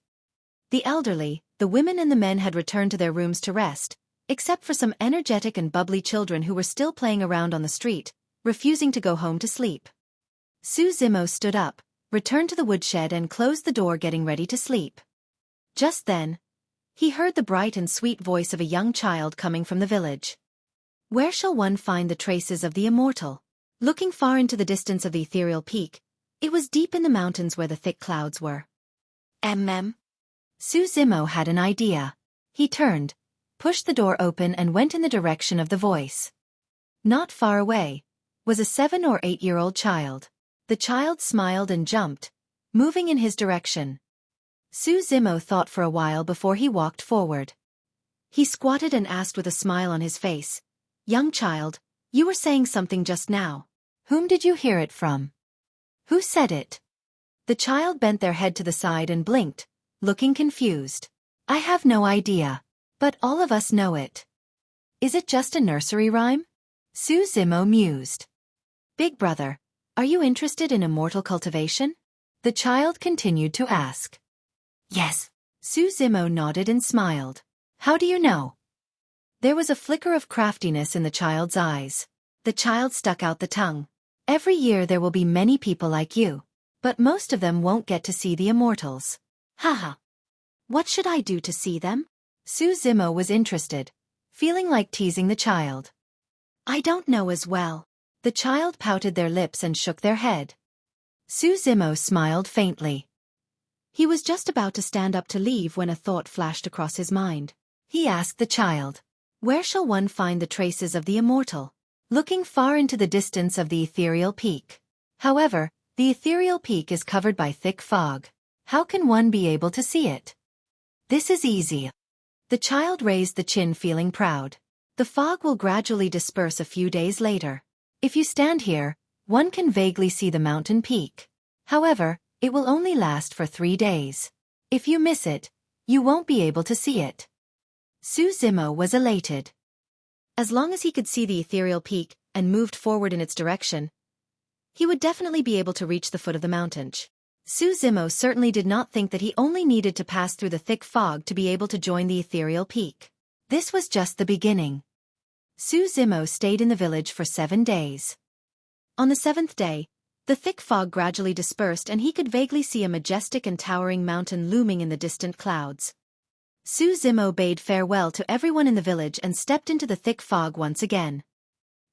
The elderly, the women and the men had returned to their rooms to rest, except for some energetic and bubbly children who were still playing around on the street, refusing to go home to sleep. Su Zimo stood up, returned to the woodshed and closed the door, getting ready to sleep. Just then, he heard the bright and sweet voice of a young child coming from the village. Where shall one find the traces of the immortal? Looking far into the distance of the ethereal peak, it was deep in the mountains where the thick clouds were. Su Zimo had an idea. He turned, pushed the door open and went in the direction of the voice. Not far away was a 7 or 8-year-old child. The child smiled and jumped, moving in his direction. Su Zimo thought for a while before he walked forward. He squatted and asked with a smile on his face, "Young child, you were saying something just now. Whom did you hear it from? Who said it?" The child bent their head to the side and blinked, looking confused. "I have no idea, but all of us know it. Is it just a nursery rhyme?" Su Zimo mused. "Big brother, are you interested in immortal cultivation?" The child continued to ask. "Yes." Su Zimo nodded and smiled. "How do you know?" There was a flicker of craftiness in the child's eyes. The child stuck out the tongue. "Every year there will be many people like you, but most of them won't get to see the immortals." "Haha. What should I do to see them?" Su Zimo was interested, feeling like teasing the child. "I don't know as well." The child pouted their lips and shook their head. Su Zimo smiled faintly. He was just about to stand up to leave when a thought flashed across his mind. He asked the child, "Where shall one find the traces of the immortal?" Looking far into the distance of the ethereal peak. However, the ethereal peak is covered by thick fog. How can one be able to see it? "This is easy." The child raised the chin, feeling proud. "The fog will gradually disperse a few days later. If you stand here, one can vaguely see the mountain peak. However, it will only last for 3 days. If you miss it, you won't be able to see it." Su Zimo was elated. As long as he could see the ethereal peak and moved forward in its direction, he would definitely be able to reach the foot of the mountain. Su Zimo certainly did not think that he only needed to pass through the thick fog to be able to join the ethereal peak. This was just the beginning. Su Zimo stayed in the village for 7 days. On the 7th day, the thick fog gradually dispersed and he could vaguely see a majestic and towering mountain looming in the distant clouds. Su Zimo bade farewell to everyone in the village and stepped into the thick fog once again.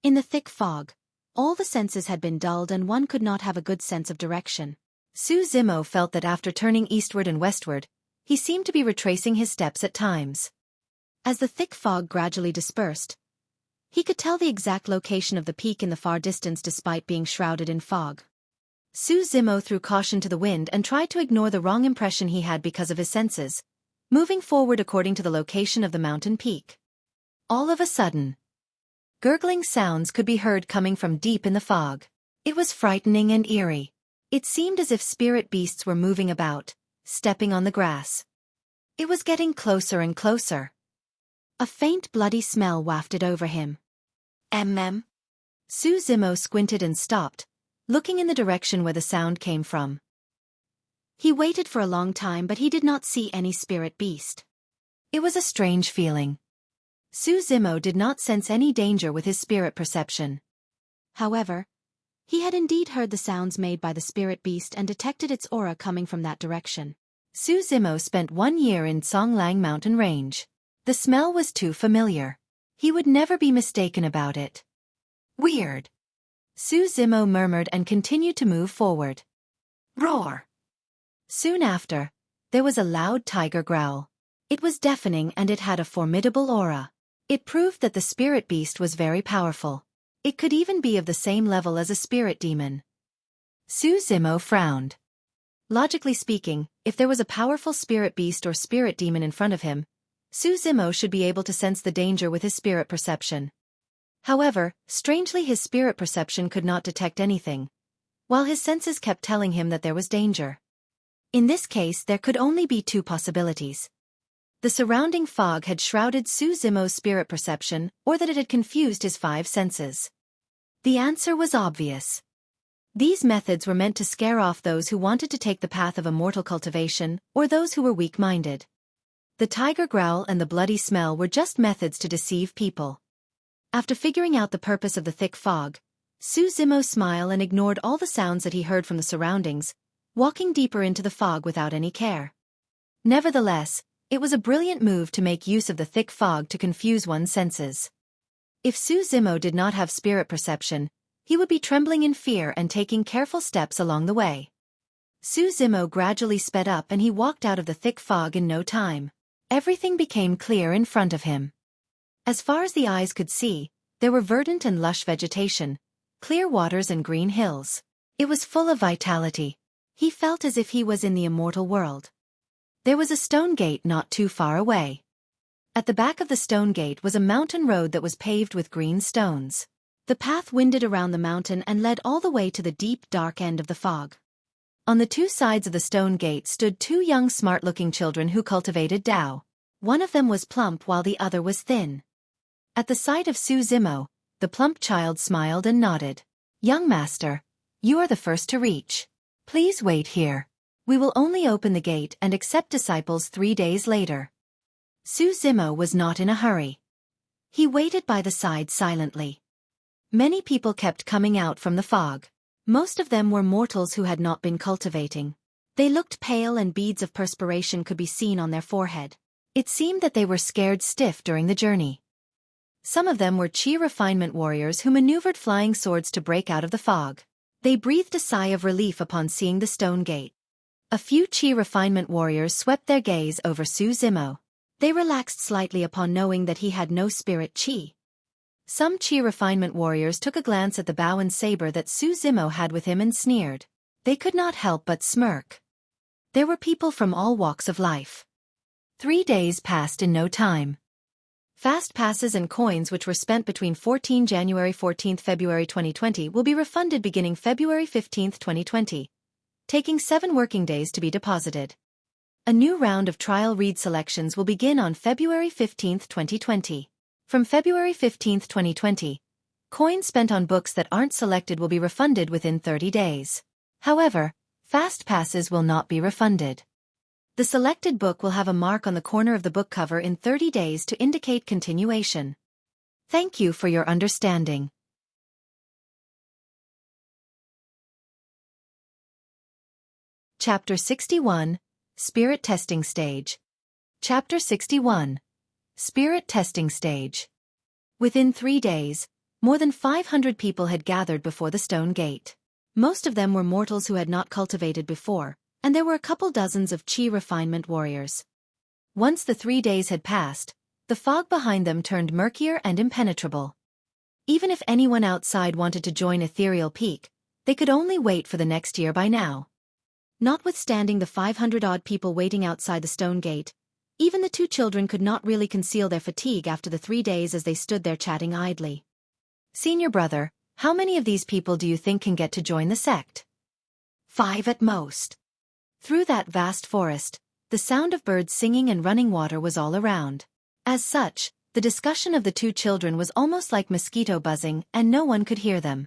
In the thick fog, all the senses had been dulled and one could not have a good sense of direction. Su Zimo felt that after turning eastward and westward, he seemed to be retracing his steps at times. As the thick fog gradually dispersed, he could tell the exact location of the peak in the far distance despite being shrouded in fog. Su Zimo threw caution to the wind and tried to ignore the wrong impression he had because of his senses, moving forward according to the location of the mountain peak. All of a sudden, gurgling sounds could be heard coming from deep in the fog. It was frightening and eerie. It seemed as if spirit beasts were moving about, stepping on the grass. It was getting closer and closer. A faint bloody smell wafted over him. Su Zimo squinted and stopped, looking in the direction where the sound came from. He waited for a long time but he did not see any spirit beast. It was a strange feeling. Su Zimo did not sense any danger with his spirit perception. However, he had indeed heard the sounds made by the spirit beast and detected its aura coming from that direction. Su Zimo spent 1 year in Songlang mountain range. The smell was too familiar. He would never be mistaken about it. Weird. Su Zimo murmured and continued to move forward. Roar! Soon after, there was a loud tiger growl. It was deafening and it had a formidable aura. It proved that the spirit beast was very powerful. It could even be of the same level as a spirit demon. Su Zimo frowned. Logically speaking, if there was a powerful spirit beast or spirit demon in front of him, Su Zimo should be able to sense the danger with his spirit perception. However, strangely his spirit perception could not detect anything, while his senses kept telling him that there was danger. In this case there could only be two possibilities. The surrounding fog had shrouded Xueqimo's spirit perception, or that it had confused his five senses. The answer was obvious. These methods were meant to scare off those who wanted to take the path of immortal cultivation, or those who were weak-minded. The tiger growl and the bloody smell were just methods to deceive people. After figuring out the purpose of the thick fog, Xueqimo smiled and ignored all the sounds that he heard from the surroundings, walking deeper into the fog without any care. Nevertheless, it was a brilliant move to make use of the thick fog to confuse one's senses. If Xueqimo did not have spirit perception, he would be trembling in fear and taking careful steps along the way. Xueqimo gradually sped up and he walked out of the thick fog in no time. Everything became clear in front of him. As far as the eyes could see, there were verdant and lush vegetation, clear waters and green hills. It was full of vitality. He felt as if he was in the immortal world. There was a stone gate not too far away. At the back of the stone gate was a mountain road that was paved with green stones. The path winded around the mountain and led all the way to the deep, dark end of the fog. On the two sides of the stone gate stood two young smart-looking children who cultivated Tao. One of them was plump while the other was thin. At the sight of Xueqimo, the plump child smiled and nodded. "Young master, you are the first to reach. Please wait here. We will only open the gate and accept disciples 3 days later." Xueqimo was not in a hurry. He waited by the side silently. Many people kept coming out from the fog. Most of them were mortals who had not been cultivating. They looked pale and beads of perspiration could be seen on their forehead. It seemed that they were scared stiff during the journey. Some of them were chi refinement warriors who maneuvered flying swords to break out of the fog. They breathed a sigh of relief upon seeing the stone gate. A few chi refinement warriors swept their gaze over Xueqimo. They relaxed slightly upon knowing that he had no spirit chi. Some chi refinement warriors took a glance at the bow and saber that Xueqimo had with him and sneered. They could not help but smirk. There were people from all walks of life. 3 days passed in no time. Fast passes and coins which were spent between January 14 February 2020 will be refunded beginning February 15, 2020, taking 7 working days to be deposited. A new round of trial read selections will begin on February 15, 2020. From February 15, 2020, coins spent on books that aren't selected will be refunded within 30 days. However, fast passes will not be refunded. The selected book will have a mark on the corner of the book cover in 30 days to indicate continuation. Thank you for your understanding. Chapter 61, Spirit Testing Stage. Chapter 61, Spirit Testing Stage. Within 3 days, more than 500 people had gathered before the stone gate. Most of them were mortals who had not cultivated before, and there were a couple dozens of chi refinement warriors. Once the 3 days had passed, the fog behind them turned murkier and impenetrable. Even if anyone outside wanted to join Ethereal Peak, they could only wait for the next year by now. Notwithstanding the 500-odd people waiting outside the stone gate, even the 2 children could not really conceal their fatigue after the 3 days as they stood there chatting idly. "Senior brother, how many of these people do you think can get to join the sect?" 5 at most." Through that vast forest, the sound of birds singing and running water was all around. As such, the discussion of the 2 children was almost like mosquito buzzing and no one could hear them.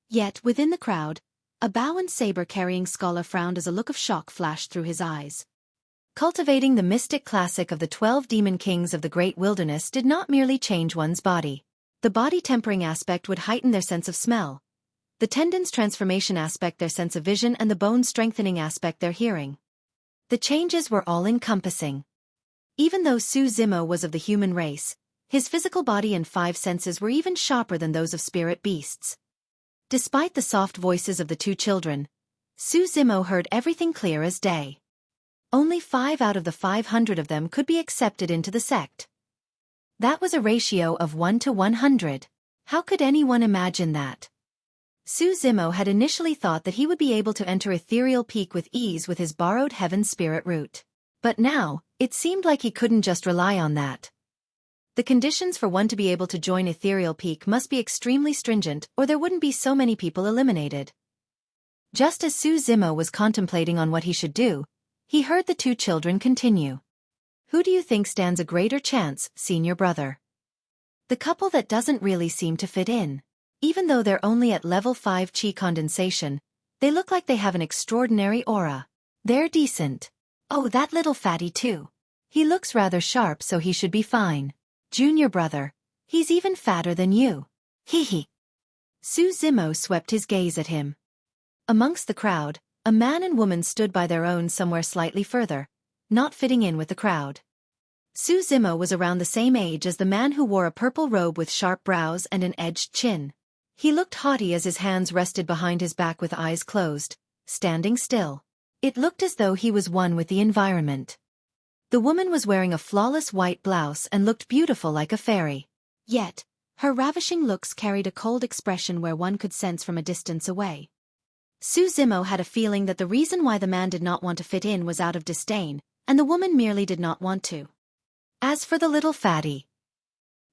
Yet, within the crowd, a bow and saber-carrying scholar frowned as a look of shock flashed through his eyes. Cultivating the mystic classic of the 12 demon kings of the great wilderness did not merely change one's body. The body-tempering aspect would heighten their sense of smell, the tendons transformation aspect their sense of vision, and the bone-strengthening aspect their hearing. The changes were all-encompassing. Even though Xueqimo was of the human race, his physical body and 5 senses were even sharper than those of spirit beasts. Despite the soft voices of the 2 children, Xueqimo heard everything clear as day. Only 5 out of the 500 of them could be accepted into the sect. That was a ratio of 1 to 100. How could anyone imagine that? Xueqimo had initially thought that he would be able to enter Ethereal Peak with ease with his borrowed heaven spirit root. But now, it seemed like he couldn't just rely on that. The conditions for one to be able to join Ethereal Peak must be extremely stringent, or there wouldn't be so many people eliminated. Just as Su Zimo was contemplating on what he should do, he heard the two children continue. Who do you think stands a greater chance, senior brother? The couple that doesn't really seem to fit in. Even though they're only at level 5 chi condensation, they look like they have an extraordinary aura. They're decent. Oh, that little fatty too. He looks rather sharp, so he should be fine. Junior brother. He's even fatter than you. Hee hee. Su Zimo swept his gaze at him. Amongst the crowd, a man and woman stood by their own somewhere slightly further, not fitting in with the crowd. Su Zimo was around the same age as the man who wore a purple robe with sharp brows and an edged chin. He looked haughty as his hands rested behind his back with eyes closed, standing still. It looked as though he was one with the environment. The woman was wearing a flawless white blouse and looked beautiful like a fairy. Yet, her ravishing looks carried a cold expression where one could sense from a distance away. Su Zimo had a feeling that the reason why the man did not want to fit in was out of disdain, and the woman merely did not want to. As for the little fatty,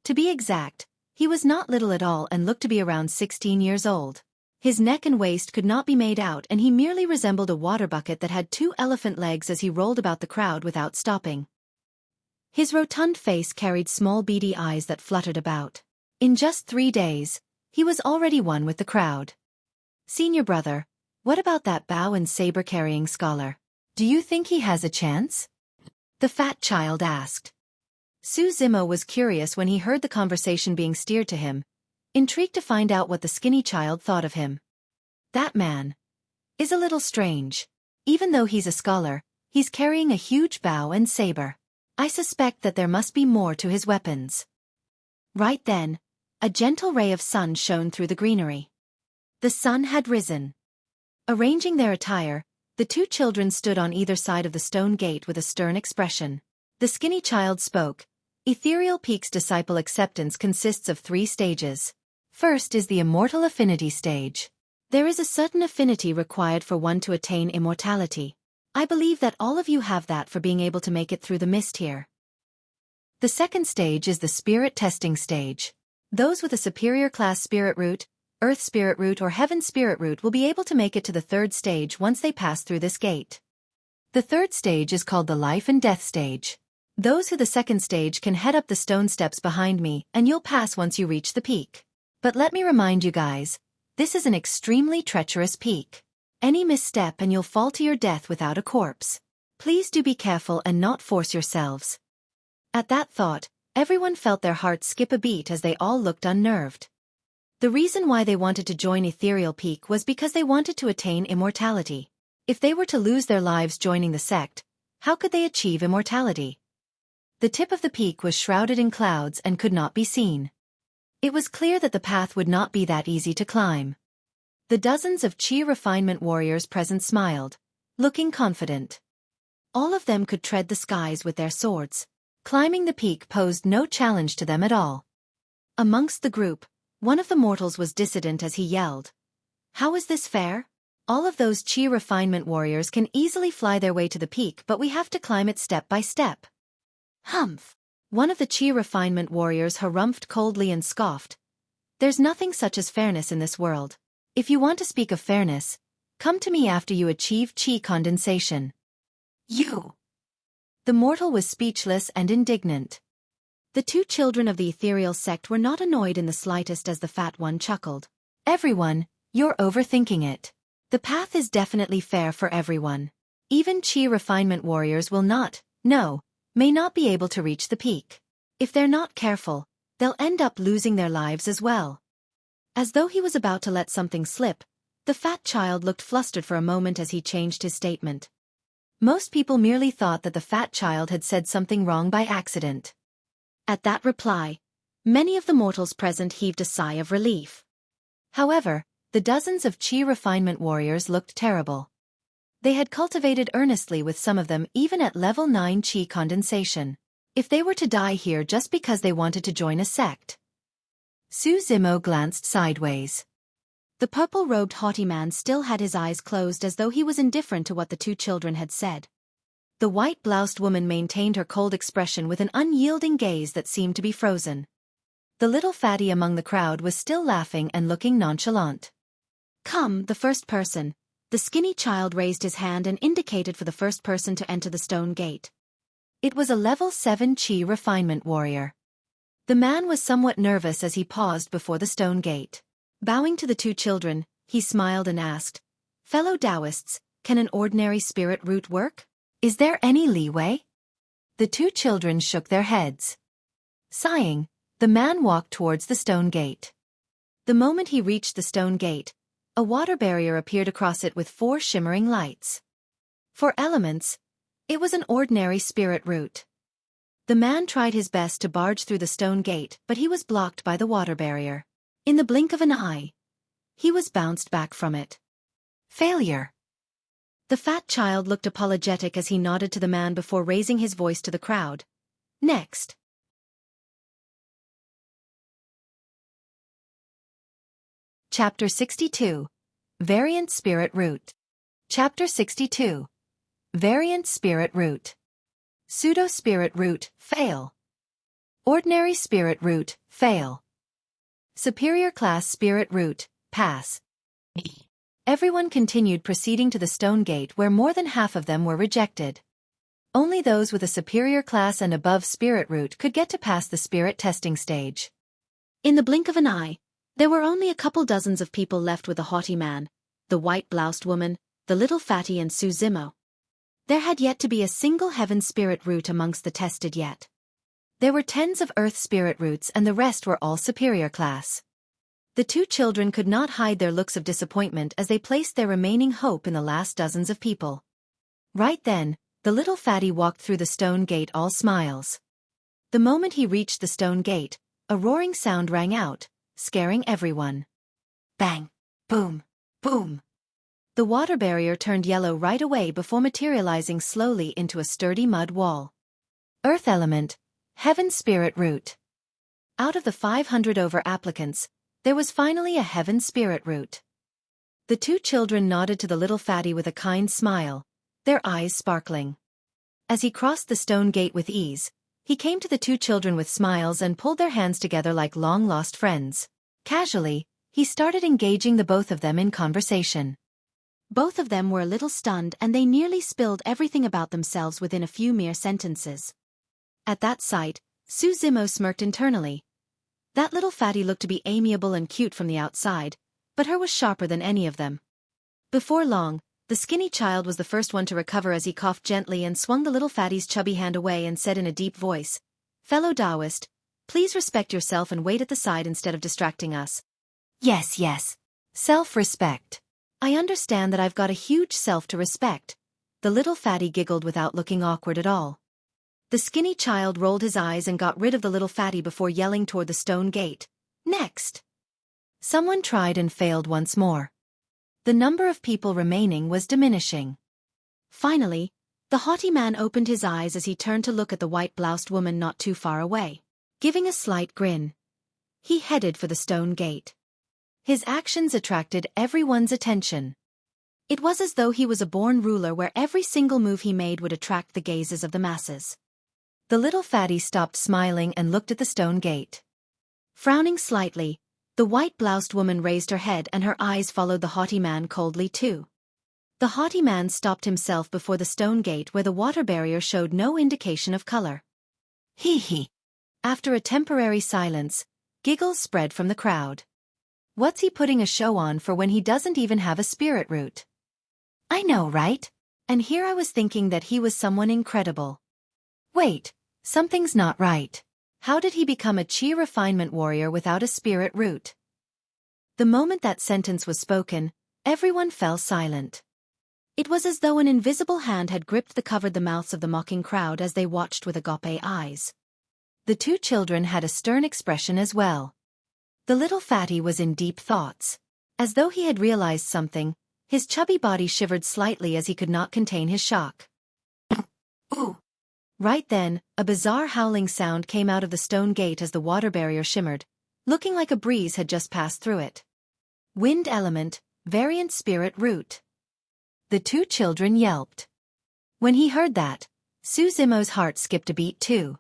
to be exact, he was not little at all and looked to be around 16 years old. His neck and waist could not be made out, and he merely resembled a water bucket that had 2 elephant legs as he rolled about the crowd without stopping. His rotund face carried small beady eyes that fluttered about. In just 3 days, he was already one with the crowd. Senior brother, what about that bow and saber-carrying scholar? Do you think he has a chance? The fat child asked. Su Zimo was curious when he heard the conversation being steered to him, intrigued to find out what the skinny child thought of him. That man is a little strange. Even though he's a scholar, he's carrying a huge bow and saber. I suspect that there must be more to his weapons. Right then, a gentle ray of sun shone through the greenery. The sun had risen. Arranging their attire, the two children stood on either side of the stone gate with a stern expression. The skinny child spoke. Ethereal Peak's disciple acceptance consists of 3 stages. First is the immortal affinity stage. There is a certain affinity required for one to attain immortality. I believe that all of you have that for being able to make it through the mist here. The second stage is the spirit testing stage. Those with a superior class spirit root, earth spirit root or heaven spirit root will be able to make it to the third stage once they pass through this gate. The third stage is called the life and death stage. Those who the second stage can head up the stone steps behind me and you'll pass once you reach the peak. But let me remind you guys, this is an extremely treacherous peak. Any misstep and you'll fall to your death without a corpse. Please do be careful and not force yourselves. At that thought, everyone felt their hearts skip a beat as they all looked unnerved. The reason why they wanted to join Ethereal Peak was because they wanted to attain immortality. If they were to lose their lives joining the sect, how could they achieve immortality? The tip of the peak was shrouded in clouds and could not be seen. It was clear that the path would not be that easy to climb. The dozens of chi refinement warriors present smiled, looking confident. All of them could tread the skies with their swords. Climbing the peak posed no challenge to them at all. Amongst the group, one of the mortals was dissident as he yelled. How is this fair? All of those chi refinement warriors can easily fly their way to the peak, but we have to climb it step by step. Humph! One of the chi refinement warriors harumphed coldly and scoffed. There's nothing such as fairness in this world. If you want to speak of fairness, come to me after you achieve chi condensation. You! The mortal was speechless and indignant. The two children of the ethereal sect were not annoyed in the slightest as the fat one chuckled. Everyone, you're overthinking it. The path is definitely fair for everyone. Even chi refinement warriors will not, may not be able to reach the peak. If they're not careful, they'll end up losing their lives as well. As though he was about to let something slip, the fat child looked flustered for a moment as he changed his statement. Most people merely thought that the fat child had said something wrong by accident. At that reply, many of the mortals present heaved a sigh of relief. However, the dozens of chi refinement warriors looked terrible. They had cultivated earnestly with some of them even at level 9 chi condensation. If they were to die here just because they wanted to join a sect. Su Zimo glanced sideways. The purple-robed haughty man still had his eyes closed as though he was indifferent to what the two children had said. The white-bloused woman maintained her cold expression with an unyielding gaze that seemed to be frozen. The little fatty among the crowd was still laughing and looking nonchalant. Come, the first person, The skinny child raised his hand and indicated for the first person to enter the stone gate. It was a level 7 Qi refinement warrior. The man was somewhat nervous as he paused before the stone gate. Bowing to the two children, he smiled and asked, "Fellow Taoists, can an ordinary spirit root work? Is there any leeway?" The two children shook their heads. Sighing, the man walked towards the stone gate. The moment he reached the stone gate, a water barrier appeared across it with 4 shimmering lights. For elements, it was an ordinary spirit root. The man tried his best to barge through the stone gate, but he was blocked by the water barrier. In the blink of an eye, he was bounced back from it. Failure. The fat child looked apologetic as he nodded to the man before raising his voice to the crowd. Next. Chapter 62. Variant Spirit Root. Chapter 62. Variant Spirit Root. Pseudo-Spirit Root, fail. Ordinary Spirit Root, fail. Superior Class Spirit Root, pass. Everyone continued proceeding to the stone gate where more than half of them were rejected. Only those with a superior class and above spirit root could get to pass the spirit testing stage. In the blink of an eye, there were only a couple dozens of people left with the haughty man, the white-bloused woman, the little fatty and Suzimo. There had yet to be a single heaven spirit root amongst the tested yet. There were tens of earth spirit roots and the rest were all superior class. The two children could not hide their looks of disappointment as they placed their remaining hope in the last dozens of people. Right then, the little fatty walked through the stone gate all smiles. The moment he reached the stone gate, a roaring sound rang out, scaring everyone. Bang! Boom! Boom! The water barrier turned yellow right away before materializing slowly into a sturdy mud wall. Earth Element, Heaven Spirit Root. Out of the 500 over applicants, there was finally a Heaven Spirit Root. The two children nodded to the little fatty with a kind smile, their eyes sparkling. As he crossed the stone gate with ease, he came to the two children with smiles and pulled their hands together like long-lost friends. Casually, he started engaging the both of them in conversation. Both of them were a little stunned and they nearly spilled everything about themselves within a few mere sentences. At that sight, Suzimo smirked internally. That little fatty looked to be amiable and cute from the outside, but her was sharper than any of them. Before long, the skinny child was the first one to recover as he coughed gently and swung the little fatty's chubby hand away and said in a deep voice, "Fellow Taoist, please respect yourself and wait at the side instead of distracting us." Yes. Self-respect. I understand that I've got a huge self to respect. The little fatty giggled without looking awkward at all. The skinny child rolled his eyes and got rid of the little fatty before yelling toward the stone gate. Next. Someone tried and failed once more. The number of people remaining was diminishing. Finally, the haughty man opened his eyes as he turned to look at the white-bloused woman not too far away. Giving a slight grin, he headed for the stone gate. His actions attracted everyone's attention. It was as though he was a born ruler where every single move he made would attract the gazes of the masses. The little fatty stopped smiling and looked at the stone gate. Frowning slightly, the white-bloused woman raised her head and her eyes followed the haughty man coldly too. The haughty man stopped himself before the stone gate where the water barrier showed no indication of color. Hee. After a temporary silence, giggles spread from the crowd. What's he putting a show on for when he doesn't even have a spirit root? I know, right? And here I was thinking that he was someone incredible. Wait, something's not right. How did he become a Qi refinement warrior without a spirit root? The moment that sentence was spoken, everyone fell silent. It was as though an invisible hand had gripped covered the mouths of the mocking crowd as they watched with agape eyes. The two children had a stern expression as well. The little fatty was in deep thoughts. As though he had realized something, his chubby body shivered slightly as he could not contain his shock. Ooh! Right then, a bizarre howling sound came out of the stone gate as the water barrier shimmered, looking like a breeze had just passed through it. Wind Element, Variant Spirit Root. The two children yelped. When he heard that, Suzimo's heart skipped a beat too.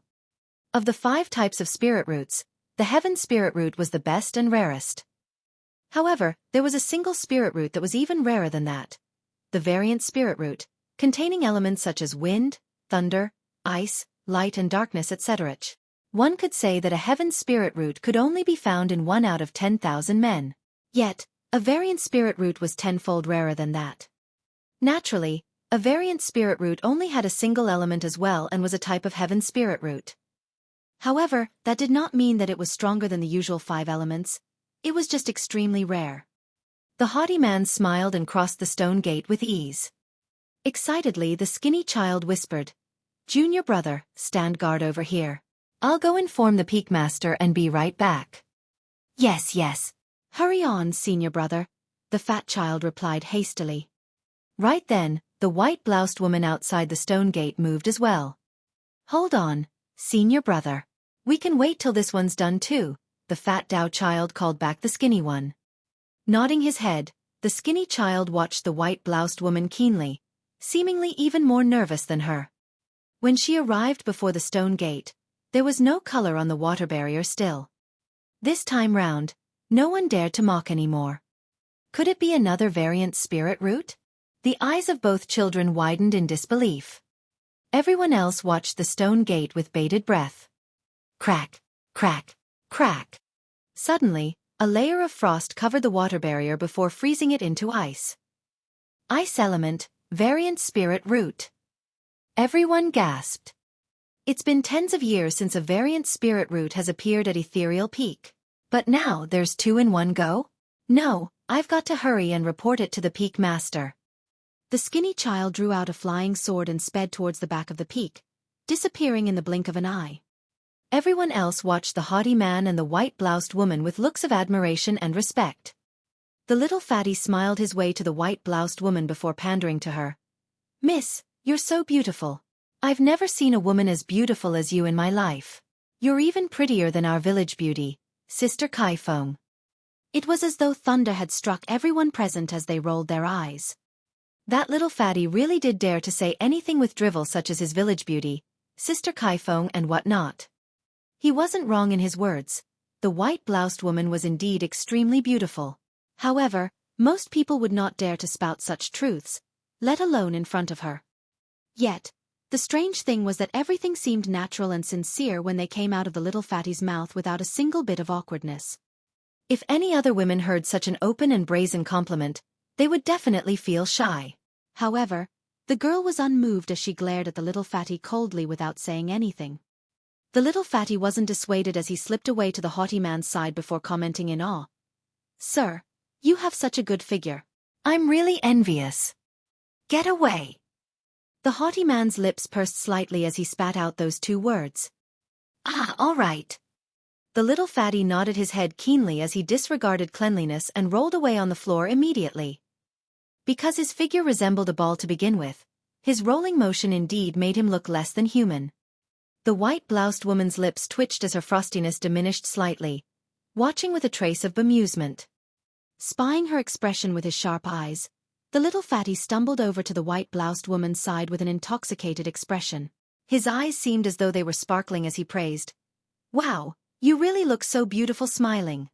Of the 5 types of spirit roots, the Heaven Spirit Root was the best and rarest. However, there was a single spirit root that was even rarer than that, the variant spirit root, containing elements such as wind, thunder, ice, light and darkness etc. One could say that a heaven spirit root could only be found in 1 out of 10,000 men. Yet, a variant spirit root was tenfold rarer than that. Naturally, a variant spirit root only had a single element as well and was a type of heaven spirit root. However, that did not mean that it was stronger than the usual 5 elements. It was just extremely rare. The haughty man smiled and crossed the stone gate with ease. Excitedly, the skinny child whispered, "Junior brother, stand guard over here. I'll go inform the peak master and be right back." "Yes, yes. Hurry on, senior brother," the fat child replied hastily. Right then, the white-bloused woman outside the stone gate moved as well. "Hold on, senior brother. We can wait till this one's done too," the fat Dao child called back the skinny one. Nodding his head, the skinny child watched the white-bloused woman keenly, seemingly even more nervous than her. When she arrived before the stone gate, there was no color on the water barrier still. This time round, no one dared to mock anymore. Could it be another variant spirit root? The eyes of both children widened in disbelief. Everyone else watched the stone gate with bated breath. Crack, crack, crack. Suddenly, a layer of frost covered the water barrier before freezing it into ice. Ice element, variant spirit root. Everyone gasped. It's been tens of years since a variant spirit root has appeared at Ethereal Peak. But now there's 2 in one go? No, I've got to hurry and report it to the peak master. The skinny child drew out a flying sword and sped towards the back of the peak, disappearing in the blink of an eye. Everyone else watched the haughty man and the white-bloused woman with looks of admiration and respect. The little fatty smiled his way to the white-bloused woman before pandering to her. "Miss, you're so beautiful. I've never seen a woman as beautiful as you in my life. You're even prettier than our village beauty, Sister Kaifeng." It was as though thunder had struck everyone present as they rolled their eyes. That little fatty really did dare to say anything with drivel such as his village beauty, Sister Kaifeng and what not. He wasn't wrong in his words. The white-bloused woman was indeed extremely beautiful. However, most people would not dare to spout such truths, let alone in front of her. Yet, the strange thing was that everything seemed natural and sincere when they came out of the little fatty's mouth without a single bit of awkwardness. If any other women heard such an open and brazen compliment, they would definitely feel shy. However, the girl was unmoved as she glared at the little fatty coldly without saying anything. The little fatty wasn't dissuaded as he slipped away to the haughty man's side before commenting in awe. "Sir, you have such a good figure. I'm really envious." "Get away." The haughty man's lips pursed slightly as he spat out those 2 words. "Ah, all right." The little fatty nodded his head keenly as he disregarded cleanliness and rolled away on the floor immediately. Because his figure resembled a ball to begin with, his rolling motion indeed made him look less than human. The white-bloused woman's lips twitched as her frostiness diminished slightly, watching with a trace of bemusement. Spying her expression with his sharp eyes, the little fatty stumbled over to the white-bloused woman's side with an intoxicated expression. His eyes seemed as though they were sparkling as he praised, "Wow, you really look so beautiful smiling."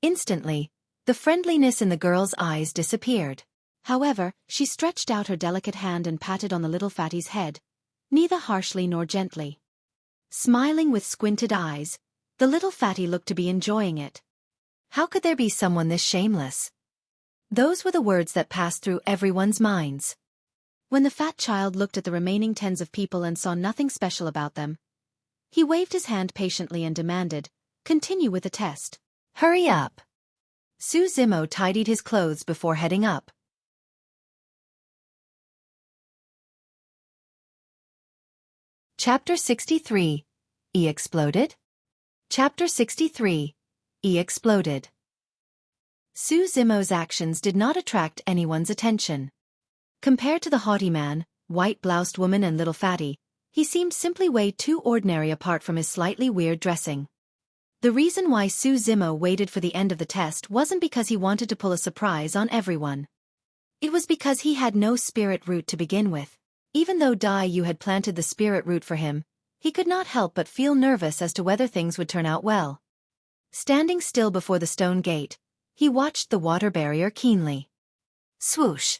Instantly, the friendliness in the girl's eyes disappeared. However, she stretched out her delicate hand and patted on the little fatty's head, neither harshly nor gently. Smiling with squinted eyes, the little fatty looked to be enjoying it. How could there be someone this shameless? Those were the words that passed through everyone's minds. When the fat child looked at the remaining tens of people and saw nothing special about them, he waved his hand patiently and demanded, "Continue with the test." "Hurry up." Su Zimo tidied his clothes before heading up. Chapter 63. E exploded? Chapter 63. E exploded. Su Zimo's actions did not attract anyone's attention. Compared to the haughty man, white-bloused woman and little fatty, he seemed simply way too ordinary apart from his slightly weird dressing. The reason why Su Zimo waited for the end of the test wasn't because he wanted to pull a surprise on everyone. It was because he had no spirit root to begin with. Even though Dai Yu had planted the spirit root for him, he could not help but feel nervous as to whether things would turn out well. Standing still before the stone gate, he watched the water barrier keenly. Swoosh!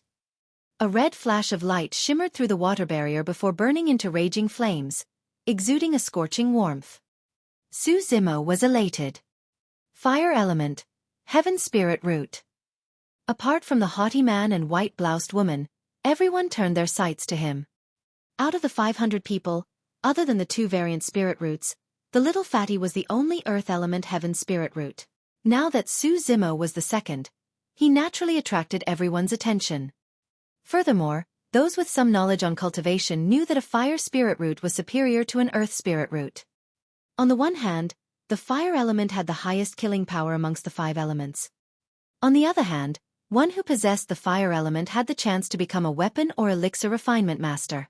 A red flash of light shimmered through the water barrier before burning into raging flames, exuding a scorching warmth. Su Zimo was elated. Fire element, heaven spirit root. Apart from the haughty man and white-bloused woman, everyone turned their sights to him. Out of the 500 people, other than the 2 variant spirit roots, the little fatty was the only earth element heaven spirit root. Now that Su Zimo was the second, he naturally attracted everyone's attention. Furthermore, those with some knowledge on cultivation knew that a fire spirit root was superior to an earth spirit root. On the one hand, the fire element had the highest killing power amongst the 5 elements. On the other hand, one who possessed the fire element had the chance to become a weapon or elixir refinement master.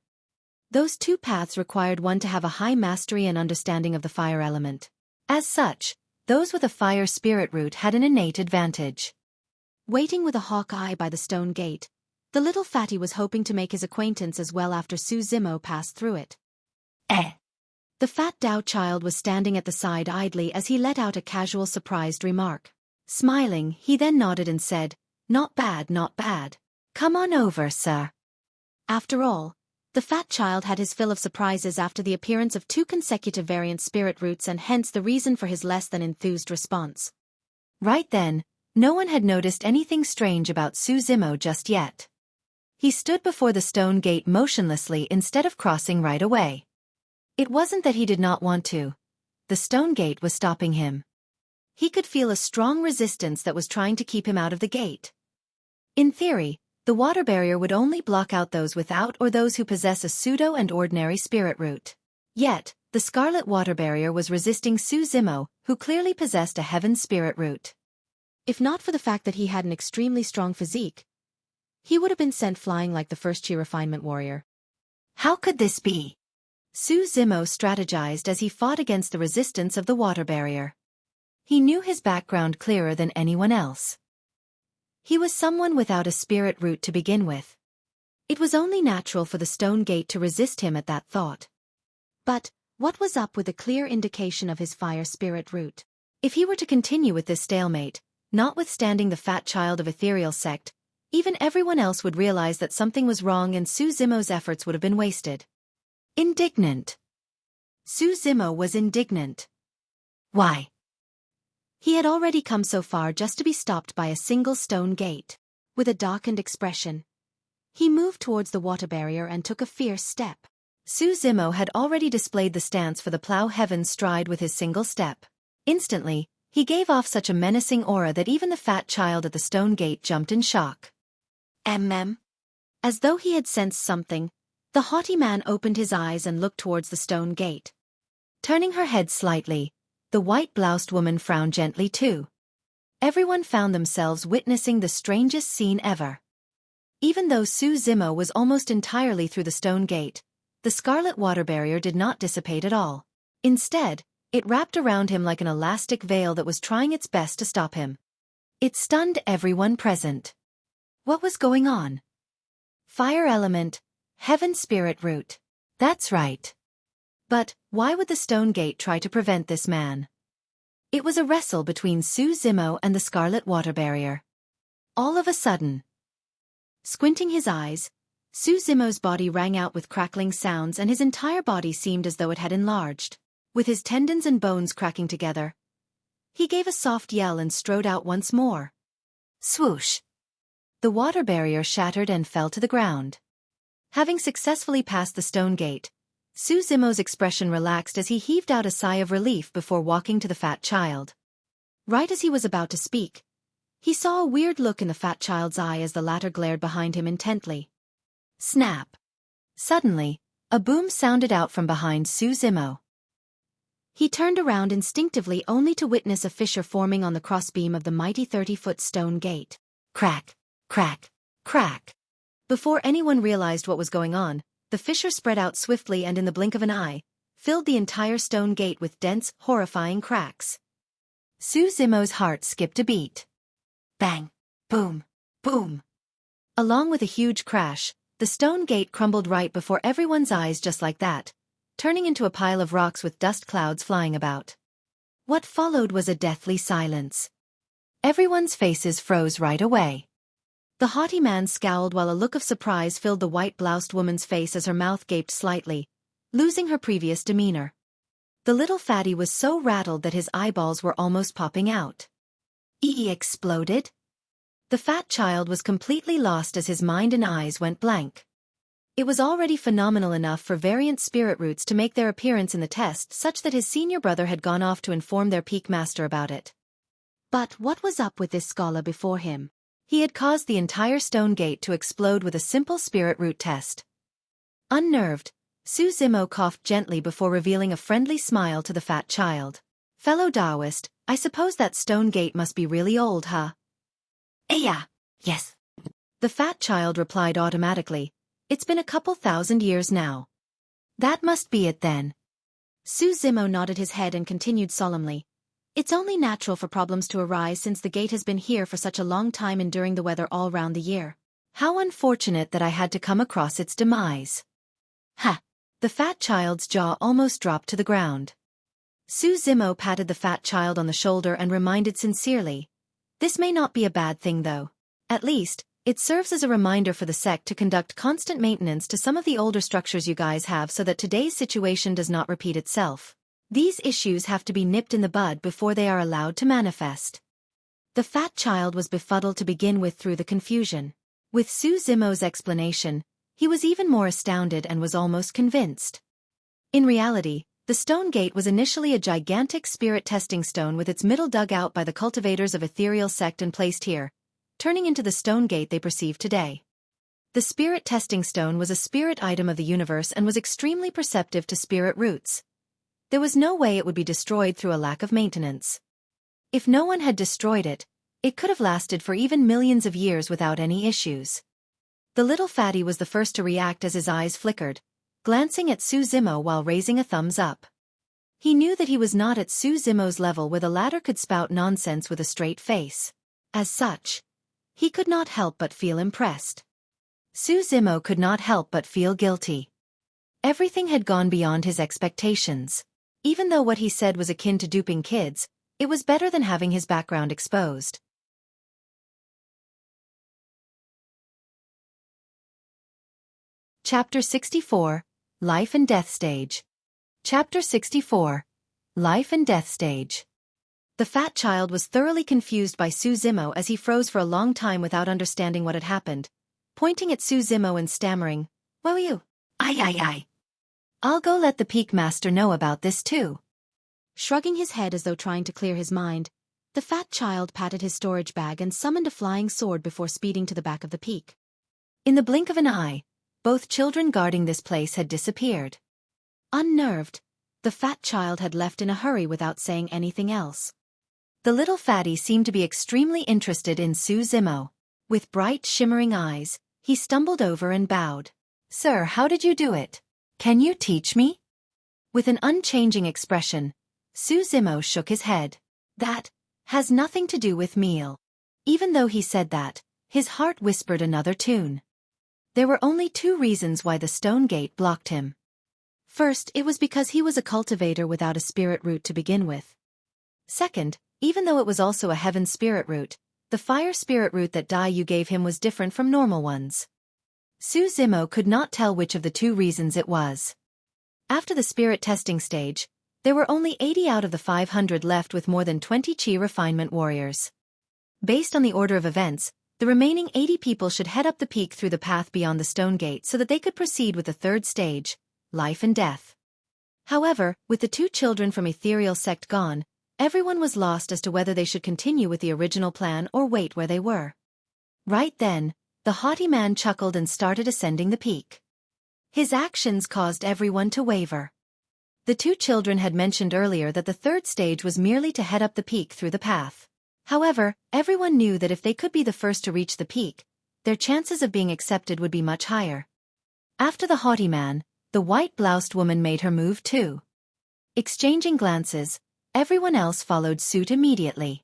Those 2 paths required one to have a high mastery and understanding of the fire element. As such, those with a fire spirit root had an innate advantage. Waiting with a hawk eye by the stone gate, the little fatty was hoping to make his acquaintance as well after Su Zimo passed through it. The fat Dao child was standing at the side idly as he let out a casual surprised remark. Smiling, he then nodded and said, "Not bad, not bad. Come on over, sir." After all, the fat child had his fill of surprises after the appearance of 2 consecutive variant spirit roots and hence the reason for his less than enthused response. Right then, no one had noticed anything strange about Su Zimo just yet. He stood before the stone gate motionlessly instead of crossing right away. It wasn't that he did not want to. The stone gate was stopping him. He could feel a strong resistance that was trying to keep him out of the gate. In theory, the water barrier would only block out those without or those who possess a pseudo and ordinary spirit root. Yet, the scarlet water barrier was resisting Su Zimo, who clearly possessed a heaven spirit root. If not for the fact that he had an extremely strong physique, he would have been sent flying like the first Chi refinement warrior. How could this be? Su Zimo strategized as he fought against the resistance of the water barrier. He knew his background clearer than anyone else. He was someone without a spirit root to begin with. It was only natural for the stone gate to resist him at that thought. But, what was up with the clear indication of his fire spirit root? If he were to continue with this stalemate, notwithstanding the fat child of ethereal sect, even everyone else would realize that something was wrong and Su Zimo's efforts would have been wasted. Indignant. Su Zimo was indignant. Why? He had already come so far just to be stopped by a single stone gate. With a darkened expression, he moved towards the water barrier and took a fierce step. Su Zimo had already displayed the stance for the plow heaven stride with his single step. Instantly, he gave off such a menacing aura that even the fat child at the stone gate jumped in shock. As though he had sensed something, the haughty man opened his eyes and looked towards the stone gate. Turning her head slightly, the white-bloused woman frowned gently too. Everyone found themselves witnessing the strangest scene ever. Even though Su Zimo was almost entirely through the stone gate, the scarlet water barrier did not dissipate at all. Instead, it wrapped around him like an elastic veil that was trying its best to stop him. It stunned everyone present. What was going on? Fire element, heaven spirit root. That's right. But, why would the stone gate try to prevent this man? It was a wrestle between Su Zimo and the scarlet water barrier. All of a sudden, squinting his eyes, Su Zimo's body rang out with crackling sounds and his entire body seemed as though it had enlarged. With his tendons and bones cracking together, he gave a soft yell and strode out once more. Swoosh! The water barrier shattered and fell to the ground. Having successfully passed the stone gate, Su Zimo's expression relaxed as he heaved out a sigh of relief before walking to the fat child. Right as he was about to speak, he saw a weird look in the fat child's eye as the latter glared behind him intently. Snap! Suddenly, a boom sounded out from behind Su Zimo. He turned around instinctively only to witness a fissure forming on the crossbeam of the mighty 30-foot stone gate. Crack! Crack! Crack! Before anyone realized what was going on, the fissure spread out swiftly and in the blink of an eye, filled the entire stone gate with dense, horrifying cracks. Su Zimo's heart skipped a beat. Bang! Boom! Boom! Along with a huge crash, the stone gate crumbled right before everyone's eyes just like that, turning into a pile of rocks with dust clouds flying about. What followed was a deathly silence. Everyone's faces froze right away. The haughty man scowled while a look of surprise filled the white-bloused woman's face as her mouth gaped slightly, losing her previous demeanor. The little fatty was so rattled that his eyeballs were almost popping out. He exploded. The fat child was completely lost as his mind and eyes went blank. It was already phenomenal enough for variant spirit roots to make their appearance in the test such that his senior brother had gone off to inform their peak master about it. But what was up with this scholar before him? He had caused the entire stone gate to explode with a simple spirit root test. Unnerved, Xueqi coughed gently before revealing a friendly smile to the fat child. Fellow Taoist, I suppose that stone gate must be really old, huh? Yeah. Yes. The fat child replied automatically. It's been a couple thousand years now. That must be it then. Xueqi nodded his head and continued solemnly. It's only natural for problems to arise since the gate has been here for such a long time enduring the weather all round the year. How unfortunate that I had to come across its demise. Ha! The fat child's jaw almost dropped to the ground. Xueqi patted the fat child on the shoulder and reminded sincerely. This may not be a bad thing though. At least, it serves as a reminder for the sect to conduct constant maintenance to some of the older structures you guys have so that today's situation does not repeat itself. These issues have to be nipped in the bud before they are allowed to manifest. The fat child was befuddled to begin with through the confusion. With Xueqi's explanation, he was even more astounded and was almost convinced. In reality, the stone gate was initially a gigantic spirit testing stone with its middle dug out by the cultivators of ethereal sect and placed here, turning into the stone gate they perceive today. The spirit testing stone was a spirit item of the universe and was extremely perceptive to spirit roots. There was no way it would be destroyed through a lack of maintenance. If no one had destroyed it, it could have lasted for even millions of years without any issues. The little fatty was the first to react as his eyes flickered, glancing at Xueqi while raising a thumbs up. He knew that he was not at Xueqi's level where the latter could spout nonsense with a straight face. As such, he could not help but feel impressed. Xueqi could not help but feel guilty. Everything had gone beyond his expectations. Even though what he said was akin to duping kids, it was better than having his background exposed. Chapter 64, Life and Death Stage. Chapter 64, Life and Death Stage. The fat child was thoroughly confused by Xueqi as he froze for a long time without understanding what had happened, pointing at Xueqi and stammering, "Where were you?" Aye. I'll go let the peak master know about this too." Shrugging his head as though trying to clear his mind, the fat child patted his storage bag and summoned a flying sword before speeding to the back of the peak. In the blink of an eye, both children guarding this place had disappeared. Unnerved, the fat child had left in a hurry without saying anything else. The little fatty seemed to be extremely interested in Xueqi. With bright, shimmering eyes, he stumbled over and bowed. "Sir, how did you do it? Can you teach me?" With an unchanging expression, Xueqi shook his head. "That has nothing to do with meal." Even though he said that, his heart whispered another tune. There were only two reasons why the stone gate blocked him. First, it was because he was a cultivator without a spirit root to begin with. Second, even though it was also a heaven spirit root, the fire spirit root that Dai Yu gave him was different from normal ones. Xueqi could not tell which of the two reasons it was. After the spirit testing stage, there were only 80 out of the 500 left with more than 20 Qi refinement warriors. Based on the order of events, the remaining 80 people should head up the peak through the path beyond the stone gate so that they could proceed with the third stage, life and death. However, with the two children from ethereal sect gone, everyone was lost as to whether they should continue with the original plan or wait where they were. Right then, the haughty man chuckled and started ascending the peak. His actions caused everyone to waver. The two children had mentioned earlier that the third stage was merely to head up the peak through the path. However, everyone knew that if they could be the first to reach the peak, their chances of being accepted would be much higher. After the haughty man, the white-bloused woman made her move too. Exchanging glances, everyone else followed suit immediately.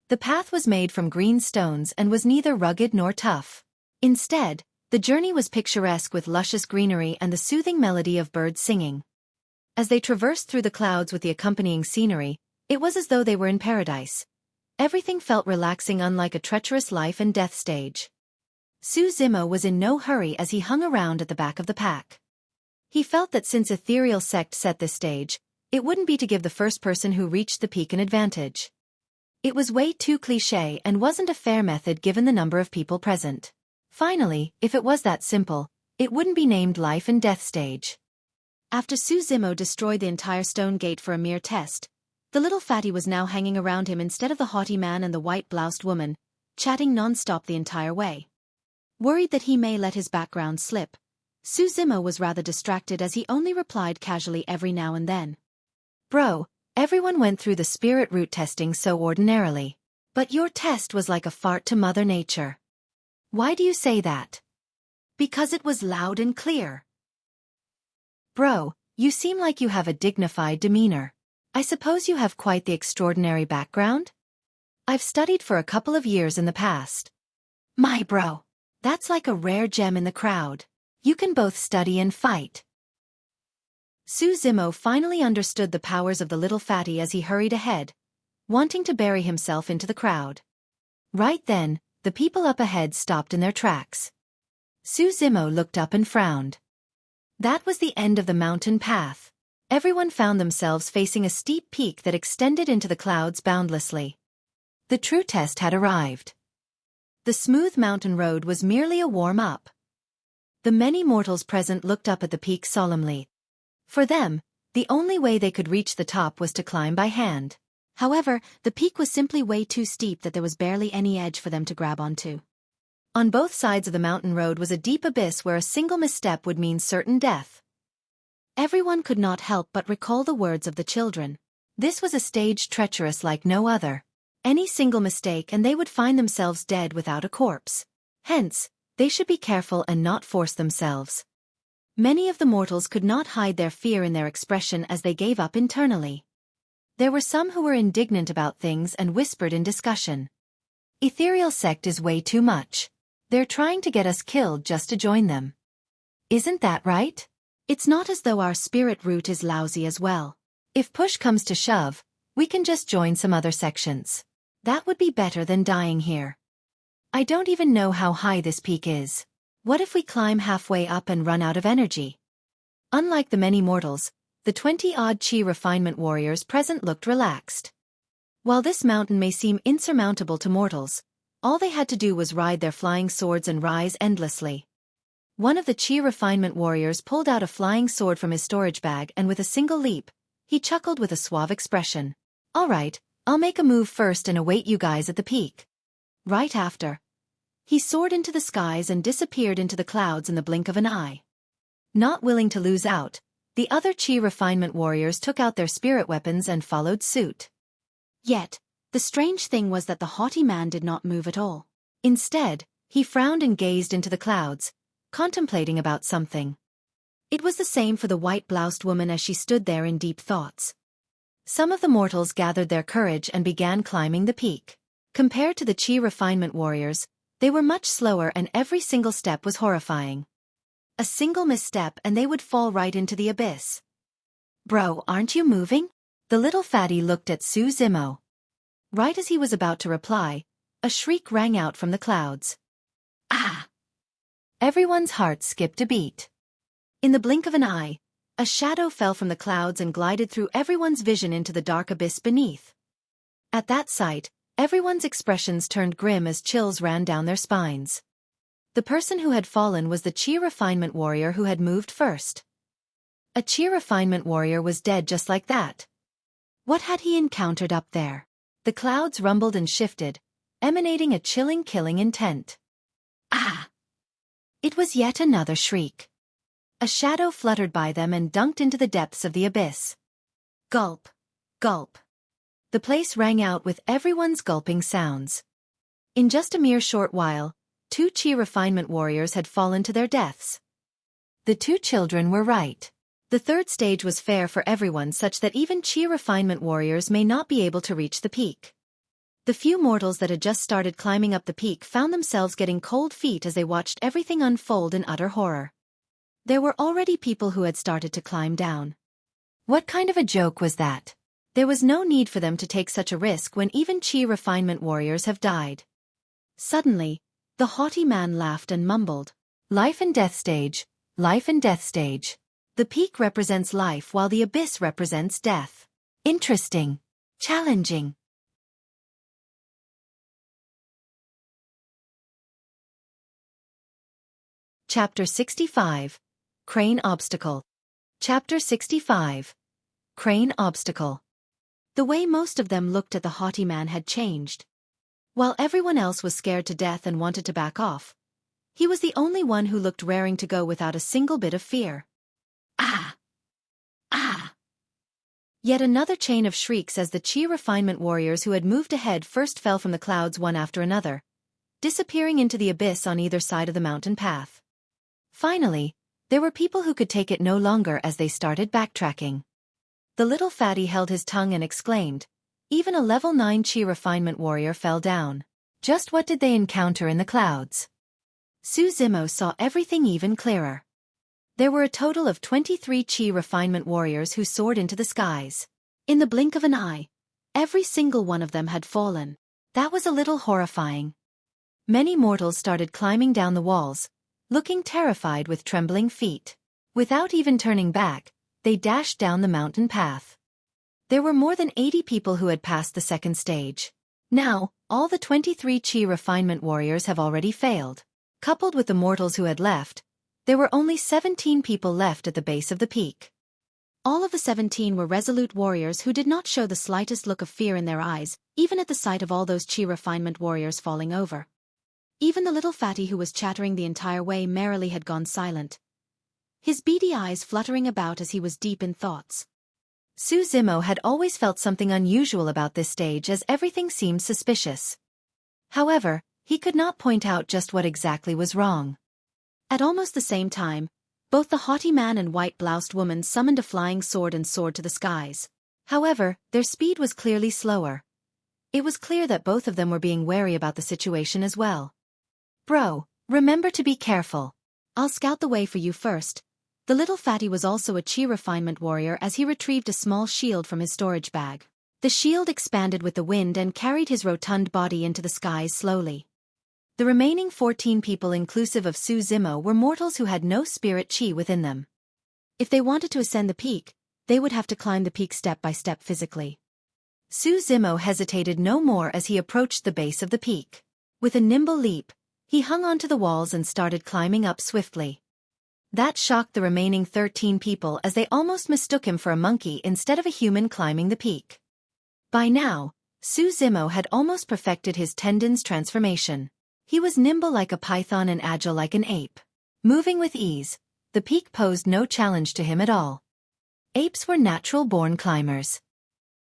The path was made from green stones and was neither rugged nor tough. Instead, the journey was picturesque with luscious greenery and the soothing melody of birds singing. As they traversed through the clouds with the accompanying scenery, it was as though they were in paradise. Everything felt relaxing, unlike a treacherous life and death stage. Su Zimo was in no hurry as he hung around at the back of the pack. He felt that since Ethereal Sect set this stage, it wouldn't be to give the first person who reached the peak an advantage. It was way too cliché and wasn't a fair method given the number of people present. Finally, if it was that simple, it wouldn't be named Life and Death Stage. After Su Zimo destroyed the entire stone gate for a mere test, the little fatty was now hanging around him instead of the haughty man and the white-bloused woman, chatting non-stop the entire way. Worried that he may let his background slip, Su Zimo was rather distracted as he only replied casually every now and then. Bro, everyone went through the spirit root testing so ordinarily. But your test was like a fart to Mother Nature. Why do you say that? Because it was loud and clear. Bro, you seem like you have a dignified demeanor. I suppose you have quite the extraordinary background? I've studied for a couple of years in the past. My bro, that's like a rare gem in the crowd. You can both study and fight. Su Zimo finally understood the powers of the little fatty as he hurried ahead, wanting to bury himself into the crowd. Right then, the people up ahead stopped in their tracks. Su Zimo looked up and frowned. That was the end of the mountain path. Everyone found themselves facing a steep peak that extended into the clouds boundlessly. The true test had arrived. The smooth mountain road was merely a warm-up. The many mortals present looked up at the peak solemnly. For them, the only way they could reach the top was to climb by hand. However, the peak was simply way too steep that there was barely any edge for them to grab onto. On both sides of the mountain road was a deep abyss where a single misstep would mean certain death. Everyone could not help but recall the words of the children. This was a stage treacherous like no other. Any single mistake and they would find themselves dead without a corpse. Hence, they should be careful and not force themselves. Many of the mortals could not hide their fear in their expression as they gave up internally. There were some who were indignant about things and whispered in discussion. Ethereal Sect is way too much. They're trying to get us killed just to join them. Isn't that right? It's not as though our spirit root is lousy as well. If push comes to shove, we can just join some other sections. That would be better than dying here. I don't even know how high this peak is. What if we climb halfway up and run out of energy? Unlike the many mortals, the 20-odd chi refinement warriors present looked relaxed. While this mountain may seem insurmountable to mortals, all they had to do was ride their flying swords and rise endlessly. One of the chi refinement warriors pulled out a flying sword from his storage bag and with a single leap, he chuckled with a suave expression. All right, I'll make a move first and await you guys at the peak. Right after, he soared into the skies and disappeared into the clouds in the blink of an eye. Not willing to lose out, the other chi refinement warriors took out their spirit weapons and followed suit. Yet, the strange thing was that the haughty man did not move at all. Instead, he frowned and gazed into the clouds, contemplating about something. It was the same for the white-bloused woman as she stood there in deep thoughts. Some of the mortals gathered their courage and began climbing the peak. Compared to the chi refinement warriors, they were much slower and every single step was horrifying. A single misstep and they would fall right into the abyss. Bro, aren't you moving? The little fatty looked at Su Zimo. Right as he was about to reply, a shriek rang out from the clouds. Ah! Everyone's heart skipped a beat. In the blink of an eye, a shadow fell from the clouds and glided through everyone's vision into the dark abyss beneath. At that sight, everyone's expressions turned grim as chills ran down their spines. The person who had fallen was the chi refinement warrior who had moved first. A chi refinement warrior was dead just like that. What had he encountered up there? The clouds rumbled and shifted, emanating a chilling killing intent. Ah! It was yet another shriek. A shadow fluttered by them and dunked into the depths of the abyss. Gulp! Gulp! The place rang out with everyone's gulping sounds. In just a mere short while, 2 chi refinement warriors had fallen to their deaths. The 2 children were right. The third stage was fair for everyone such that even chi refinement warriors may not be able to reach the peak. The few mortals that had just started climbing up the peak found themselves getting cold feet as they watched everything unfold in utter horror. There were already people who had started to climb down. What kind of a joke was that? There was no need for them to take such a risk when even chi refinement warriors have died. Suddenly, The haughty man laughed and mumbled. Life and death stage, life and death stage. The peak represents life while the abyss represents death. Interesting. Challenging. Chapter 65. Crane Obstacle. Chapter 65. Crane Obstacle. The way most of them looked at the haughty man had changed. While everyone else was scared to death and wanted to back off, he was the only one who looked raring to go without a single bit of fear. Ah! Ah! Yet another chain of shrieks as the Chi refinement warriors who had moved ahead first fell from the clouds one after another, disappearing into the abyss on either side of the mountain path. Finally, there were people who could take it no longer as they started backtracking. The little fatty held his tongue and exclaimed, even a level 9 Chi refinement warrior fell down. Just what did they encounter in the clouds? Su Zimo saw everything even clearer. There were a total of 23 Chi refinement warriors who soared into the skies. In the blink of an eye, every single one of them had fallen. That was a little horrifying. Many mortals started climbing down the walls, looking terrified with trembling feet. Without even turning back, they dashed down the mountain path. There were more than 80 people who had passed the second stage. Now, all the 23 Chi refinement warriors have already failed. Coupled with the mortals who had left, there were only 17 people left at the base of the peak. All of the 17 were resolute warriors who did not show the slightest look of fear in their eyes, even at the sight of all those Chi refinement warriors falling over. Even the little fatty who was chattering the entire way merrily had gone silent, his beady eyes fluttering about as he was deep in thoughts. Su Zimo had always felt something unusual about this stage as everything seemed suspicious. However, he could not point out just what exactly was wrong. At almost the same time, both the haughty man and white-bloused woman summoned a flying sword and soared to the skies. However, their speed was clearly slower. It was clear that both of them were being wary about the situation as well. Bro, remember to be careful. I'll scout the way for you first. The little fatty was also a Chi refinement warrior as he retrieved a small shield from his storage bag. The shield expanded with the wind and carried his rotund body into the skies slowly. The remaining 14 people inclusive of Su Zimo were mortals who had no spirit Chi within them. If they wanted to ascend the peak, they would have to climb the peak step by step physically. Su Zimo hesitated no more as he approached the base of the peak. With a nimble leap, he hung onto the walls and started climbing up swiftly. That shocked the remaining 13 people as they almost mistook him for a monkey instead of a human climbing the peak. By now, Su Zimo had almost perfected his tendons transformation. He was nimble like a python and agile like an ape. Moving with ease, the peak posed no challenge to him at all. Apes were natural-born climbers.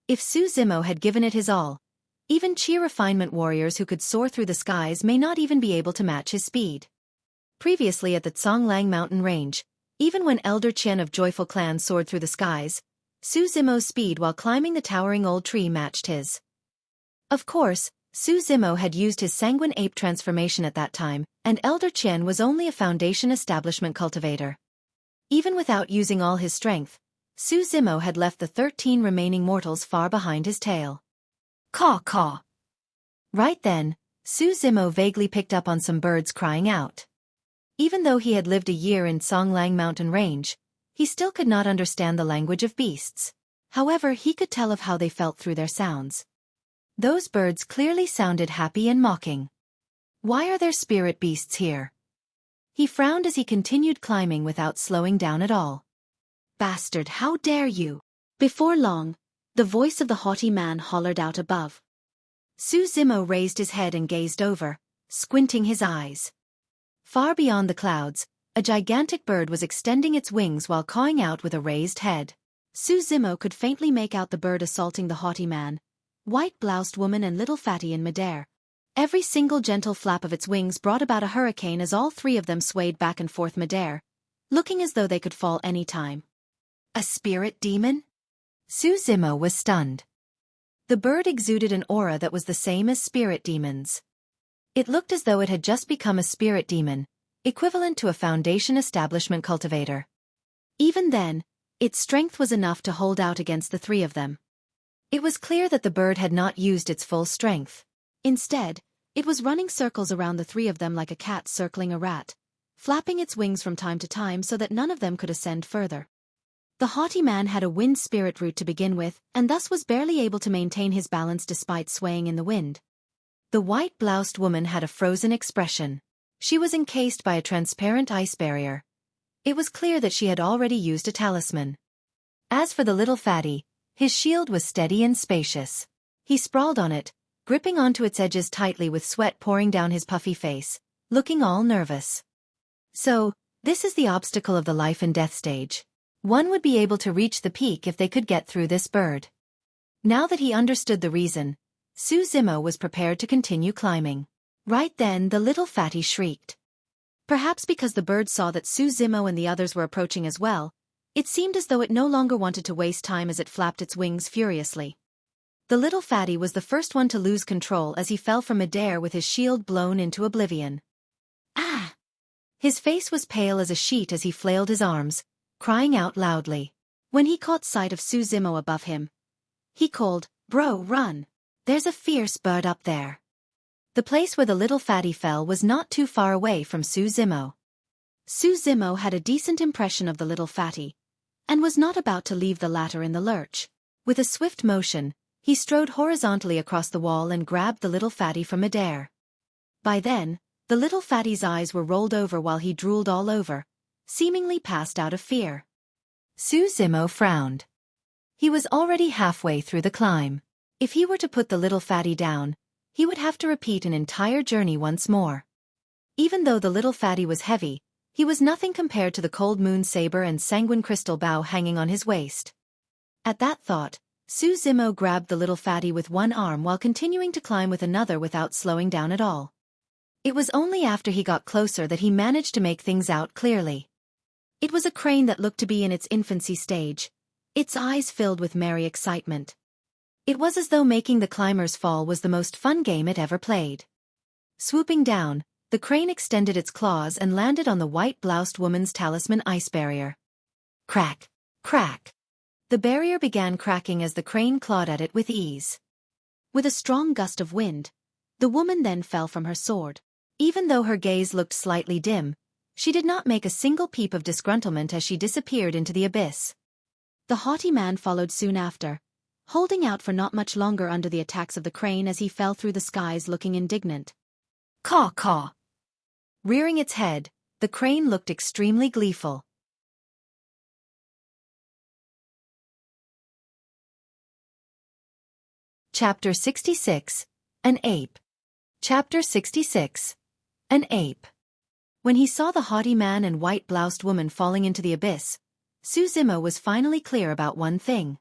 If Su Zimo had given it his all, even Chi refinement warriors who could soar through the skies may not even be able to match his speed. Previously at the Tsonglang mountain range, even when Elder Qian of Joyful Clan soared through the skies, Su Zimo's speed while climbing the towering old tree matched his. Of course, Su Zimo had used his Sanguine ape transformation at that time, and Elder Qian was only a foundation establishment cultivator. Even without using all his strength, Su Zimo had left the 13 remaining mortals far behind his tail. Caw caw. Right then, Su Zimo vaguely picked up on some birds crying out. Even though he had lived a year in Tsonglang mountain range, he still could not understand the language of beasts. However, he could tell of how they felt through their sounds. Those birds clearly sounded happy and mocking. Why are there spirit beasts here? He frowned as he continued climbing without slowing down at all. Bastard, how dare you! Before long, the voice of the haughty man hollered out above. Su Zimo raised his head and gazed over, squinting his eyes. Far beyond the clouds, a gigantic bird was extending its wings while cawing out with a raised head. Su Zimo could faintly make out the bird assaulting the haughty man, white-bloused woman and little fatty in midair. Every single gentle flap of its wings brought about a hurricane as all three of them swayed back and forth midair, looking as though they could fall any time. A spirit demon? Su Zimo was stunned. The bird exuded an aura that was the same as spirit demons. It looked as though it had just become a spirit demon, equivalent to a foundation establishment cultivator. Even then, its strength was enough to hold out against the three of them. It was clear that the bird had not used its full strength. Instead, It was running circles around the three of them like a cat circling a rat, flapping its wings from time to time so that none of them could ascend further. The haughty man had a wind spirit root to begin with, and thus was barely able to maintain his balance despite swaying in the wind. The white-bloused woman had a frozen expression. She was encased by a transparent ice barrier. It was clear that she had already used a talisman. As for the little fatty, his shield was steady and spacious. He sprawled on it, gripping onto its edges tightly with sweat pouring down his puffy face, looking all nervous. So, this is the obstacle of the life and death stage. One would be able to reach the peak if they could get through this bird. Now that he understood the reason, Xueqi was prepared to continue climbing. Right then the little fatty shrieked. Perhaps because the bird saw that Xueqi and the others were approaching as well, it seemed as though it no longer wanted to waste time as it flapped its wings furiously. The little fatty was the first one to lose control as he fell from midair with his shield blown into oblivion. Ah! His face was pale as a sheet as he flailed his arms, crying out loudly. When he caught sight of Xueqi above him, he called, "Bro, run! There's a fierce bird up there." The place where the little fatty fell was not too far away from Xueqi. Xueqi had a decent impression of the little fatty, and was not about to leave the latter in the lurch. With a swift motion, he strode horizontally across the wall and grabbed the little fatty from midair. By then, the little fatty's eyes were rolled over while he drooled all over, seemingly passed out of fear. Xueqi frowned. He was already halfway through the climb. If he were to put the little fatty down, he would have to repeat an entire journey once more. Even though the little fatty was heavy, he was nothing compared to the cold moon saber and sanguine crystal bow hanging on his waist. At that thought, Xueqi grabbed the little fatty with one arm while continuing to climb with another without slowing down at all. It was only after he got closer that he managed to make things out clearly. It was a crane that looked to be in its infancy stage, its eyes filled with merry excitement. It was as though making the climbers fall was the most fun game it ever played. Swooping down, the crane extended its claws and landed on the white-bloused woman's talisman ice barrier. Crack! Crack! The barrier began cracking as the crane clawed at it with ease. With a strong gust of wind, the woman then fell from her sword. Even though her gaze looked slightly dim, she did not make a single peep of disgruntlement as she disappeared into the abyss. The haughty man followed soon after, holding out for not much longer under the attacks of the crane as he fell through the skies looking indignant. Caw caw! Rearing its head, the crane looked extremely gleeful. Chapter 66. An Ape. Chapter 66. An Ape. When he saw the haughty man and white-bloused woman falling into the abyss, Xueqi was finally clear about one thing.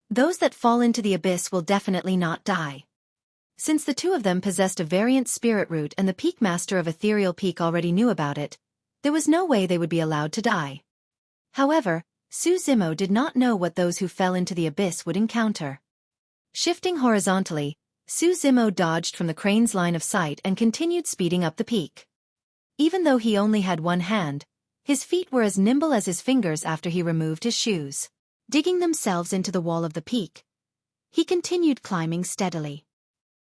Those that fall into the abyss will definitely not die. Since the two of them possessed a variant spirit root and the peak master of Ethereal Peak already knew about it, there was no way they would be allowed to die. However, Xueqi did not know what those who fell into the abyss would encounter. Shifting horizontally, Xueqi dodged from the crane's line of sight and continued speeding up the peak. Even though he only had one hand, his feet were as nimble as his fingers after he removed his shoes. Digging themselves into the wall of the peak, he continued climbing steadily.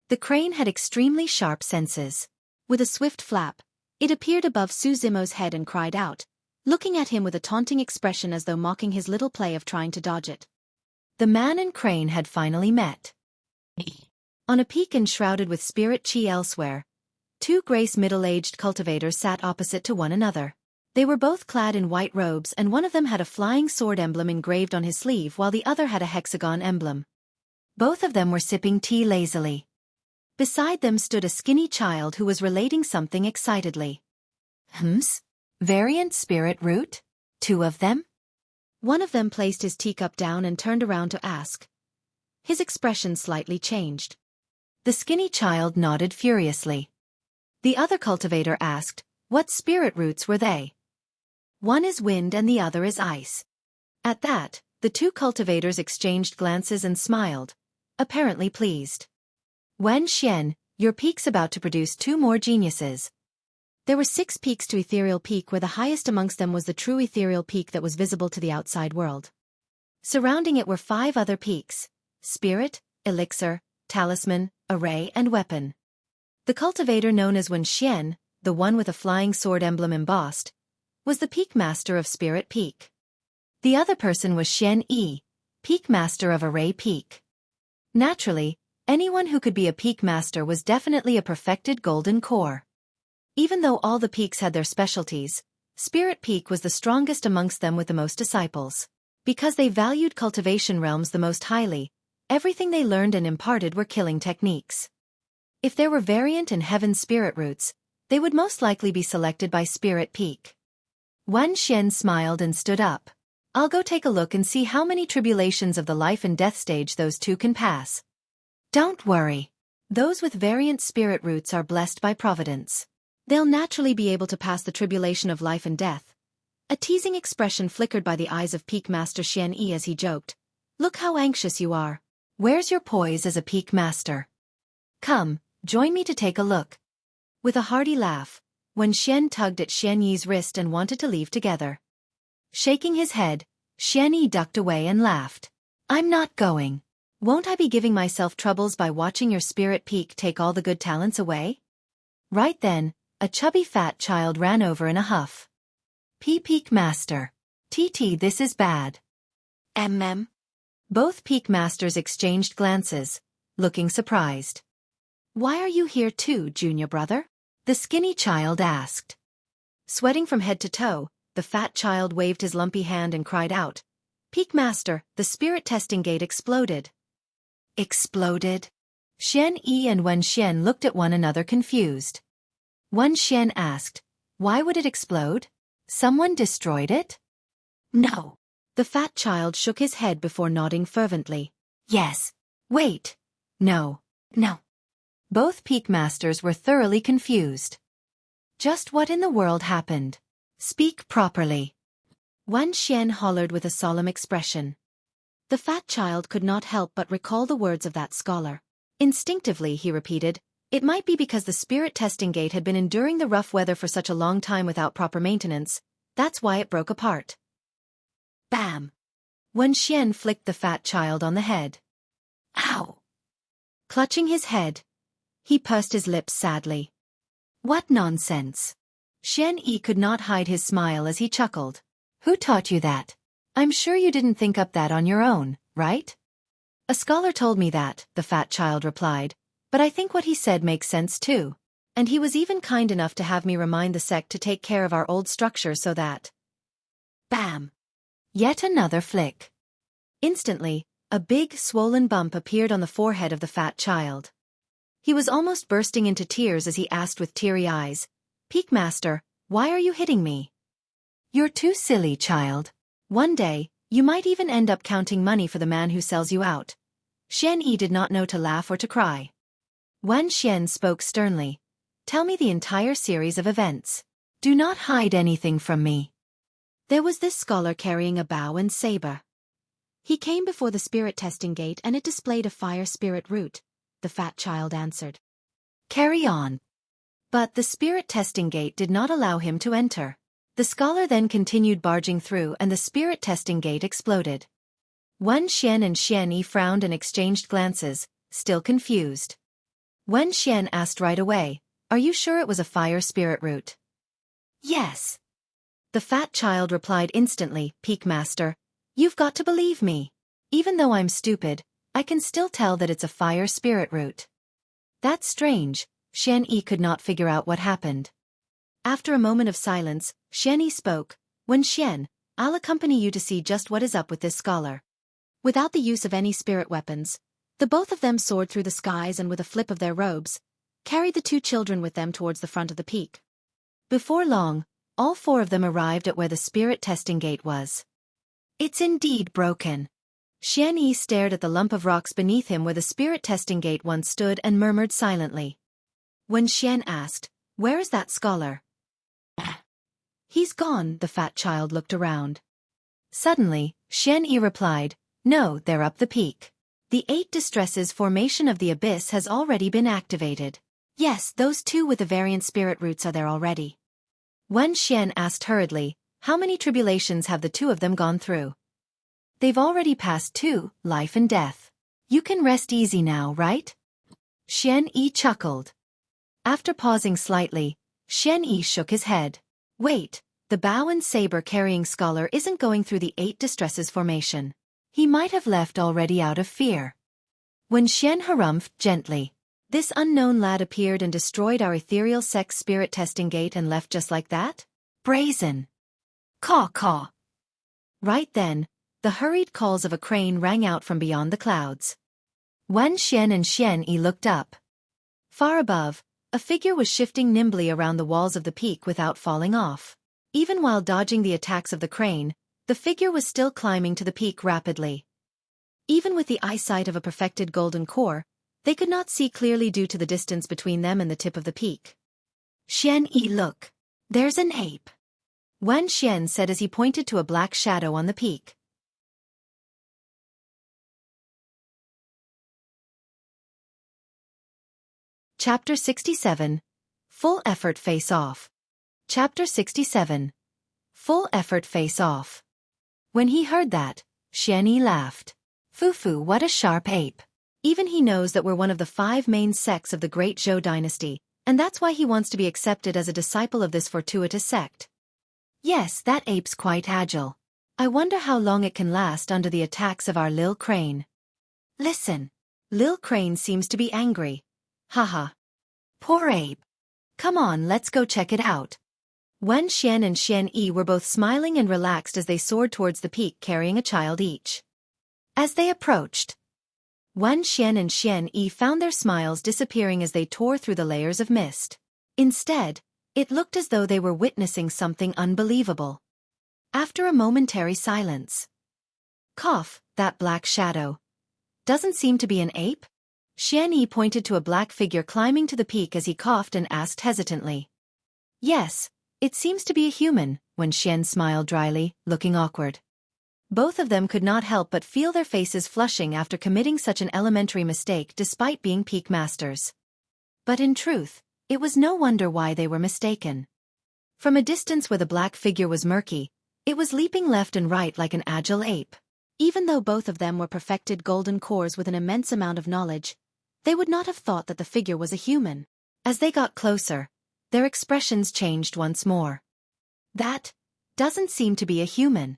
The crane had extremely sharp senses. With a swift flap, it appeared above Xueqi's head and cried out, looking at him with a taunting expression as though mocking his little play of trying to dodge it. The man and crane had finally met. On a peak enshrouded with spirit chi elsewhere, two grace middle-aged cultivators sat opposite to one another. They were both clad in white robes and one of them had a flying sword emblem engraved on his sleeve while the other had a hexagon emblem. Both of them were sipping tea lazily. Beside them stood a skinny child who was relating something excitedly. Variant spirit root? Two of them? One of them placed his teacup down and turned around to ask. His expression slightly changed. The skinny child nodded furiously. The other cultivator asked, what spirit roots were they? One is wind and the other is ice. At that, the two cultivators exchanged glances and smiled, apparently pleased. Wen Xian, your peak's about to produce two more geniuses. There were 6 peaks to Ethereal Peak where the highest amongst them was the true Ethereal Peak that was visible to the outside world. Surrounding it were 5 other peaks: Spirit, Elixir, Talisman, Array and Weapon. The cultivator known as Wen Xian, the one with a flying sword emblem embossed, was the peak master of Spirit Peak. The other person was Xian Yi, peak master of Array Peak. Naturally, anyone who could be a peak master was definitely a perfected golden core. Even though all the peaks had their specialties, Spirit Peak was the strongest amongst them with the most disciples. Because they valued cultivation realms the most highly, everything they learned and imparted were killing techniques. If there were variant and heaven spirit roots, they would most likely be selected by Spirit Peak. Wen Xian smiled and stood up. I'll go take a look and see how many tribulations of the life and death stage those two can pass. Don't worry. Those with variant spirit roots are blessed by providence. They'll naturally be able to pass the tribulation of life and death. A teasing expression flickered by the eyes of Peak Master Xian Yi as he joked. Look how anxious you are. Where's your poise as a peak master? Come, join me to take a look. With a hearty laugh, Wen Xian tugged at Xian Yi's wrist and wanted to leave together. Shaking his head, Xian Yi ducked away and laughed. I'm not going. Won't I be giving myself troubles by watching your Spirit Peak take all the good talents away? Right then, a chubby fat child ran over in a huff. Peak Master. TT, this is bad. Both Peak Masters exchanged glances, looking surprised. Why are you here too, junior brother? The skinny child asked. Sweating from head to toe, the fat child waved his lumpy hand and cried out. Peak Master, the spirit testing gate exploded. Exploded? Xian Yi and Wen Xian looked at one another confused. Wen Xian asked, why would it explode? Someone destroyed it? No. The fat child shook his head before nodding fervently. Yes. Wait. No. Both Peak Masters were thoroughly confused. Just what in the world happened? Speak properly. Wen Xian hollered with a solemn expression. The fat child could not help but recall the words of that scholar. Instinctively, he repeated, it might be because the spirit testing gate had been enduring the rough weather for such a long time without proper maintenance, that's why it broke apart. Bam! Wen Xian flicked the fat child on the head. Ow! Clutching his head, he pursed his lips sadly. What nonsense! Xian Yi could not hide his smile as he chuckled. Who taught you that? I'm sure you didn't think up that on your own, right? A scholar told me that, the fat child replied, but I think what he said makes sense too. And he was even kind enough to have me remind the sect to take care of our old structure so that... Bam! Yet another flick. Instantly, a big, swollen bump appeared on the forehead of the fat child. He was almost bursting into tears as he asked with teary eyes, Peak Master, why are you hitting me? You're too silly, child. One day, you might even end up counting money for the man who sells you out. Xian Yi did not know to laugh or to cry. Wen Xian spoke sternly. Tell me the entire series of events. Do not hide anything from me. There was this scholar carrying a bow and saber. He came before the spirit testing gate and it displayed a fire spirit root, the fat child answered. Carry on. But the spirit testing gate did not allow him to enter. The scholar then continued barging through and the spirit testing gate exploded. Wen Xian and Xian Yi frowned and exchanged glances, still confused. Wen Xian asked right away, are you sure it was a fire spirit root? Yes. The fat child replied instantly, Peak Master, you've got to believe me. Even though I'm stupid, I can still tell that it's a fire spirit root. That's strange, Xian Yi could not figure out what happened. After a moment of silence, Xian Yi spoke, Wen Xian, I'll accompany you to see just what is up with this scholar. Without the use of any spirit weapons, the both of them soared through the skies and with a flip of their robes, carried the two children with them towards the front of the peak. Before long, all four of them arrived at where the spirit testing gate was. It's indeed broken. Xian Yi stared at the lump of rocks beneath him where the spirit testing gate once stood and murmured silently. When Xian asked, where is that scholar? He's gone, the fat child looked around. Suddenly, Xian Yi replied, no, they're up the peak. The 8 distresses formation of the abyss has already been activated. Yes, those two with the variant spirit roots are there already. Wen Xian asked hurriedly, how many tribulations have the two of them gone through? They've already passed 2, life and death. You can rest easy now, right? Xian Yi chuckled. After pausing slightly, Xueqi shook his head. Wait, the bow and saber-carrying scholar isn't going through the 8 distresses formation. He might have left already out of fear. When Xian harumphed gently, this unknown lad appeared and destroyed our ethereal sex spirit testing gate and left just like that? Brazen. Caw caw. Right then, the hurried calls of a crane rang out from beyond the clouds. Wen Xian and Xueqi looked up. Far above, a figure was shifting nimbly around the walls of the peak without falling off. Even while dodging the attacks of the crane, the figure was still climbing to the peak rapidly. Even with the eyesight of a perfected golden core, they could not see clearly due to the distance between them and the tip of the peak. Xueqi, look. There's an ape. Wen Xian said as he pointed to a black shadow on the peak. Chapter 67. Full Effort Face-Off. Chapter 67. Full Effort Face-Off. When he heard that, Xueqi laughed. Fufu, what a sharp ape. Even he knows that we're one of the 5 main sects of the great Zhou dynasty, and that's why he wants to be accepted as a disciple of this fortuitous sect. Yes, that ape's quite agile. I wonder how long it can last under the attacks of our Lil Crane. Listen. Lil Crane seems to be angry. Haha. Poor ape. Come on, let's go check it out. Wen Xian and Xueqi were both smiling and relaxed as they soared towards the peak carrying a child each. As they approached, Wen Xian and Xueqi found their smiles disappearing as they tore through the layers of mist. Instead, it looked as though they were witnessing something unbelievable. After a momentary silence. Cough, that black shadow. Doesn't seem to be an ape? Xueqi pointed to a black figure climbing to the peak as he coughed and asked hesitantly. Yes, it seems to be a human, Wen Xian smiled dryly, looking awkward. Both of them could not help but feel their faces flushing after committing such an elementary mistake despite being peak masters. But in truth, it was no wonder why they were mistaken. From a distance where the black figure was murky, it was leaping left and right like an agile ape. Even though both of them were perfected golden cores with an immense amount of knowledge, they would not have thought that the figure was a human. As they got closer, their expressions changed once more. That doesn't seem to be a human.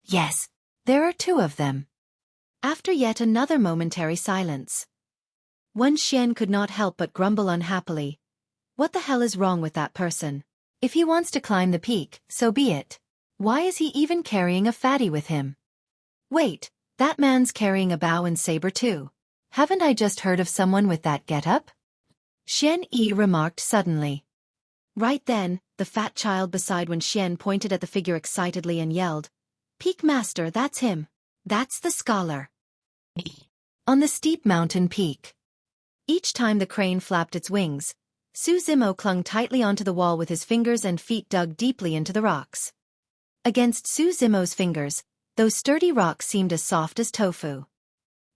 Yes, there are 2 of them. After yet another momentary silence, Wen Xian could not help but grumble unhappily. What the hell is wrong with that person? If he wants to climb the peak, so be it. Why is he even carrying a fatty with him? Wait, that man's carrying a bow and saber too. Haven't I just heard of someone with that getup? Xueqi remarked suddenly. Right then, the fat child beside Wen Xian pointed at the figure excitedly and yelled, Peak Master, that's him. That's the scholar. On the steep mountain peak. Each time the crane flapped its wings, Su Zimo clung tightly onto the wall with his fingers and feet dug deeply into the rocks. Against Su Zimo's fingers, those sturdy rocks seemed as soft as tofu.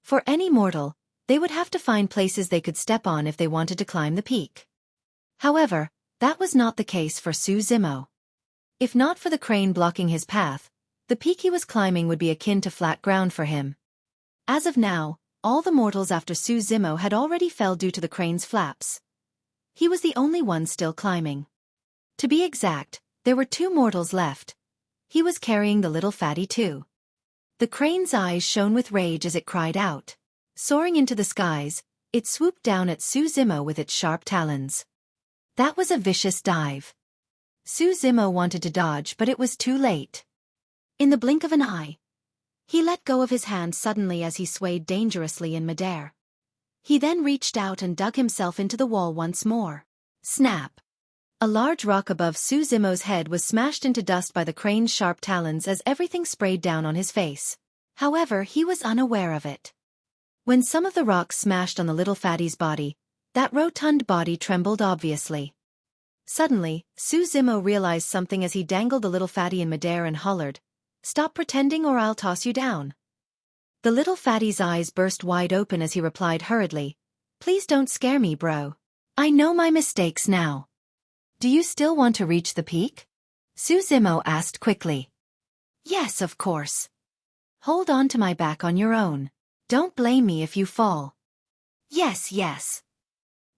For any mortal, they would have to find places they could step on if they wanted to climb the peak. However, that was not the case for Su Zimo. If not for the crane blocking his path, the peak he was climbing would be akin to flat ground for him. As of now, all the mortals after Su Zimo had already fell due to the crane's flaps. He was the only one still climbing. To be exact, there were 2 mortals left. He was carrying the little fatty too. The crane's eyes shone with rage as it cried out. Soaring into the skies, it swooped down at Su Zimo with its sharp talons. That was a vicious dive. Su Zimo wanted to dodge, but it was too late. In the blink of an eye, he let go of his hand suddenly as he swayed dangerously in midair. He then reached out and dug himself into the wall once more. Snap! A large rock above Su Zimo's head was smashed into dust by the crane's sharp talons as everything sprayed down on his face. However, he was unaware of it. When some of the rocks smashed on the little fatty's body, that rotund body trembled obviously. Suddenly, Su Zimo realized something as he dangled the little fatty in midair and hollered, "Stop pretending or I'll toss you down." The little fatty's eyes burst wide open as he replied hurriedly, "Please don't scare me, bro. I know my mistakes now." "Do you still want to reach the peak?" Su Zimo asked quickly. "Yes, of course. Hold on to my back on your own. Don't blame me if you fall." "Yes, yes."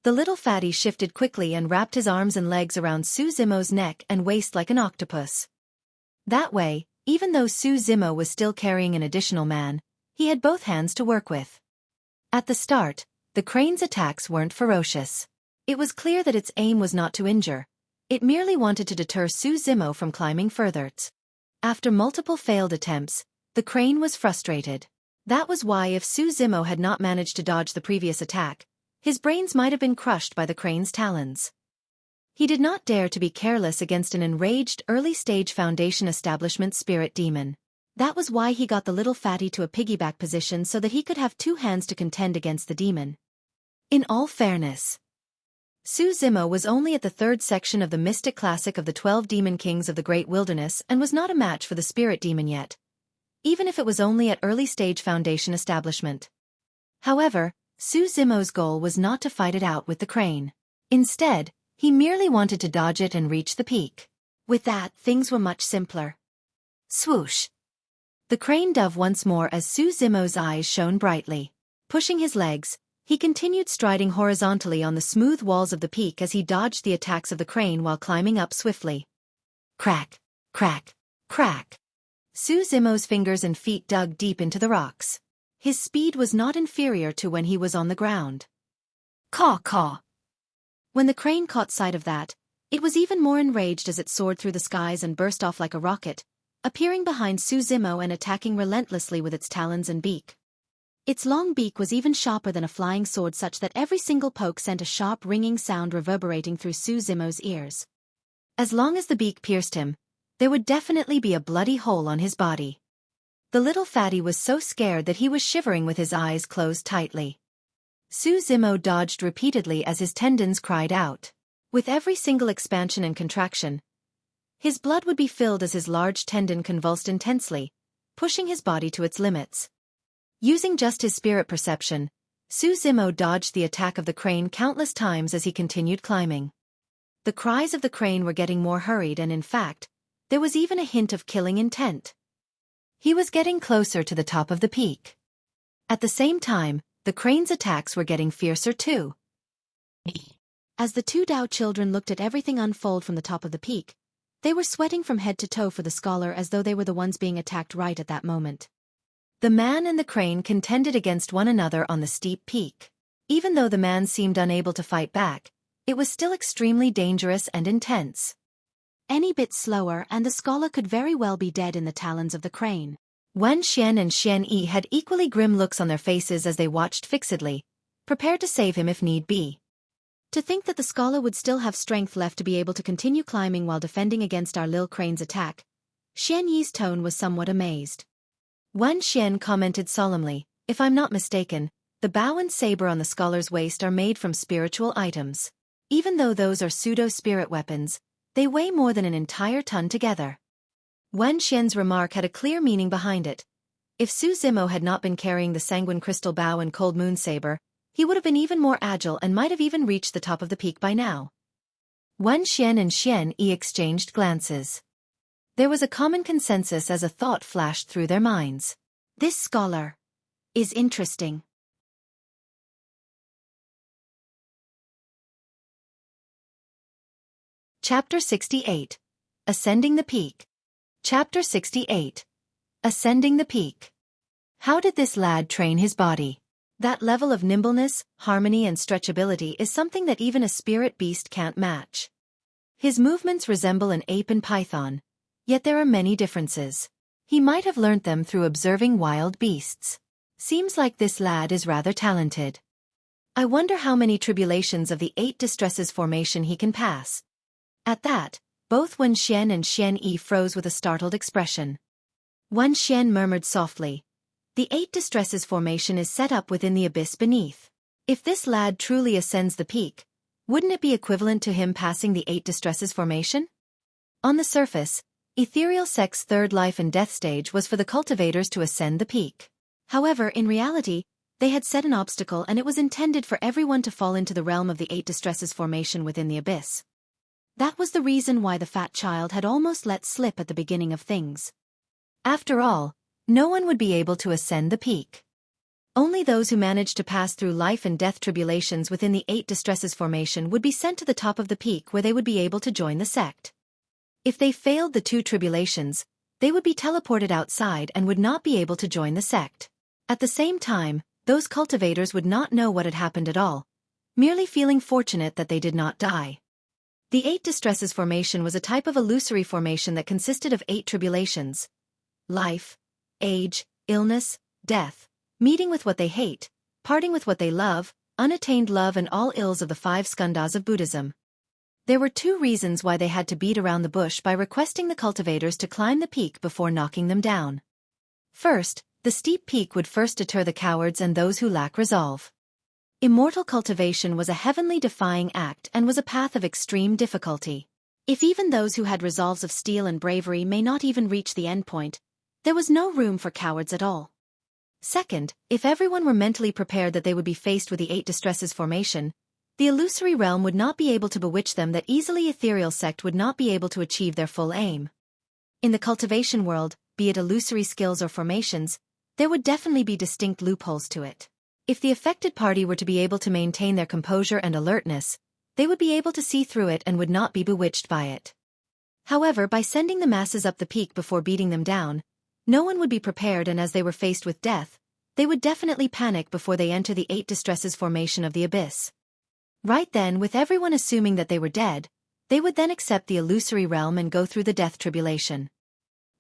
The little fatty shifted quickly and wrapped his arms and legs around Su Zimo's neck and waist like an octopus. That way, even though Su Zimo was still carrying an additional man, he had both hands to work with. At the start, the crane's attacks weren't ferocious. It was clear that its aim was not to injure. It merely wanted to deter Su Zimo from climbing further. After multiple failed attempts, the crane was frustrated. That was why if Su Zimo had not managed to dodge the previous attack, his brains might have been crushed by the crane's talons. He did not dare to be careless against an enraged early-stage Foundation establishment spirit demon. That was why he got the little fatty to a piggyback position so that he could have two hands to contend against the demon. In all fairness, Su Zimo was only at the third section of the mystic classic of the 12 demon kings of the Great Wilderness and was not a match for the spirit demon yet, even if it was only at early-stage Foundation establishment. However, Su Zimo's goal was not to fight it out with the crane. Instead, he merely wanted to dodge it and reach the peak. With that, things were much simpler. Swoosh! The crane dove once more as Su Zimo's eyes shone brightly. Pushing his legs, he continued striding horizontally on the smooth walls of the peak as he dodged the attacks of the crane while climbing up swiftly. Crack! Crack! Crack! Su Zimo's fingers and feet dug deep into the rocks. His speed was not inferior to when he was on the ground. Caw caw! When the crane caught sight of that, it was even more enraged as it soared through the skies and burst off like a rocket, appearing behind Su Zimo and attacking relentlessly with its talons and beak. Its long beak was even sharper than a flying sword such that every single poke sent a sharp ringing sound reverberating through Su Zimo's ears. As long as the beak pierced him, there would definitely be a bloody hole on his body. The little fatty was so scared that he was shivering with his eyes closed tightly. Su Zimo dodged repeatedly as his tendons cried out. With every single expansion and contraction, his blood would be filled as his large tendon convulsed intensely, pushing his body to its limits. Using just his spirit perception, Su Zimo dodged the attack of the crane countless times as he continued climbing. The cries of the crane were getting more hurried and in fact, there was even a hint of killing intent. He was getting closer to the top of the peak. At the same time, the crane's attacks were getting fiercer too. As the two Dao children looked at everything unfold from the top of the peak, they were sweating from head to toe for the scholar as though they were the ones being attacked right at that moment. The man and the crane contended against one another on the steep peak. Even though the man seemed unable to fight back, it was still extremely dangerous and intense. Any bit slower and the scholar could very well be dead in the talons of the crane. Wen Xian and Xueqi had equally grim looks on their faces as they watched fixedly, prepared to save him if need be. To think that the scholar would still have strength left to be able to continue climbing while defending against our Lil Crane's attack, Xueqi's tone was somewhat amazed. Wen Xian commented solemnly, "If I'm not mistaken, the bow and saber on the scholar's waist are made from spiritual items. Even though those are pseudo-spirit weapons, they weigh more than an entire ton together." Wen Xian's remark had a clear meaning behind it. If Su Zimo had not been carrying the Sanguine crystal bow and cold moon saber, he would have been even more agile and might have even reached the top of the peak by now. Wen Xian and Xueqi exchanged glances. There was a common consensus as a thought flashed through their minds. This scholar is interesting. Chapter 68. Ascending the Peak. Chapter 68. Ascending the Peak. How did this lad train his body? That level of nimbleness, harmony and stretchability is something that even a spirit beast can't match. His movements resemble an ape and python, yet there are many differences. He might have learnt them through observing wild beasts. Seems like this lad is rather talented. I wonder how many tribulations of the 8 distresses formation he can pass. At that, both Wen Xian and Xueqi froze with a startled expression. Wen Xian murmured softly, "The 8 distresses formation is set up within the abyss beneath. If this lad truly ascends the peak, wouldn't it be equivalent to him passing the 8 distresses formation?" On the surface, Ethereal Sect's third life and death stage was for the cultivators to ascend the peak. However, in reality, they had set an obstacle and it was intended for everyone to fall into the realm of the 8 distresses formation within the abyss. That was the reason why the fat child had almost let slip at the beginning of things. After all, no one would be able to ascend the peak. Only those who managed to pass through life and death tribulations within the 8 distresses formation would be sent to the top of the peak where they would be able to join the sect. If they failed the 2 tribulations, they would be teleported outside and would not be able to join the sect. At the same time, those cultivators would not know what had happened at all, merely feeling fortunate that they did not die. The 8 distresses formation was a type of illusory formation that consisted of 8 tribulations: life, age, illness, death, meeting with what they hate, parting with what they love, unattained love, and all ills of the 5 skandhas of Buddhism. There were 2 reasons why they had to beat around the bush by requesting the cultivators to climb the peak before knocking them down. First, the steep peak would first deter the cowards and those who lack resolve. Immortal cultivation was a heavenly defying act and was a path of extreme difficulty. If even those who had resolves of steel and bravery may not even reach the endpoint, there was no room for cowards at all. Second, if everyone were mentally prepared that they would be faced with the 8 distresses formation, the illusory realm would not be able to bewitch them, that easily ethereal sect would not be able to achieve their full aim. In the cultivation world, be it illusory skills or formations, there would definitely be distinct loopholes to it. If the affected party were to be able to maintain their composure and alertness, they would be able to see through it and would not be bewitched by it. However, by sending the masses up the peak before beating them down, no one would be prepared, and as they were faced with death, they would definitely panic before they enter the 8 distresses formation of the abyss. Right then, with everyone assuming that they were dead, they would then accept the illusory realm and go through the death tribulation.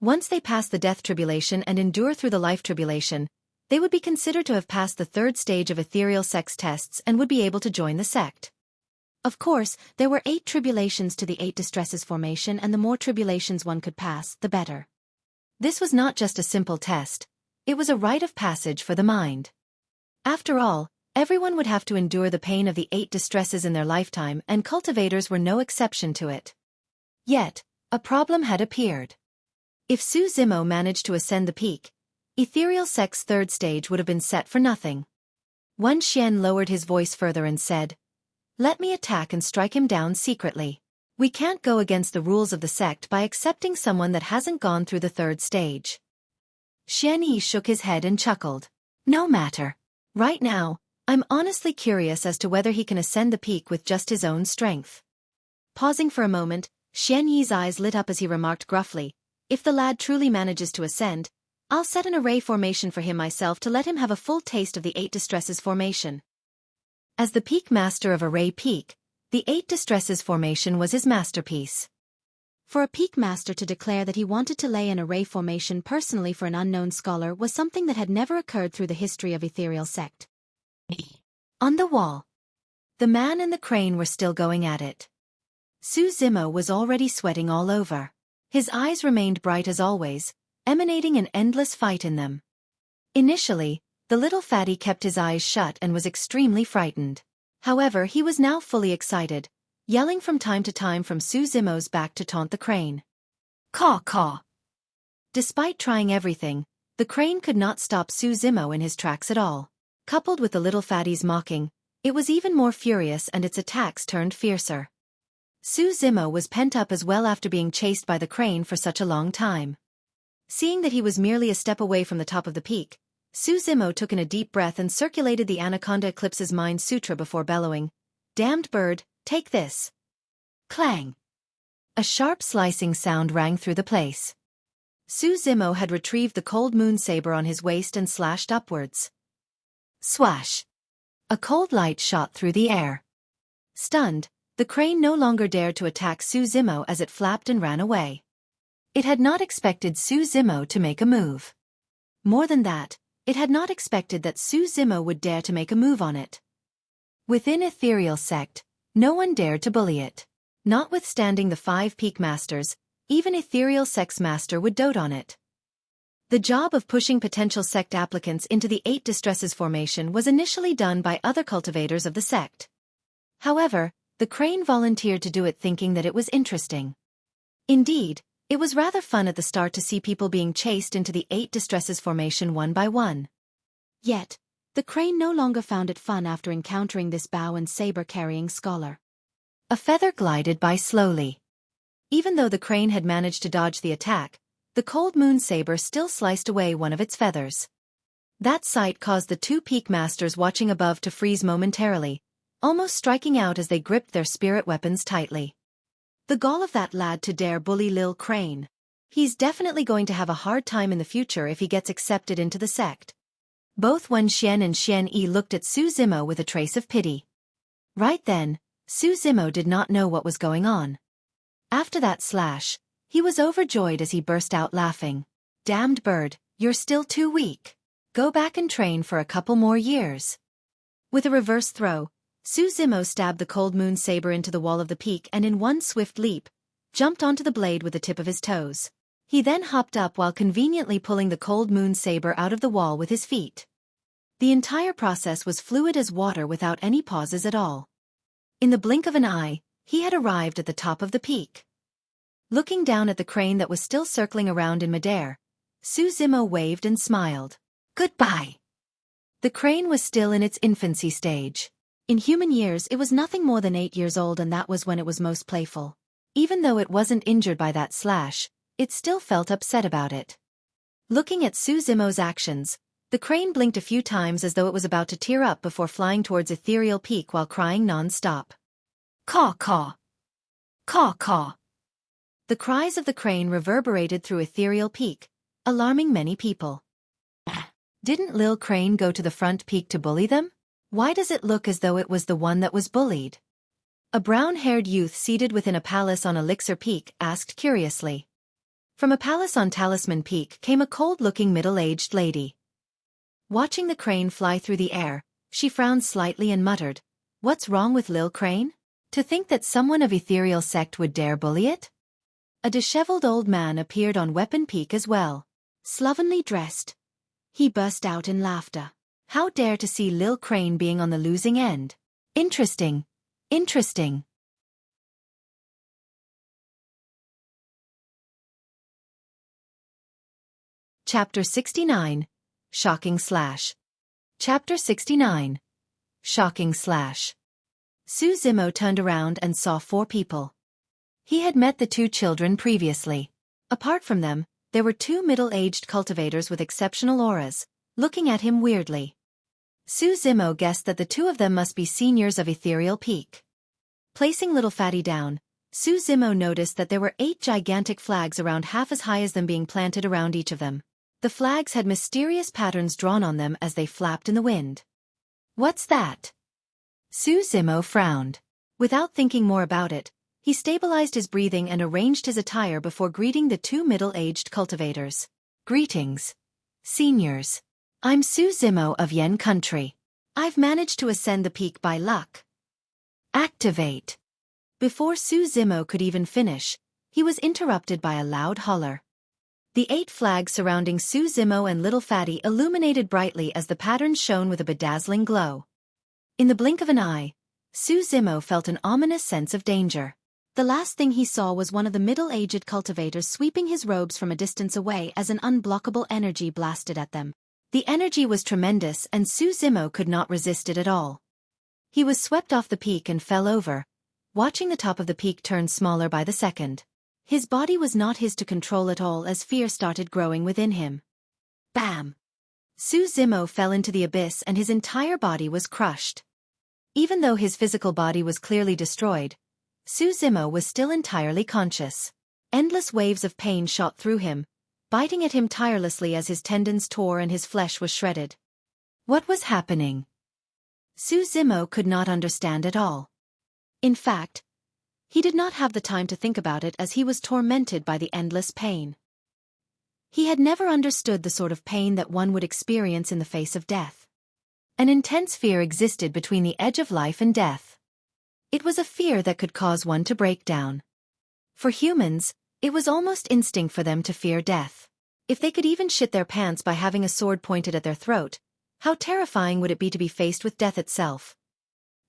Once they pass the death tribulation and endure through the life tribulation, they would be considered to have passed the 3rd stage of ethereal sex tests and would be able to join the sect. Of course, there were 8 tribulations to the 8 distresses formation, and the more tribulations one could pass, the better. This was not just a simple test, it was a rite of passage for the mind. After all, everyone would have to endure the pain of the 8 distresses in their lifetime, and cultivators were no exception to it. Yet, a problem had appeared. If Su Zimo managed to ascend the peak, ethereal sect's 3rd stage would have been set for nothing. Wan Xian lowered his voice further and said, "Let me attack and strike him down secretly. We can't go against the rules of the sect by accepting someone that hasn't gone through the 3rd stage." Xian Yi shook his head and chuckled. "No matter. Right now, I'm honestly curious as to whether he can ascend the peak with just his own strength." Pausing for a moment, Xian Yi's eyes lit up as he remarked gruffly, "If the lad truly manages to ascend, I'll set an array formation for him myself to let him have a full taste of the 8 distresses formation." As the peak master of Array Peak, the 8 distresses formation was his masterpiece. For a peak master to declare that he wanted to lay an array formation personally for an unknown scholar was something that had never occurred through the history of ethereal sect. On the wall, the man and the crane were still going at it. Su Zimo was already sweating all over. His eyes remained bright as always, emanating an endless fight in them. Initially, the little fatty kept his eyes shut and was extremely frightened. However, he was now fully excited, yelling from time to time from Su Zimo's back to taunt the crane. Caw caw. Despite trying everything, the crane could not stop Su Zimo in his tracks at all. Coupled with the little fatty's mocking, it was even more furious and its attacks turned fiercer. Su Zimo was pent up as well after being chased by the crane for such a long time. Seeing that he was merely a step away from the top of the peak, Su Zimo took in a deep breath and circulated the Anaconda Eclipse's Mind Sutra before bellowing, "Damned bird, take this." Clang! A sharp slicing sound rang through the place. Su Zimo had retrieved the cold moon saber on his waist and slashed upwards. Swash! A cold light shot through the air. Stunned, the crane no longer dared to attack Su Zimo as it flapped and ran away. It had not expected Su Zimo to make a move. More than that, it had not expected that Su Zimo would dare to make a move on it. Within Ethereal Sect, no one dared to bully it. Notwithstanding the 5 peak masters, even Ethereal Sect's master would dote on it. The job of pushing potential sect applicants into the 8 distresses formation was initially done by other cultivators of the sect. However, the crane volunteered to do it, thinking that it was interesting. Indeed, it was rather fun at the start to see people being chased into the 8 distresses formation one by one. Yet, the crane no longer found it fun after encountering this bow and saber-carrying scholar. A feather glided by slowly. Even though the crane had managed to dodge the attack, the cold moon saber still sliced away one of its feathers. That sight caused the two peak masters watching above to freeze momentarily, almost striking out as they gripped their spirit weapons tightly. The gall of that lad to dare bully Lil Crane. He's definitely going to have a hard time in the future if he gets accepted into the sect. Both Wen Xian and Xueqi looked at Su Zimo with a trace of pity. Right then, Su Zimo did not know what was going on. After that slash, he was overjoyed as he burst out laughing. Damned bird, you're still too weak. Go back and train for a couple more years. With a reverse throw, Su Zimo stabbed the cold moon saber into the wall of the peak and in one swift leap, jumped onto the blade with the tip of his toes. He then hopped up while conveniently pulling the cold moon saber out of the wall with his feet. The entire process was fluid as water without any pauses at all. In the blink of an eye, he had arrived at the top of the peak. Looking down at the crane that was still circling around in midair, Su Zimo waved and smiled. Goodbye. The crane was still in its infancy stage. In human years it was nothing more than 8 years old, and that was when it was most playful. Even though it wasn't injured by that slash, it still felt upset about it. Looking at Su Zimo's actions, the crane blinked a few times as though it was about to tear up before flying towards Ethereal Peak while crying non-stop. Caw caw. Caw caw. The cries of the crane reverberated through Ethereal Peak, alarming many people. Didn't Lil Crane go to the front peak to bully them? Why does it look as though it was the one that was bullied? A brown-haired youth seated within a palace on Elixir Peak asked curiously. From a palace on Talisman Peak came a cold-looking middle-aged lady. Watching the crane fly through the air, she frowned slightly and muttered, "What's wrong with Lil Crane? To think that someone of Ethereal Sect would dare bully it?" A disheveled old man appeared on Weapon Peak as well. Slovenly dressed, he burst out in laughter. How dare to see Lil Crane being on the losing end. Interesting. Interesting. Chapter 69. Shocking Slash. Chapter 69. Shocking Slash. Su Zimo turned around and saw 4 people. He had met the 2 children previously. Apart from them, there were 2 middle-aged cultivators with exceptional auras, looking at him weirdly. Su Zimo guessed that the 2 of them must be seniors of Ethereal Peak. Placing Little Fatty down, Su Zimo noticed that there were 8 gigantic flags around half as high as them being planted around each of them. The flags had mysterious patterns drawn on them as they flapped in the wind. What's that? Su Zimo frowned. Without thinking more about it, he stabilized his breathing and arranged his attire before greeting the 2 middle-aged cultivators. Greetings, seniors. I'm Su Zimo of Yen Country. I've managed to ascend the peak by luck. Activate. Before Su Zimo could even finish, he was interrupted by a loud holler. The 8 flags surrounding Su Zimo and Little Fatty illuminated brightly as the patterns shone with a bedazzling glow. In the blink of an eye, Su Zimo felt an ominous sense of danger. The last thing he saw was one of the middle-aged cultivators sweeping his robes from a distance away as an unblockable energy blasted at them. The energy was tremendous and Su Zimo could not resist it at all. He was swept off the peak and fell over, watching the top of the peak turn smaller by the second. His body was not his to control at all as fear started growing within him. Bam! Su Zimo fell into the abyss and his entire body was crushed. Even though his physical body was clearly destroyed, Su Zimo was still entirely conscious. Endless waves of pain shot through him, biting at him tirelessly as his tendons tore and his flesh was shredded. What was happening? Su Zimo could not understand at all. In fact, he did not have the time to think about it as he was tormented by the endless pain. He had never understood the sort of pain that one would experience in the face of death. An intense fear existed between the edge of life and death. It was a fear that could cause one to break down. For humans, it was almost instinct for them to fear death. If they could even shit their pants by having a sword pointed at their throat, how terrifying would it be to be faced with death itself?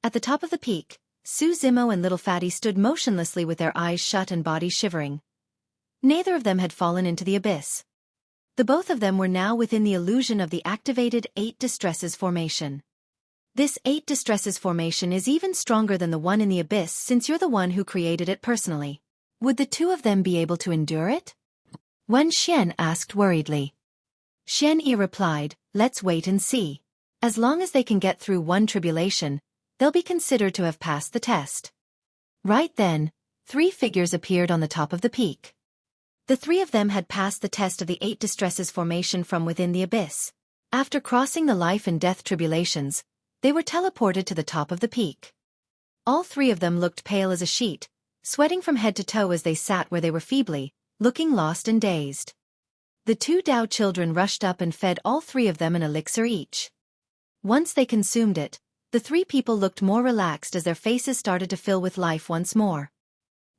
At the top of the peak, Su Zimo and Little Fatty stood motionlessly with their eyes shut and bodies shivering. Neither of them had fallen into the abyss. The both of them were now within the illusion of the activated 8 Distresses formation. This 8 Distresses formation is even stronger than the one in the abyss since you're the one who created it personally. Would the 2 of them be able to endure it? Wen Xian asked worriedly. Xueqi replied, let's wait and see. As long as they can get through one tribulation, they'll be considered to have passed the test. Right then, 3 figures appeared on the top of the peak. The 3 of them had passed the test of the 8 distresses formation from within the abyss. After crossing the life and death tribulations, they were teleported to the top of the peak. All 3 of them looked pale as a sheet, sweating from head to toe as they sat where they were feebly, looking lost and dazed. The 2 Dao children rushed up and fed all 3 of them an elixir each. Once they consumed it, the 3 people looked more relaxed as their faces started to fill with life once more.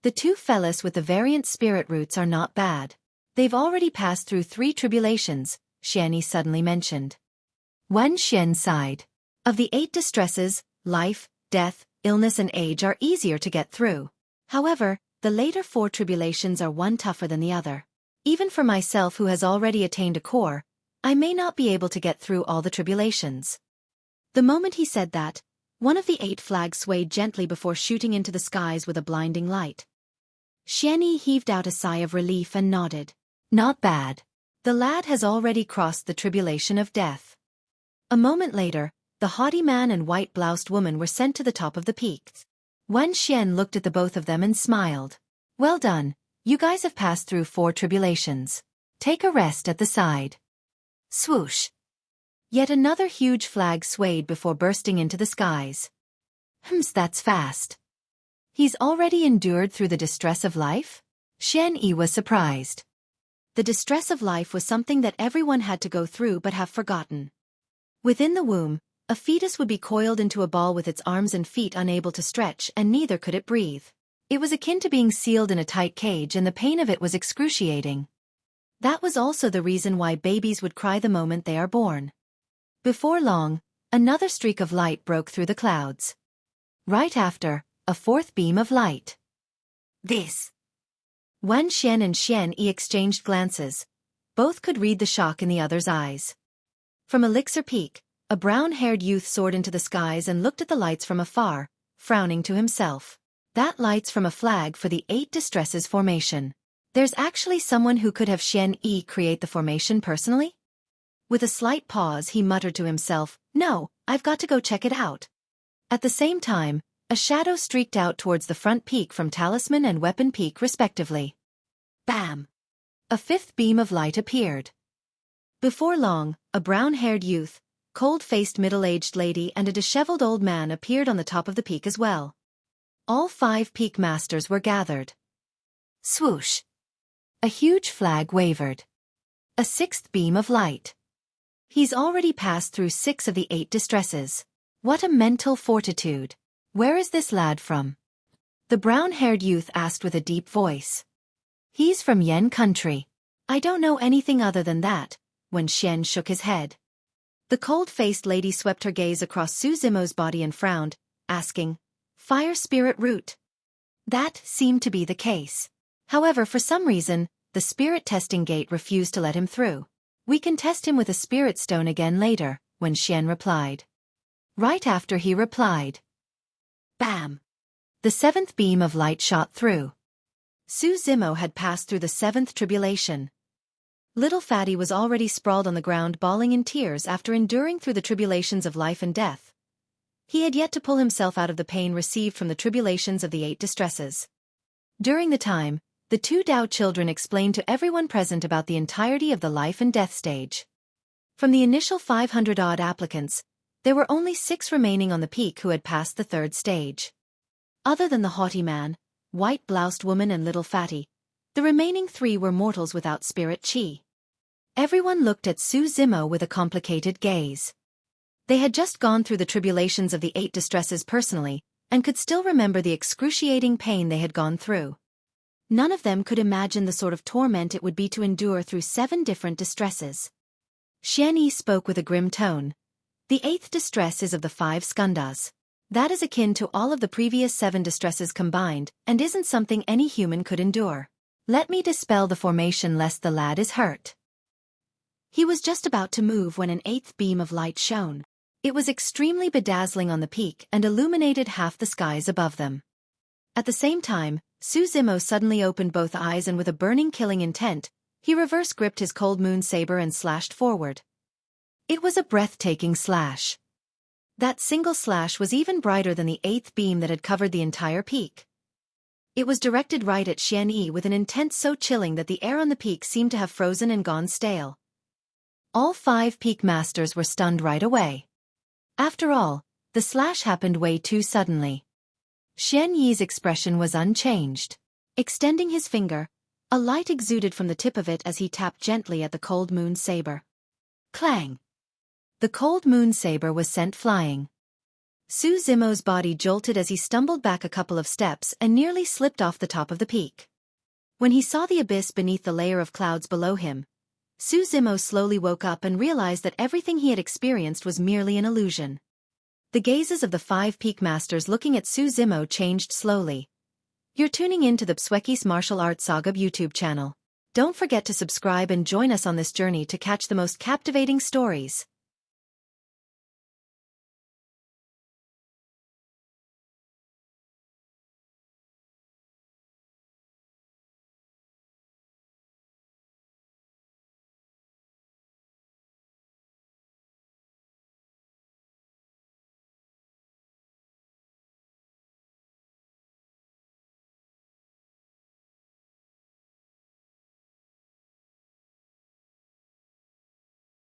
The 2 fellas with the variant spirit roots are not bad. They've already passed through 3 tribulations, Xueqi suddenly mentioned. Wen Xian sighed. Of the 8 distresses, life, death, illness and age are easier to get through. However, the later 4 tribulations are one tougher than the other. Even for myself who has already attained a core, I may not be able to get through all the tribulations. The moment he said that, one of the 8 flags swayed gently before shooting into the skies with a blinding light. Xueqi heaved out a sigh of relief and nodded. Not bad. The lad has already crossed the tribulation of death. A moment later, the haughty man and white-bloused woman were sent to the top of the peak. Wen Xian looked at the both of them and smiled. Well done, you guys have passed through 4 tribulations. Take a rest at the side. Swoosh. Yet another huge flag swayed before bursting into the skies. That's fast. He's already endured through the distress of life? Xueqi was surprised. The distress of life was something that everyone had to go through but have forgotten. Within the womb, a fetus would be coiled into a ball with its arms and feet unable to stretch, and neither could it breathe. It was akin to being sealed in a tight cage, and the pain of it was excruciating. That was also the reason why babies would cry the moment they are born. Before long, another streak of light broke through the clouds. Right after, a 4th beam of light. This. Wen Xian and Xueqi exchanged glances. Both could read the shock in the other's eyes. From Elixir Peak, a brown-haired youth soared into the skies and looked at the lights from afar, frowning to himself. That light's from a flag for the 8 distresses formation. There's actually someone who could have Xueqi create the formation personally? With a slight pause he muttered to himself, no, I've got to go check it out. At the same time, a shadow streaked out towards the front peak from Talisman and Weapon Peak respectively. Bam! A 5th beam of light appeared. Before long, a brown-haired youth, cold-faced middle-aged lady and a disheveled old man appeared on the top of the peak as well. All 5 peak masters were gathered. Swoosh! A huge flag wavered. A 6th beam of light. He's already passed through 6 of the 8 distresses. What a mental fortitude! Where is this lad from? The brown-haired youth asked with a deep voice. He's from Yen country. I don't know anything other than that, Wen Xian shook his head. The cold-faced lady swept her gaze across Su Zimo's body and frowned, asking, Fire spirit root? That seemed to be the case. However, for some reason, the spirit testing gate refused to let him through. We can test him with a spirit stone again later, Wen Xian replied. Right after he replied. Bam! The 7th beam of light shot through. Su Zimo had passed through the 7th tribulation. Little Fatty was already sprawled on the ground bawling in tears after enduring through the tribulations of life and death. He had yet to pull himself out of the pain received from the tribulations of the 8 distresses. During the time, the 2 Dao children explained to everyone present about the entirety of the life and death stage. From the initial 500-odd applicants, there were only 6 remaining on the peak who had passed the 3rd stage. Other than the haughty man, white-bloused woman and little Fatty, the remaining 3 were mortals without spirit chi. Everyone looked at Su Zimo with a complicated gaze. They had just gone through the tribulations of the 8 distresses personally, and could still remember the excruciating pain they had gone through. None of them could imagine the sort of torment it would be to endure through 7 different distresses. Xueqi spoke with a grim tone. The 8th distress is of the 5 skandhas. That is akin to all of the previous 7 distresses combined, and isn't something any human could endure. Let me dispel the formation lest the lad is hurt. He was just about to move when an 8th beam of light shone. It was extremely bedazzling on the peak and illuminated half the skies above them. At the same time, Su Zimo suddenly opened both eyes and with a burning killing intent, he reverse-gripped his cold moon saber and slashed forward. It was a breathtaking slash. That single slash was even brighter than the 8th beam that had covered the entire peak. It was directed right at Xueqi with an intent so chilling that the air on the peak seemed to have frozen and gone stale. All 5 peak masters were stunned right away. After all, the slash happened way too suddenly. Xueqi's expression was unchanged. Extending his finger, a light exuded from the tip of it as he tapped gently at the cold moon saber. Clang! The cold moon saber was sent flying. Su Zimo's body jolted as he stumbled back a couple of steps and nearly slipped off the top of the peak. When he saw the abyss beneath the layer of clouds below him, Su Zimo slowly woke up and realized that everything he had experienced was merely an illusion. The gazes of the 5 peak masters looking at Su Zimo changed slowly. You're tuning in to the Xueqi's Martial Arts Saga YouTube channel. Don't forget to subscribe and join us on this journey to catch the most captivating stories.